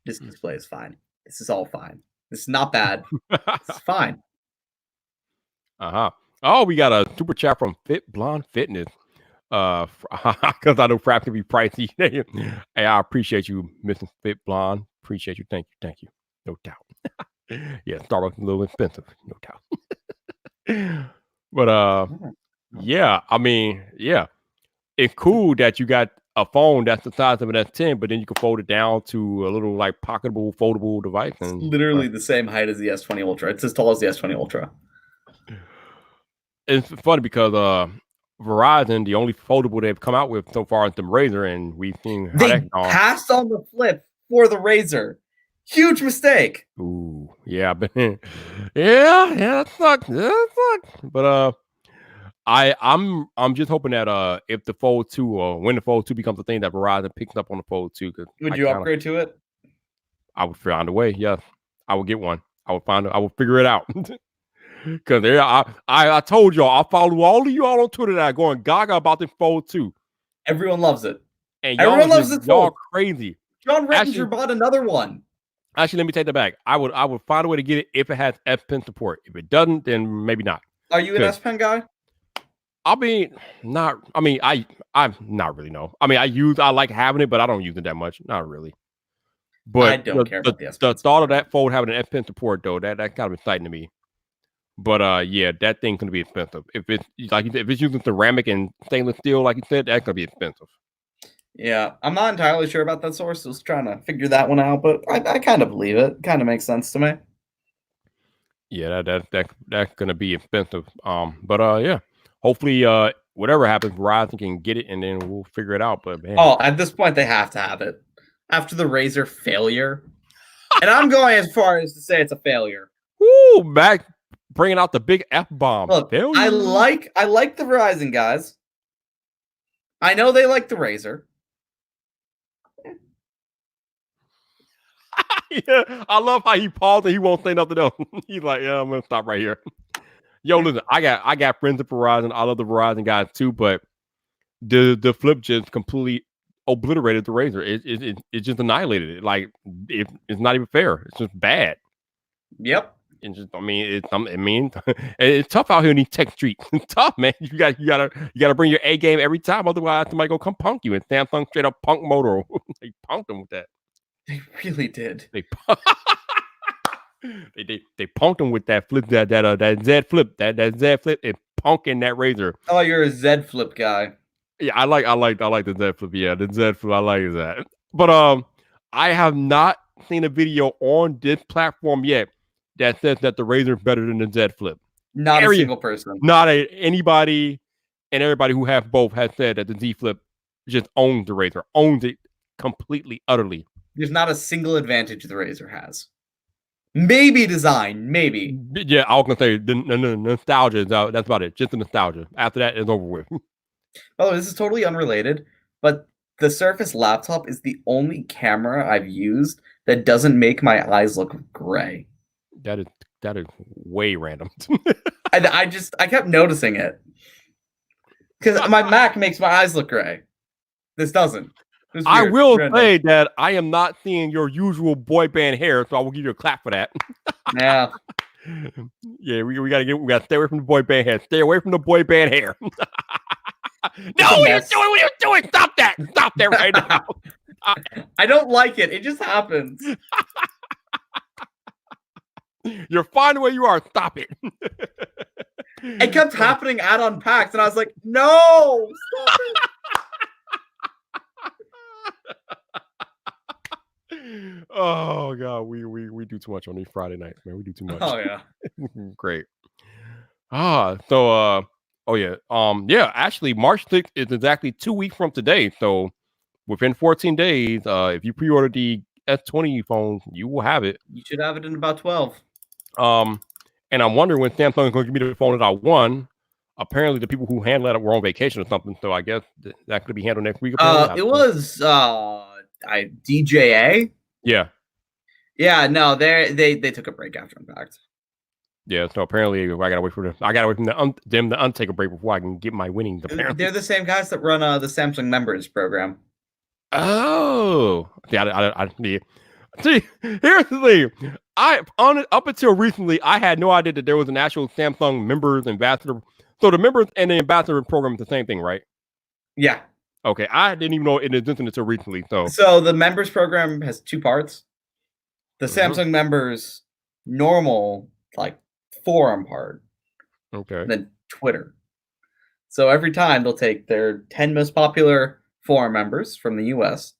This display is fine. This is all fine. This is not bad. It's fine. Oh, we got a super chat from Fit Blonde Fitness. Because I know frap can be pricey. Hey, I appreciate you, Mr. Fit Blonde. Appreciate you. Thank you. No doubt. Yeah, Starbucks a little expensive, no doubt. But yeah, I mean, yeah, it's cool that you got a phone that's the size of an S10, but then you can fold it down to a little like pocketable, foldable device. And it's literally the same height as the S20 Ultra. It's as tall as the S20 Ultra. It's funny because Verizon, the only foldable they've come out with so far is the RAZR, and we've seen how they passed on the flip for the RAZR. Huge mistake. Ooh, yeah, that sucks. But I'm just hoping that if the Fold 2 or when the Fold 2 becomes a thing, that Verizon picks up on the Fold 2. Would you upgrade to it? I would find a way. Yes, I would get one. I would figure it out. Because I told y'all, I follow all of you all on Twitter that are going gaga about the Fold 2. Everyone loves it. And everyone loves it. Y'all crazy. John Rettinger bought another one. Actually, let me take that back. I would find a way to get it if it has S Pen support. If it doesn't, then maybe not. Are you an S Pen guy? I'm not really, no. I mean, I like having it, but I don't use it that much. Not really. But I don't care about the S Pen. The thought of that Fold having an S Pen support though, that kind of exciting to me. But yeah, that thing's gonna be expensive. If it's like if it's using ceramic and stainless steel, like you said, that's gonna be expensive. Yeah, I'm not entirely sure about that source. I was trying to figure that one out, but I kind of believe it. Kind of makes sense to me. Yeah, that's gonna be expensive. But yeah, hopefully, whatever happens, Verizon can get it, and then we'll figure it out. But man, at this point, they have to have it after the RAZR failure, and I'm going as far as to say it's a failure. Woo, back bringing out the big F-bomb. Look, failure. I like the Verizon guys. I know they like the RAZR. Yeah, I love how he paused and he won't say nothing else. He's like, yeah, I'm gonna stop right here. Yo, listen, I got friends at Verizon. I love the Verizon guys too, but the flip just completely obliterated the RAZR. It just annihilated it. Like it's not even fair. It's just bad. Yep. And just it's tough out here in these tech streets. It's tough, man. You gotta bring your A game every time, otherwise somebody go come punk you. And Samsung straight up punk Motorola. They punked them with that. They really did. They punked him with that flip, that Z flip, that Z flip, and punking that RAZR. Oh, you're a Z flip guy. Yeah, I like the Z flip. Yeah, the Z flip, I like that. But I have not seen a video on this platform yet that says that the RAZR is better than the Z flip. Not a single person. Not anybody, and everybody who have both has said that the Z flip just owns the RAZR, owns it completely, utterly. There's not a single advantage the RAZR has. Maybe design, maybe. Yeah, I was gonna say the nostalgia is out. That's about it. Just the nostalgia. After that, it's over with. By the way, this is totally unrelated, but the Surface laptop is the only camera I've used that doesn't make my eyes look gray. That is way random. I kept noticing it because my Mac makes my eyes look gray. This doesn't. It's I weird. will Random. say that I am not seeing your usual boy band hair, so I will give you a clap for that. Yeah. Yeah, we gotta stay away from the boy band hair. Stay away from the boy band hair. No, what are you doing? What are you doing? Stop that! Stop that right now! I don't like it. It just happens. You're fine where you are. Stop it. It kept happening at Unpacked, and I was like, no, stop it. Oh god, we do too much on these Friday nights, man. We do too much. Oh yeah. Great. Yeah, actually March 6th is exactly 2 weeks from today. So within 14 days, if you pre-order the S20 phone, you will have it. You should have it in about 12. And I'm wondering when Samsung is going to give me the phone that I won. Apparently, the people who handled it were on vacation or something, so I guess that could be handled next week. It was DJA. Yeah. Yeah, no, they took a break after Unpacked. Yeah, so apparently I gotta wait for them to untake a break before I can get my winnings. Apparently, they're the same guys that run the Samsung members program. Oh, yeah. See, here's the thing. Up until recently, I had no idea that there was an actual Samsung members ambassador. So the members and the ambassador program is the same thing, right? Yeah. Okay, I didn't even know it existed until recently. So the members program has two parts. The Samsung members normal forum part. Okay. And then Twitter. So every time they'll take their 10 most popular forum members from the US,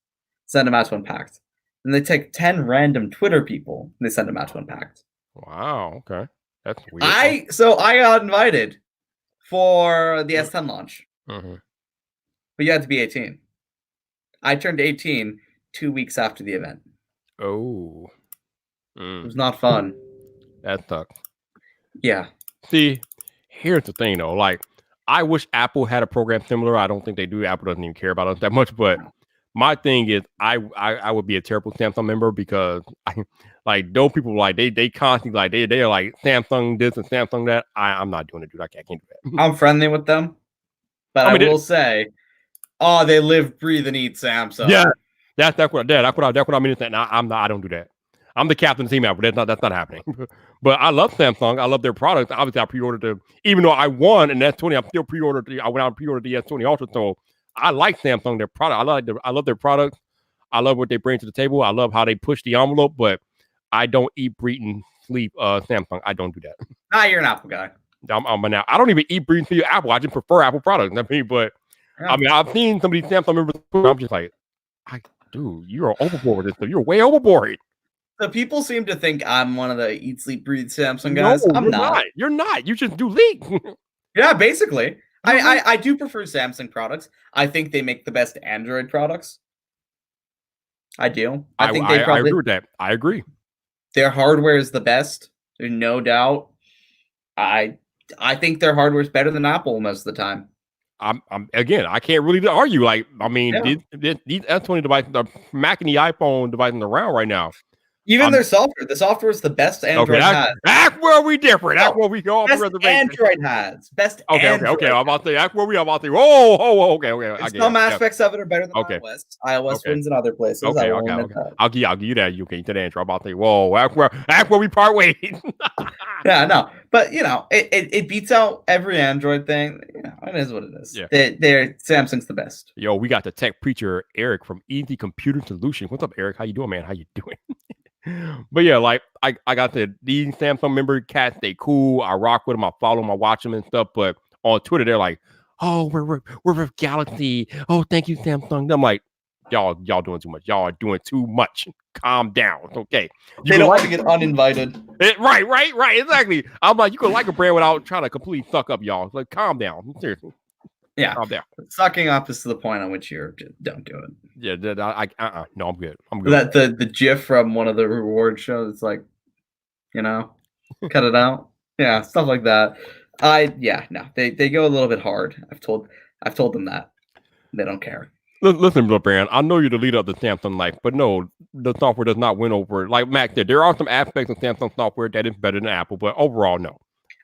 send them out to Unpacked. And they take 10 random Twitter people and they send them out to Unpacked. Wow, okay. That's weird. I got invited for the S10 launch. But you had to be 18. I turned 18 2 weeks after the event. Oh. It was not fun. That sucks. Yeah. See, here's the thing though. Like, I wish Apple had a program similar. I don't think they do. Apple doesn't even care about us that much. But my thing is, I would be a terrible Samsung member because those people they constantly they're like Samsung this and Samsung that. I'm not doing it, dude. I can't do that. I'm friendly with them, but I will say, they live, breathe, and eat Samsung. Yeah, that's what I mean. I don't do that. I'm the captain of the team out, but that's not happening. But I love Samsung. I love their products. Obviously, I pre-ordered even though I won an S20, I'm still pre-ordered. I went out and pre-ordered the S20 Ultra. So I like Samsung, their product. I love their products. I love what they bring to the table. I love how they push the envelope. But I don't eat, breathe, and sleep Samsung. I don't do that. Nah, you're an Apple guy. Now I don't even eat, breathe, and sleep Apple. I just prefer Apple products. I've seen some of these Samsung members. I'm just like, dude, you're overboard with this stuff. You're way overboard. So people seem to think I'm one of the eat, sleep, breathe Samsung guys. No, I'm not. You're not. You just do leak. Yeah, basically. I do prefer Samsung products. I think they make the best Android products. I do. I think they probably. I agree with that. I agree. Their hardware is the best. There's no doubt. I think their hardware is better than Apple most of the time. Again, I can't really argue. These S20 devices are Mac and the iPhone devices around right now. Even their software. The software is the best Android has. That's where we different. That's where we go off the reservation. Android has. Best Android. Okay. I'm about to say that's where we are. I'm about to say, whoa, okay. Some aspects of it are better than iOS. iOS wins in other places. Okay. I'll give you that. You can get that answer. I'm about to say, whoa, that's where we part ways. Yeah, no. But it beats out every Android thing. It is what it is. Yeah. Samsung's the best. Yo, we got the tech preacher Eric from Easy Computer Solutions. What's up, Eric? How you doing, man? How you doing? But yeah, I got these Samsung member cats. They cool. I rock with them. I follow them. I watch them and stuff. But on Twitter, they're like, "Oh, we're with Galaxy. Oh, thank you, Samsung." I'm like, y'all doing too much. Y'all are doing too much. Calm down. Okay. They don't want to get uninvited. Right. Exactly. I'm like, you can like a brand without trying to completely suck up, y'all. Like, calm down. Seriously. Yeah. Calm down. Sucking up is to the point on which don't do it. Yeah. No, I'm good. That the GIF from one of the reward shows. It's like, cut it out. Yeah, stuff like that. They go a little bit hard. I've told them that. They don't care. Listen, Blue Brand, I know you're the leader of the Samsung life, but no, the software does not win over. Like Mac said, there are some aspects of Samsung software that is better than Apple, but overall, no.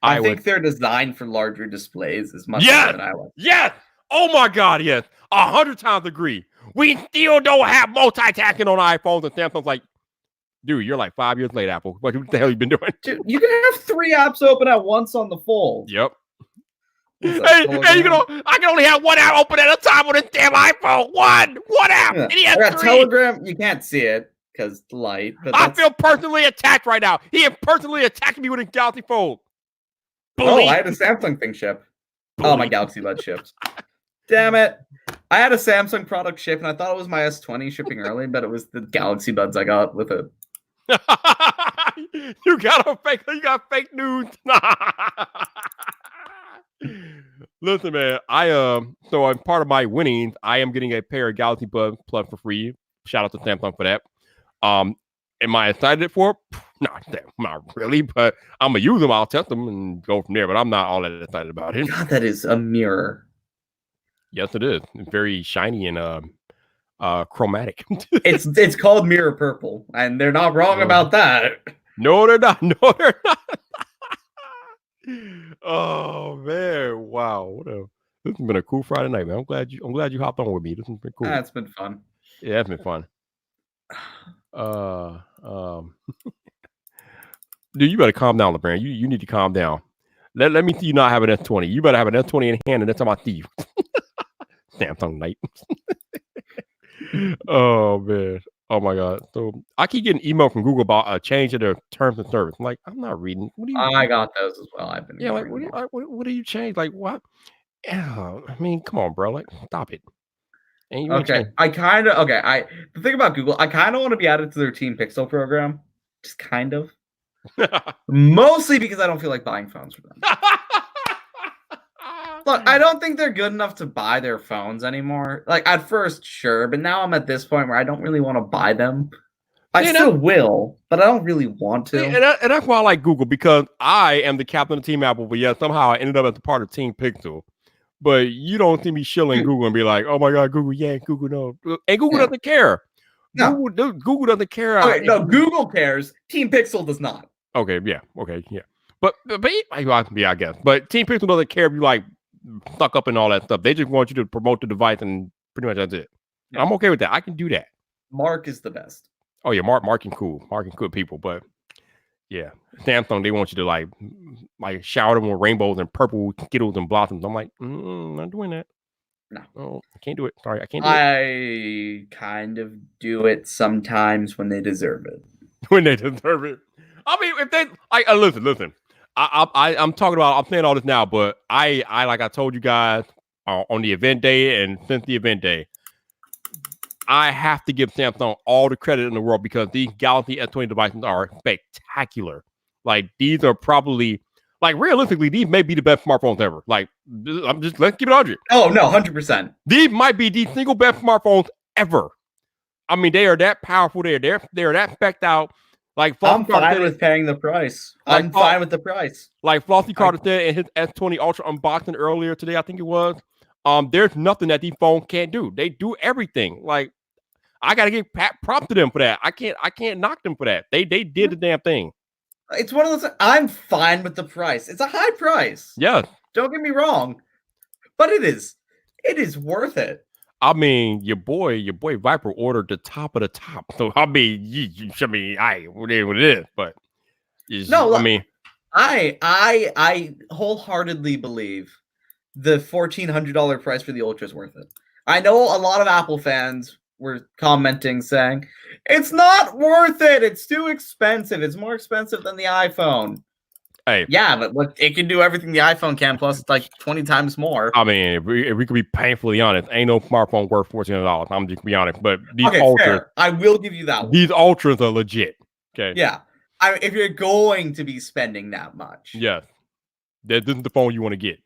I think they're designed for larger displays as much yes, as I like. Yes. Oh my God, yes. 100 times agree. We still don't have multitasking on iPhones, and Samsung's like, dude, you're like 5 years late, Apple. What the hell you been doing? Dude, you can have 3 apps open at once on the Fold. Yep. Hey, I can only have one app open at a time on this damn iPhone. One app. Yeah. And he has I got 3. Telegram. You can't see it because light. But I feel personally attacked right now. He personally attacked me with a Galaxy Fold. Oh, I had a Samsung thing ship. Oh, my Galaxy Buds shipped. Damn it. I had a Samsung product ship, and I thought it was my S20 shipping early, but it was the Galaxy Buds I got with it. You got fake news. Listen, man, so as part of my winnings, I am getting a pair of Galaxy Buds Plus for free. Shout out to Samsung for that. Am I excited for it? Not really, but I'm gonna use them. I'll test them and go from there. But I'm not all that excited about it. God, that is a mirror. Yes, it is. It's very shiny and chromatic. It's called mirror purple, and they're not wrong about that. No, they're not. No, they're not. Oh man! Wow, this has been a cool Friday night, man. I'm glad you hopped on with me. This has been cool. It's been fun. Yeah, it's been fun. Dude, you better calm down, LeBron. You need to calm down. Let me see you not have an S20. You better have an S20 in hand, and that's about thief. Samsung night. Oh man. Oh my God. So I keep getting email from Google about a change in their terms of service. I'm like, I'm not reading. What do you? I got those as well. I've been. Yeah, like what do you change? Like what? I mean, come on, bro. Like, stop it. Okay. The thing about Google, I kind of want to be added to their Team Pixel program. Just kind of. Mostly because I don't feel like buying phones for them. Look, I don't think they're good enough to buy their phones anymore. Like, at first, sure, but now I'm at this point where I don't really want to buy them. I still will, but I don't really want to. And that's why I like Google, because I am the captain of Team Apple, but yet somehow I ended up as a part of Team Pixel. But you don't see me shilling Google and be like, oh my God, Google, yeah, Google, no. And Google doesn't care. No. Google doesn't care. Okay, no, Google cares. Team Pixel does not. Okay, yeah. But yeah, I guess. But Team Pixel doesn't care if you like stuck up and all that stuff. They just want you to promote the device, and pretty much that's it. Yeah. I'm okay with that. I can do that. Mark is the best. Oh yeah, Mark and cool. Mark and good people. But yeah, Samsung, they want you to like shower them with rainbows and purple skittles and blossoms. I'm like, not doing that. No, I can't do it. Sorry, I can't do it. I kind of do it sometimes when they deserve it. When they deserve it. I mean, if they listen. I'm talking about. I'm saying all this now, but I like I told you guys on the event day and since the event day, I have to give Samsung all the credit in the world because these Galaxy S20 devices are spectacular. Like these are probably realistically these may be the best smartphones ever. Like let's keep it 100. Oh no, 100%. These might be the single best smartphones ever. I mean, they are that powerful. They are that spec'd out. Like I'm fine with paying the price. I'm fine with the price. Like Flossie Carter said in his S20 Ultra unboxing earlier today, I think it was. There's nothing that these phones can't do. They do everything. Like I gotta give props to them for that. I can't knock them for that. They did the damn thing. It's one of those. I'm fine with the price. It's a high price. Yeah. Don't get me wrong, but it is worth it. I mean, your boy Viper ordered the top of the top. So I mean, what it is, but no, I mean, I wholeheartedly believe the $1,400 price for the Ultra is worth it. I know a lot of Apple fans were commenting saying it's not worth it. It's too expensive. It's more expensive than the iPhone. Hey, yeah, but it can do everything the iPhone can, plus it's like 20 times more. I mean, if we could be painfully honest, ain't no smartphone worth $1,400. I'm just gonna be honest, but these Ultras, fair. I will give you that one. These Ultras are legit. Okay. Yeah, if you're going to be spending that much, yes, this is the phone you want to get.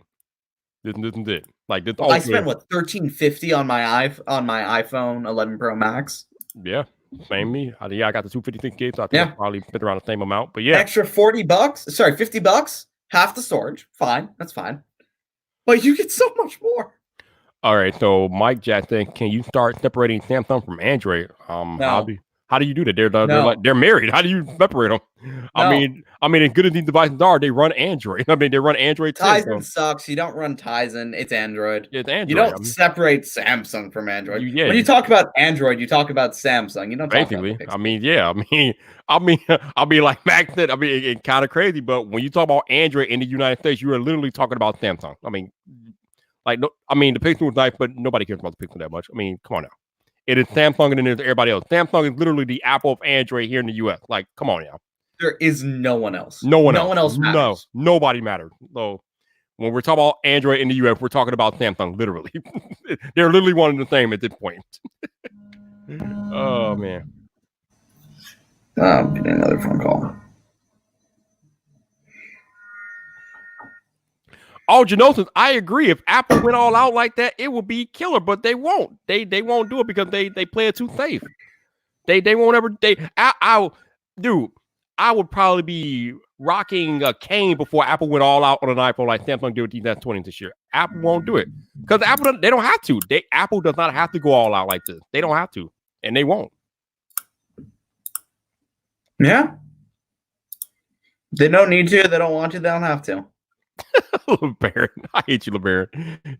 This isn't it. Like this. I spent what $1,350 on my iPhone 11 Pro Max. Yeah. Same me. I got the 256 gigs, so I think I probably spent around the same amount. But yeah, extra $40. Sorry, $50. Half the storage. Fine, that's fine. But you get so much more. All right. So Mike Jackson, can you start separating Samsung from Android? No. How do you do that? No. they're married. How do you separate them? I No. mean, as good as these devices are, they run Android. I mean, they run Android 10. Tizen sucks. You don't run Tizen. It's Android. It's You Android. don't separate Samsung from Android. Yeah, When you talk about Android, you talk about Samsung. You don't talk about the basically. Pixel. I mean, yeah. I mean, like Max said. I mean, it's kind of crazy, but when you talk about Android in the United States, you are literally talking about Samsung. I mean, like, no, I mean, the Pixel was nice, but nobody cares about the Pixel that much. I mean, come on now. It is Samsung and then there's everybody else. Samsung is literally the Apple of Android here in the US. Like, come on now. There is no one else. No one else. No one else matters. No, nobody matters. So when we're talking about Android in the US, we're talking about Samsung, literally. They're literally one and the same at this point. Oh, man. I'm getting another phone call. Oh, Genosis, I agree. If Apple went all out like that, it would be killer, but they won't. They won't do it because they play it too safe. They won't ever. I would probably be rocking a cane before Apple went all out on an iPhone like Samsung did with these S20s this year. Apple won't do it because they don't have to. Apple does not have to go all out like this. They don't have to, and they won't. Yeah. They don't need to. They don't want to. They don't have to. LeBaron, I hate you, LeBaron.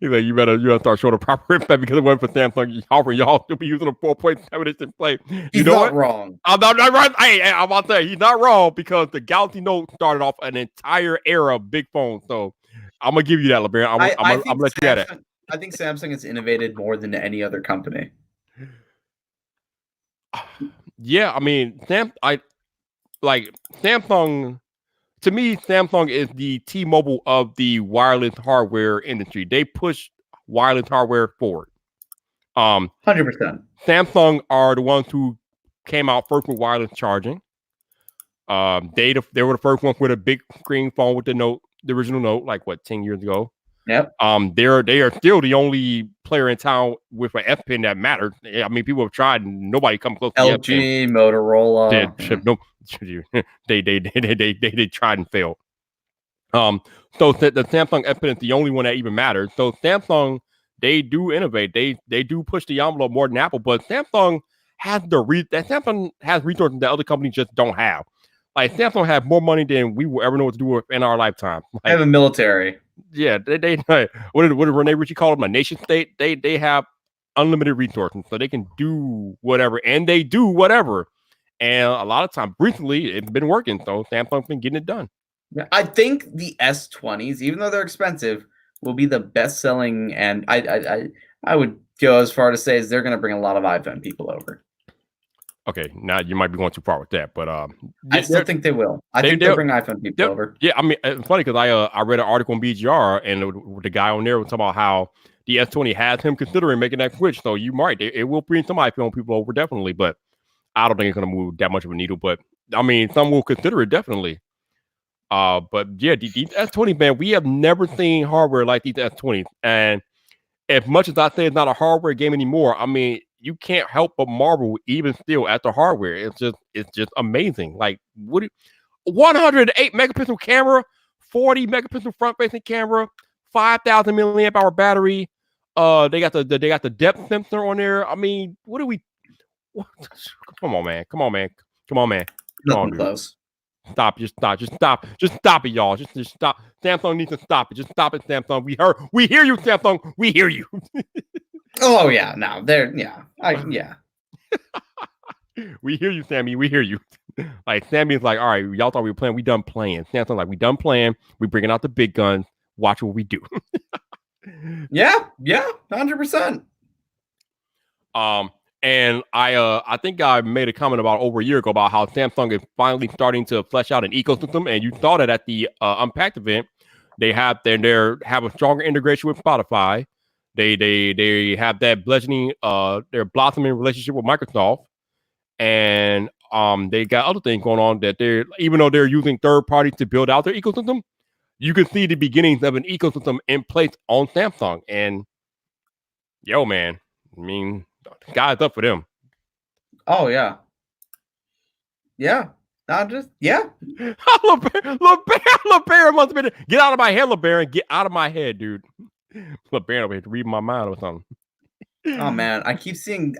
He's like, you better start showing the proper respect because it wasn't for Samsung offering y'all to be using a 4.7 display. He's not wrong. I'm not right. I'm about to say he's not wrong because the Galaxy Note started off an entire era of big phones. So I'm gonna give you that, LeBaron. I'm gonna let you get it. I think Samsung has innovated more than any other company. Yeah, I mean, Samsung. To me, Samsung is the T-Mobile of the wireless hardware industry. They push wireless hardware forward. 100%. Samsung are the ones who came out first with wireless charging. They were the first ones with a big screen phone with the original Note, like 10 years ago. Yep. They are still the only player in town with an F Pen that mattered. I mean, people have tried, and nobody come close to the F Pen. LG, Motorola. They tried and failed. So the Samsung F Pen is the only one that even matters. So Samsung, they do innovate. They do push the envelope more than Apple, but Samsung has Samsung has resources that other companies just don't have. Like Samsung has more money than we will ever know what to do with in our lifetime. Like, they have a military. Yeah, they what did Rene Ritchie call them? A nation state. They have unlimited resources, so they can do whatever, and they do whatever. And a lot of times, recently, it's been working. So Samsung's been getting it done. Yeah, I think the S20s, even though they're expensive, will be the best selling. And I would go as far to say is they're going to bring a lot of iPhone people over. Okay, now you might be going too far with that, but I still think they will. I think they'll bring iPhone people over. Yeah, I mean, it's funny because I read an article on BGR, and the guy on there was talking about how the S20 has him considering making that switch. So you might, it will bring some iPhone people over definitely, but I don't think it's going to move that much of a needle. But I mean, some will consider it definitely. But yeah, these S20s, man, we have never seen hardware like these S20s, and as much as I say it's not a hardware game anymore, I mean, you can't help but marvel even still at the hardware. It's just amazing. Like 108 megapixel camera, 40 megapixel front facing camera, 5,000 milliamp hour battery. They got the depth sensor on there. I mean, what? Come on, man. Nothing close. Stop it, y'all. Just stop. Samsung needs to stop it. Just stop it, Samsung. We hear you, Samsung. We hear you. Oh yeah, no, yeah. We hear you, Sammy. We hear you. Like Sammy's like, all right, y'all thought we were playing. We done playing. Samsung like, we done playing. We bringing out the big guns. Watch what we do. Yeah, 100%. And I think I made a comment about over a year ago about how Samsung is finally starting to flesh out an ecosystem, and you saw that at the Unpacked event. They have a stronger integration with Spotify. They have that their blossoming relationship with Microsoft, and they got other things going on that even though they're using third parties to build out their ecosystem, you can see the beginnings of an ecosystem in place on Samsung. And yo, man, I mean, guys up for them. Oh yeah. Not just LeBaron must have been. Get out of my head, LeBaron. Get out of my head, dude. LeBaron over here to read my mind or something. Oh man, I keep seeing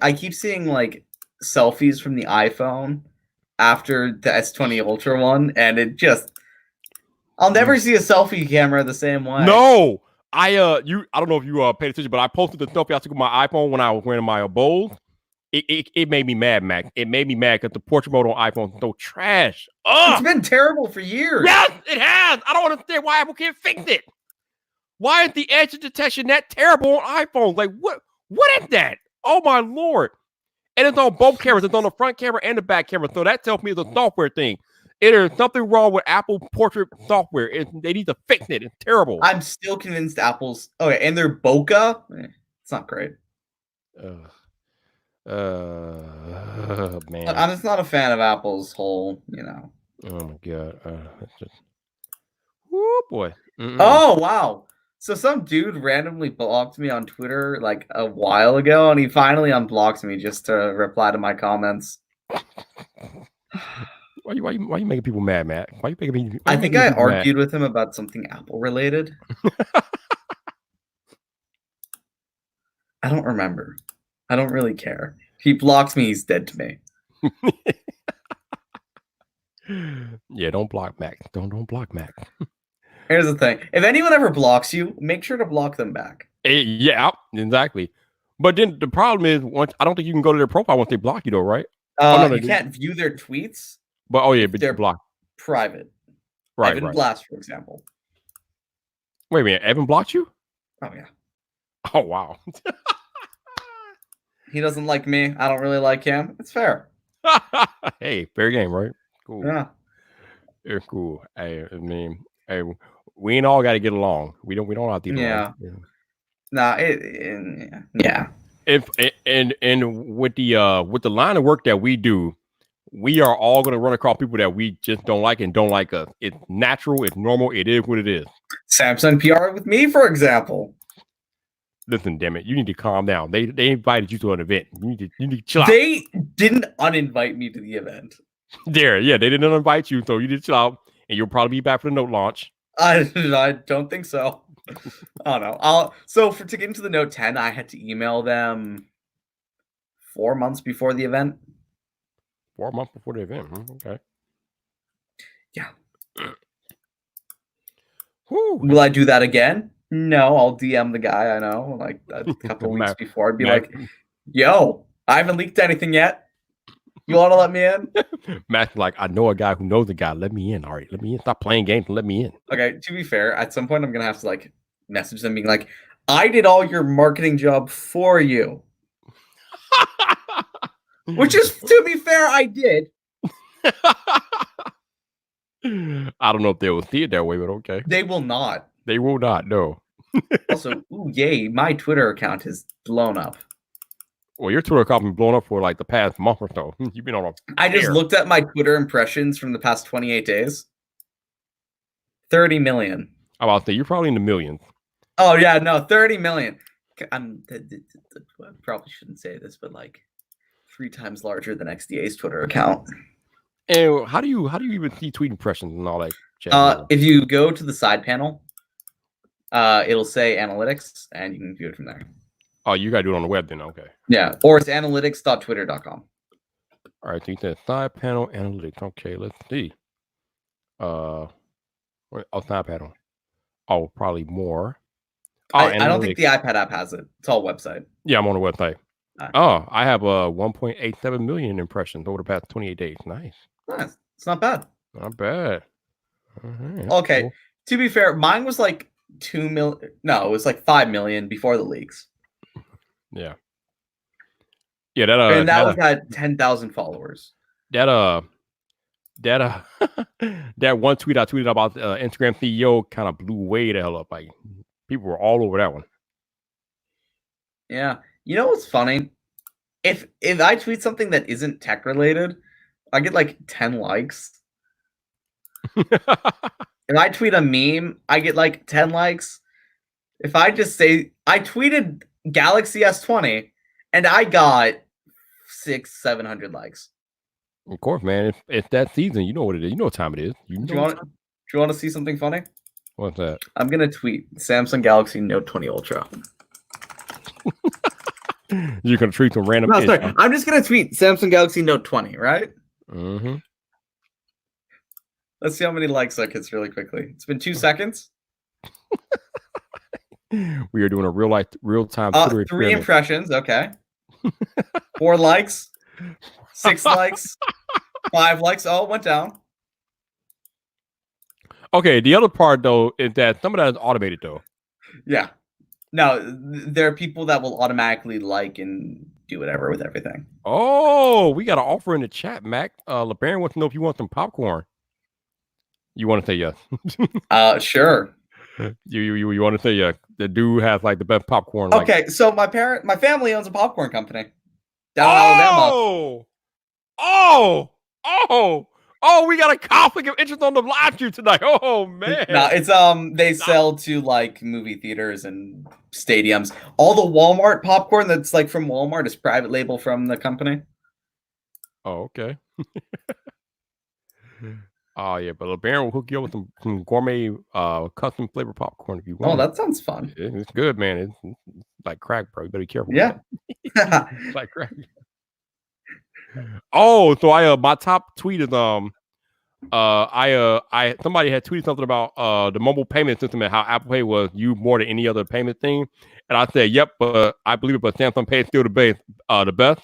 like selfies from the iPhone after the S20 Ultra one, and it just I'll never see a selfie camera the same way. No, I don't know if you paid attention, but I posted the selfie I took with my iPhone when I was wearing my bowls. It made me mad, Mac. It made me mad because the portrait mode on iPhone is so trash. It's been terrible for years. Yes, it has. I don't understand why Apple can't fix it. Why is the edge detection that terrible on iPhones? Like, what is that? Oh, my Lord. And it's on both cameras. It's on the front camera and the back camera. So that tells me it's a software thing. There's something wrong with Apple portrait software. They need to fix it. It's terrible. I'm still convinced Apple's... Okay, and their bokeh, it's not great. Man. I'm just not a fan of Apple's whole, Oh, my God. Oh, boy. Oh, wow. So some dude randomly blocked me on Twitter like a while ago, and he finally unblocked me just to reply to my comments. Why you making people mad, Matt? Why you making me? I think I argued with him about something Apple related. I don't remember. I don't really care. He blocked me. He's dead to me. Yeah, don't block Mac. Don't block Mac. Here's the thing. If anyone ever blocks you, make sure to block them back. Yeah, exactly. But then the problem is, I don't think you can go to their profile once they block you, though, right? You can't view their tweets. But but they're blocked. Private. Right, Evan Blast, for example. Wait a minute, Evan blocked you? Oh yeah. Oh wow. He doesn't like me. I don't really like him. It's fair. Hey, fair game, right? Cool. Yeah. It's cool. I mean, we ain't all got to get along. We don't have to get along. Yeah. Nah. Yeah. And with the line of work that we do, we are all going to run across people that we just don't like and don't like us. It's natural. It's normal. It is what it is. Samsung PR with me, for example. Listen, damn it, you need to calm down. They invited you to an event. You need to chill out. They didn't uninvite me to the event. They didn't invite you, so you need to chill out, and you'll probably be back for the Note launch. I don't think so. I don't know. To get into the Note 10, I had to email them 4 months before the event. 4 months before the event. Okay. Yeah. Whew. Will I do that again? No, I'll DM the guy I know like a couple weeks before. I'd be like, yo, I haven't leaked anything yet. You want to let me in? Matt's like, I know a guy who knows a guy. Let me in. All right, let me in. Stop playing games and let me in. Okay, to be fair, at some point I'm going to have to message them being like, I did all your marketing job for you. Which is, to be fair, I did. I don't know if they will see it that way, but okay. They will not. They will not, no. Also, ooh, yay, my Twitter account has blown up. Well, your Twitter account has been blown up for the past month or so. You've been on a I just looked at my Twitter impressions from the past 28 days. 30 million. I was about to say, you're probably in the millions. Oh, yeah, no, 30 million. I probably shouldn't say this, but 3 times larger than XDA's Twitter account. And how do you even see tweet impressions and all that? If you go to the side panel, it'll say analytics, and you can view it from there. Oh, you gotta do it on the web then, okay. Yeah, or it's analytics.twitter.com. All right, so you said side panel analytics. Okay, let's see. Side panel. Oh, probably more. I don't think the iPad app has it. It's all website. Yeah, I'm on the website. Right. Oh, I have 1.87 million impressions over the past 28 days. Nice. It's not bad. Not bad. Okay. Cool. To be fair, mine was 2 million. No, it was 5 million before the leaks. Yeah. Yeah, and that was at 10,000 followers. That one tweet I tweeted about Instagram CEO kind of blew way the hell up. People were all over that one. Yeah. You know what's funny? If I tweet something that isn't tech related, I get 10 likes. If I tweet a meme, I get 10 likes. If I just say I tweeted Galaxy S20 and I got 600-700 likes. Of course, man. It's that season. You know what it is. You know what time it is. Do you want to see something funny? What's that? I'm gonna tweet Samsung Galaxy Note 20 Ultra. You're gonna tweet some random. No, sorry. I'm just gonna tweet Samsung Galaxy Note 20, right? Mm-hmm. Let's see how many likes that gets really quickly. It's been 2 seconds. We are doing a real time Twitter 3 impressions. Okay. 4 likes. 6 likes. 5 likes. Oh, it went down. Okay. The other part though is that some of that is automated though. Yeah. No, there are people that will automatically like and do whatever with everything. Oh, we got an offer in the chat, Mac. LeBaron wants to know if you want some popcorn. You want to say yes? Sure. You want to say yeah? The dude has like the best popcorn. Okay, so my family owns a popcorn company down in Alabama. Oh! We got a conflict of interest on the live stream tonight. Oh man! No, it's they sell to like movie theaters and stadiums. All the Walmart popcorn that's like from Walmart is private label from the company. Oh, okay. Oh yeah, but LeBaron will hook you up with some gourmet custom flavor popcorn if you want. Oh, that sounds fun. It's good, man. It's like crack, bro. You better be careful. Yeah. It's like crack. Oh, so my top tweet is somebody had tweeted something about the mobile payment system and how Apple Pay was used more than any other payment thing, and I said, yep, but I believe it, but Samsung Pay is still the best.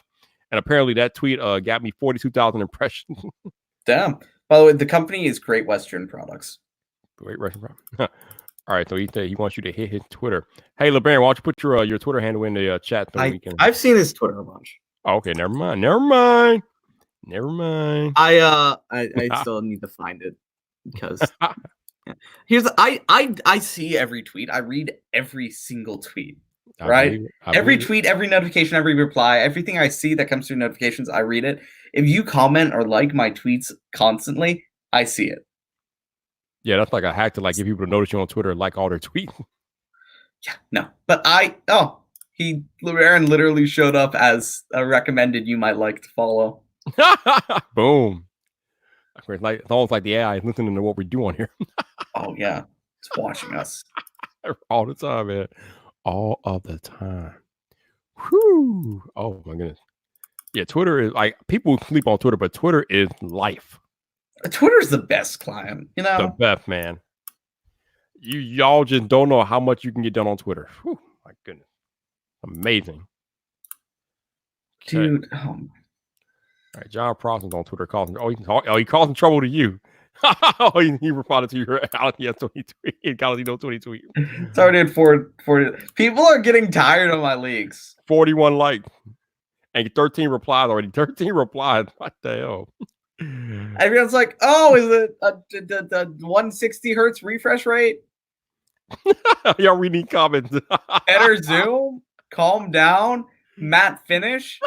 And apparently that tweet got me 42,000 impressions. Damn. By the way, the company is Great Western Products. Great Western Products. All right, so he wants you to hit his Twitter. Hey, LeBaron, why don't you put your Twitter handle in the chat so we can... I've seen his Twitter a bunch. Oh, okay, never mind. I still need to find it because I see every tweet. I read every single tweet. Right? Every tweet, every notification, every reply, everything I see that comes through notifications, I read it. If you comment or like my tweets constantly, I see it. Yeah, that's like a hack to like get people to notice you on Twitter and like all their tweets. Yeah, no. But LeBaron literally showed up as a recommended you might like to follow. Boom. It's almost like the AI is listening to what we do on here. Oh yeah. It's watching us. All the time, man. All of the time. Whew. Oh my goodness. Yeah, Twitter is like people sleep on Twitter, but Twitter is life. Twitter's the best client, you know. The best, man. Y'all just don't know how much you can get done on Twitter. Whew, my goodness. Amazing. Okay. Dude. All right, John Prossen's on Twitter calling. He causing trouble to you. He responded to your Galaxy Note 20 tweet. It's already at 40. People are getting tired of my leaks. 41 likes and 13 replies already. 13 replies. What the hell? Everyone's like, "Oh, is it the 160 hertz refresh rate?" Y'all reading comments. Better zoom. Calm down. Matte finish.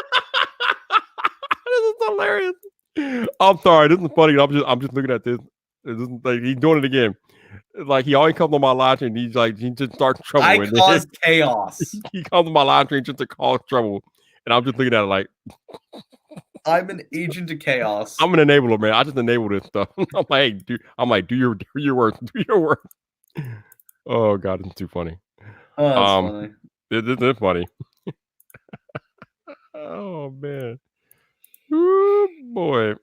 This is hilarious. I'm sorry. This is funny. I'm just looking at this. This is like he's doing it again. Like he always comes on my live stream. He just starts trouble. I cause chaos. He comes on my live stream just to cause trouble, and I'm just looking at it like I'm an agent of chaos. I'm an enabler, man. I just enable this stuff. I'm like, hey, do your work. Do your work. Oh God, it's too funny. Oh, that's funny. This is funny. Oh man. Ooh, boy.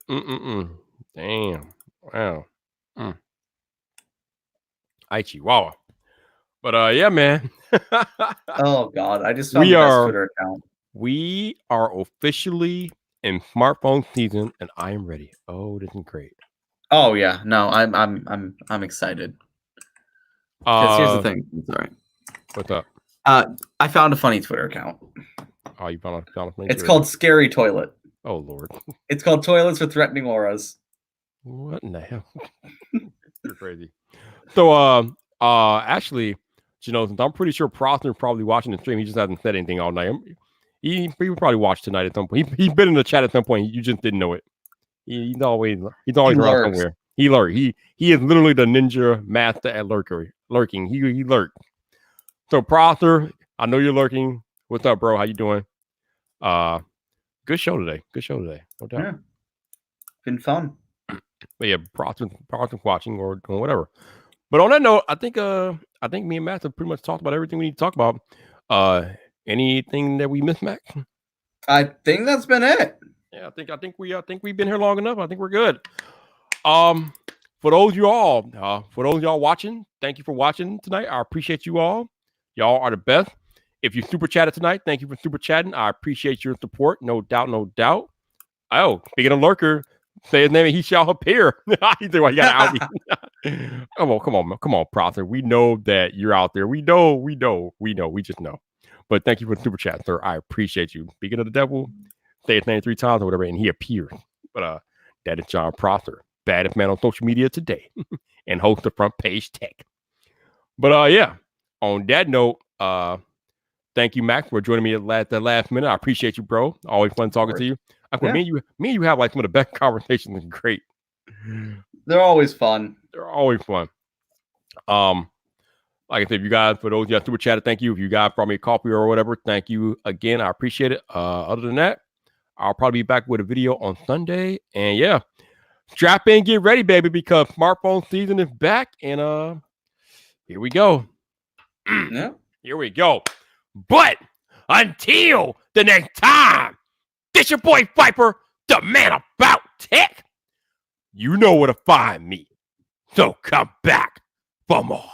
Damn. Wow. Ay, Chihuahua. But yeah, man. Oh God, I just found the best Twitter account. We are officially in smartphone season, and I am ready. Oh, this is great. Oh yeah, no, I'm excited. Because here's the thing. Sorry. What's up? I found a funny Twitter account. Oh, you found a funny. It's called Scary Toilet. Oh Lord. It's called Toilets with Threatening Auras. What in the hell? You're crazy. So actually, you know, I'm pretty sure Prosper's probably watching the stream. He just hasn't said anything all night. He probably watched tonight at some point. He's been in the chat at some point. You just didn't know it. He's always around somewhere. He lurks. He is literally the ninja master at lurking. He lurks. So Prosper, I know you're lurking. What's up, bro? How you doing? Good show today. No doubt. Yeah. Been fun. But yeah, Prosper's watching or doing whatever. But on that note, I think me and Matt have pretty much talked about everything we need to talk about. Anything that we missed, Mac? I think that's been it. Yeah, I think we've been here long enough. I think we're good. For those of y'all watching, thank you for watching tonight. I appreciate you all. Y'all are the best. If you super chatted tonight, thank you for super chatting. I appreciate your support. No doubt, no doubt. Oh, speaking of lurker, say his name and he shall appear. He said, well, he got out. Come on, Prosser. We know that you're out there. We know. We just know. But thank you for the super chat, sir. I appreciate you. Speaking of the devil, say his name 3 times or whatever, and he appeared. But that is John Prosser, baddest man on social media today, and host of Front Page Tech. But yeah, on that note, thank you, Max, for joining me at the last minute. I appreciate you, bro. Always fun talking to you. Me and you have like some of the best conversations. And great. They're always fun. They're always fun. Like I said, if you guys, for those of you super chatted, thank you. If you guys brought me a coffee or whatever, thank you again. I appreciate it. Other than that, I'll probably be back with a video on Sunday. And yeah, strap in, get ready, baby, because smartphone season is back. And here we go. Yeah. Here we go. But until the next time, this your boy Viper, the man about tech. You know where to find me. So come back for more.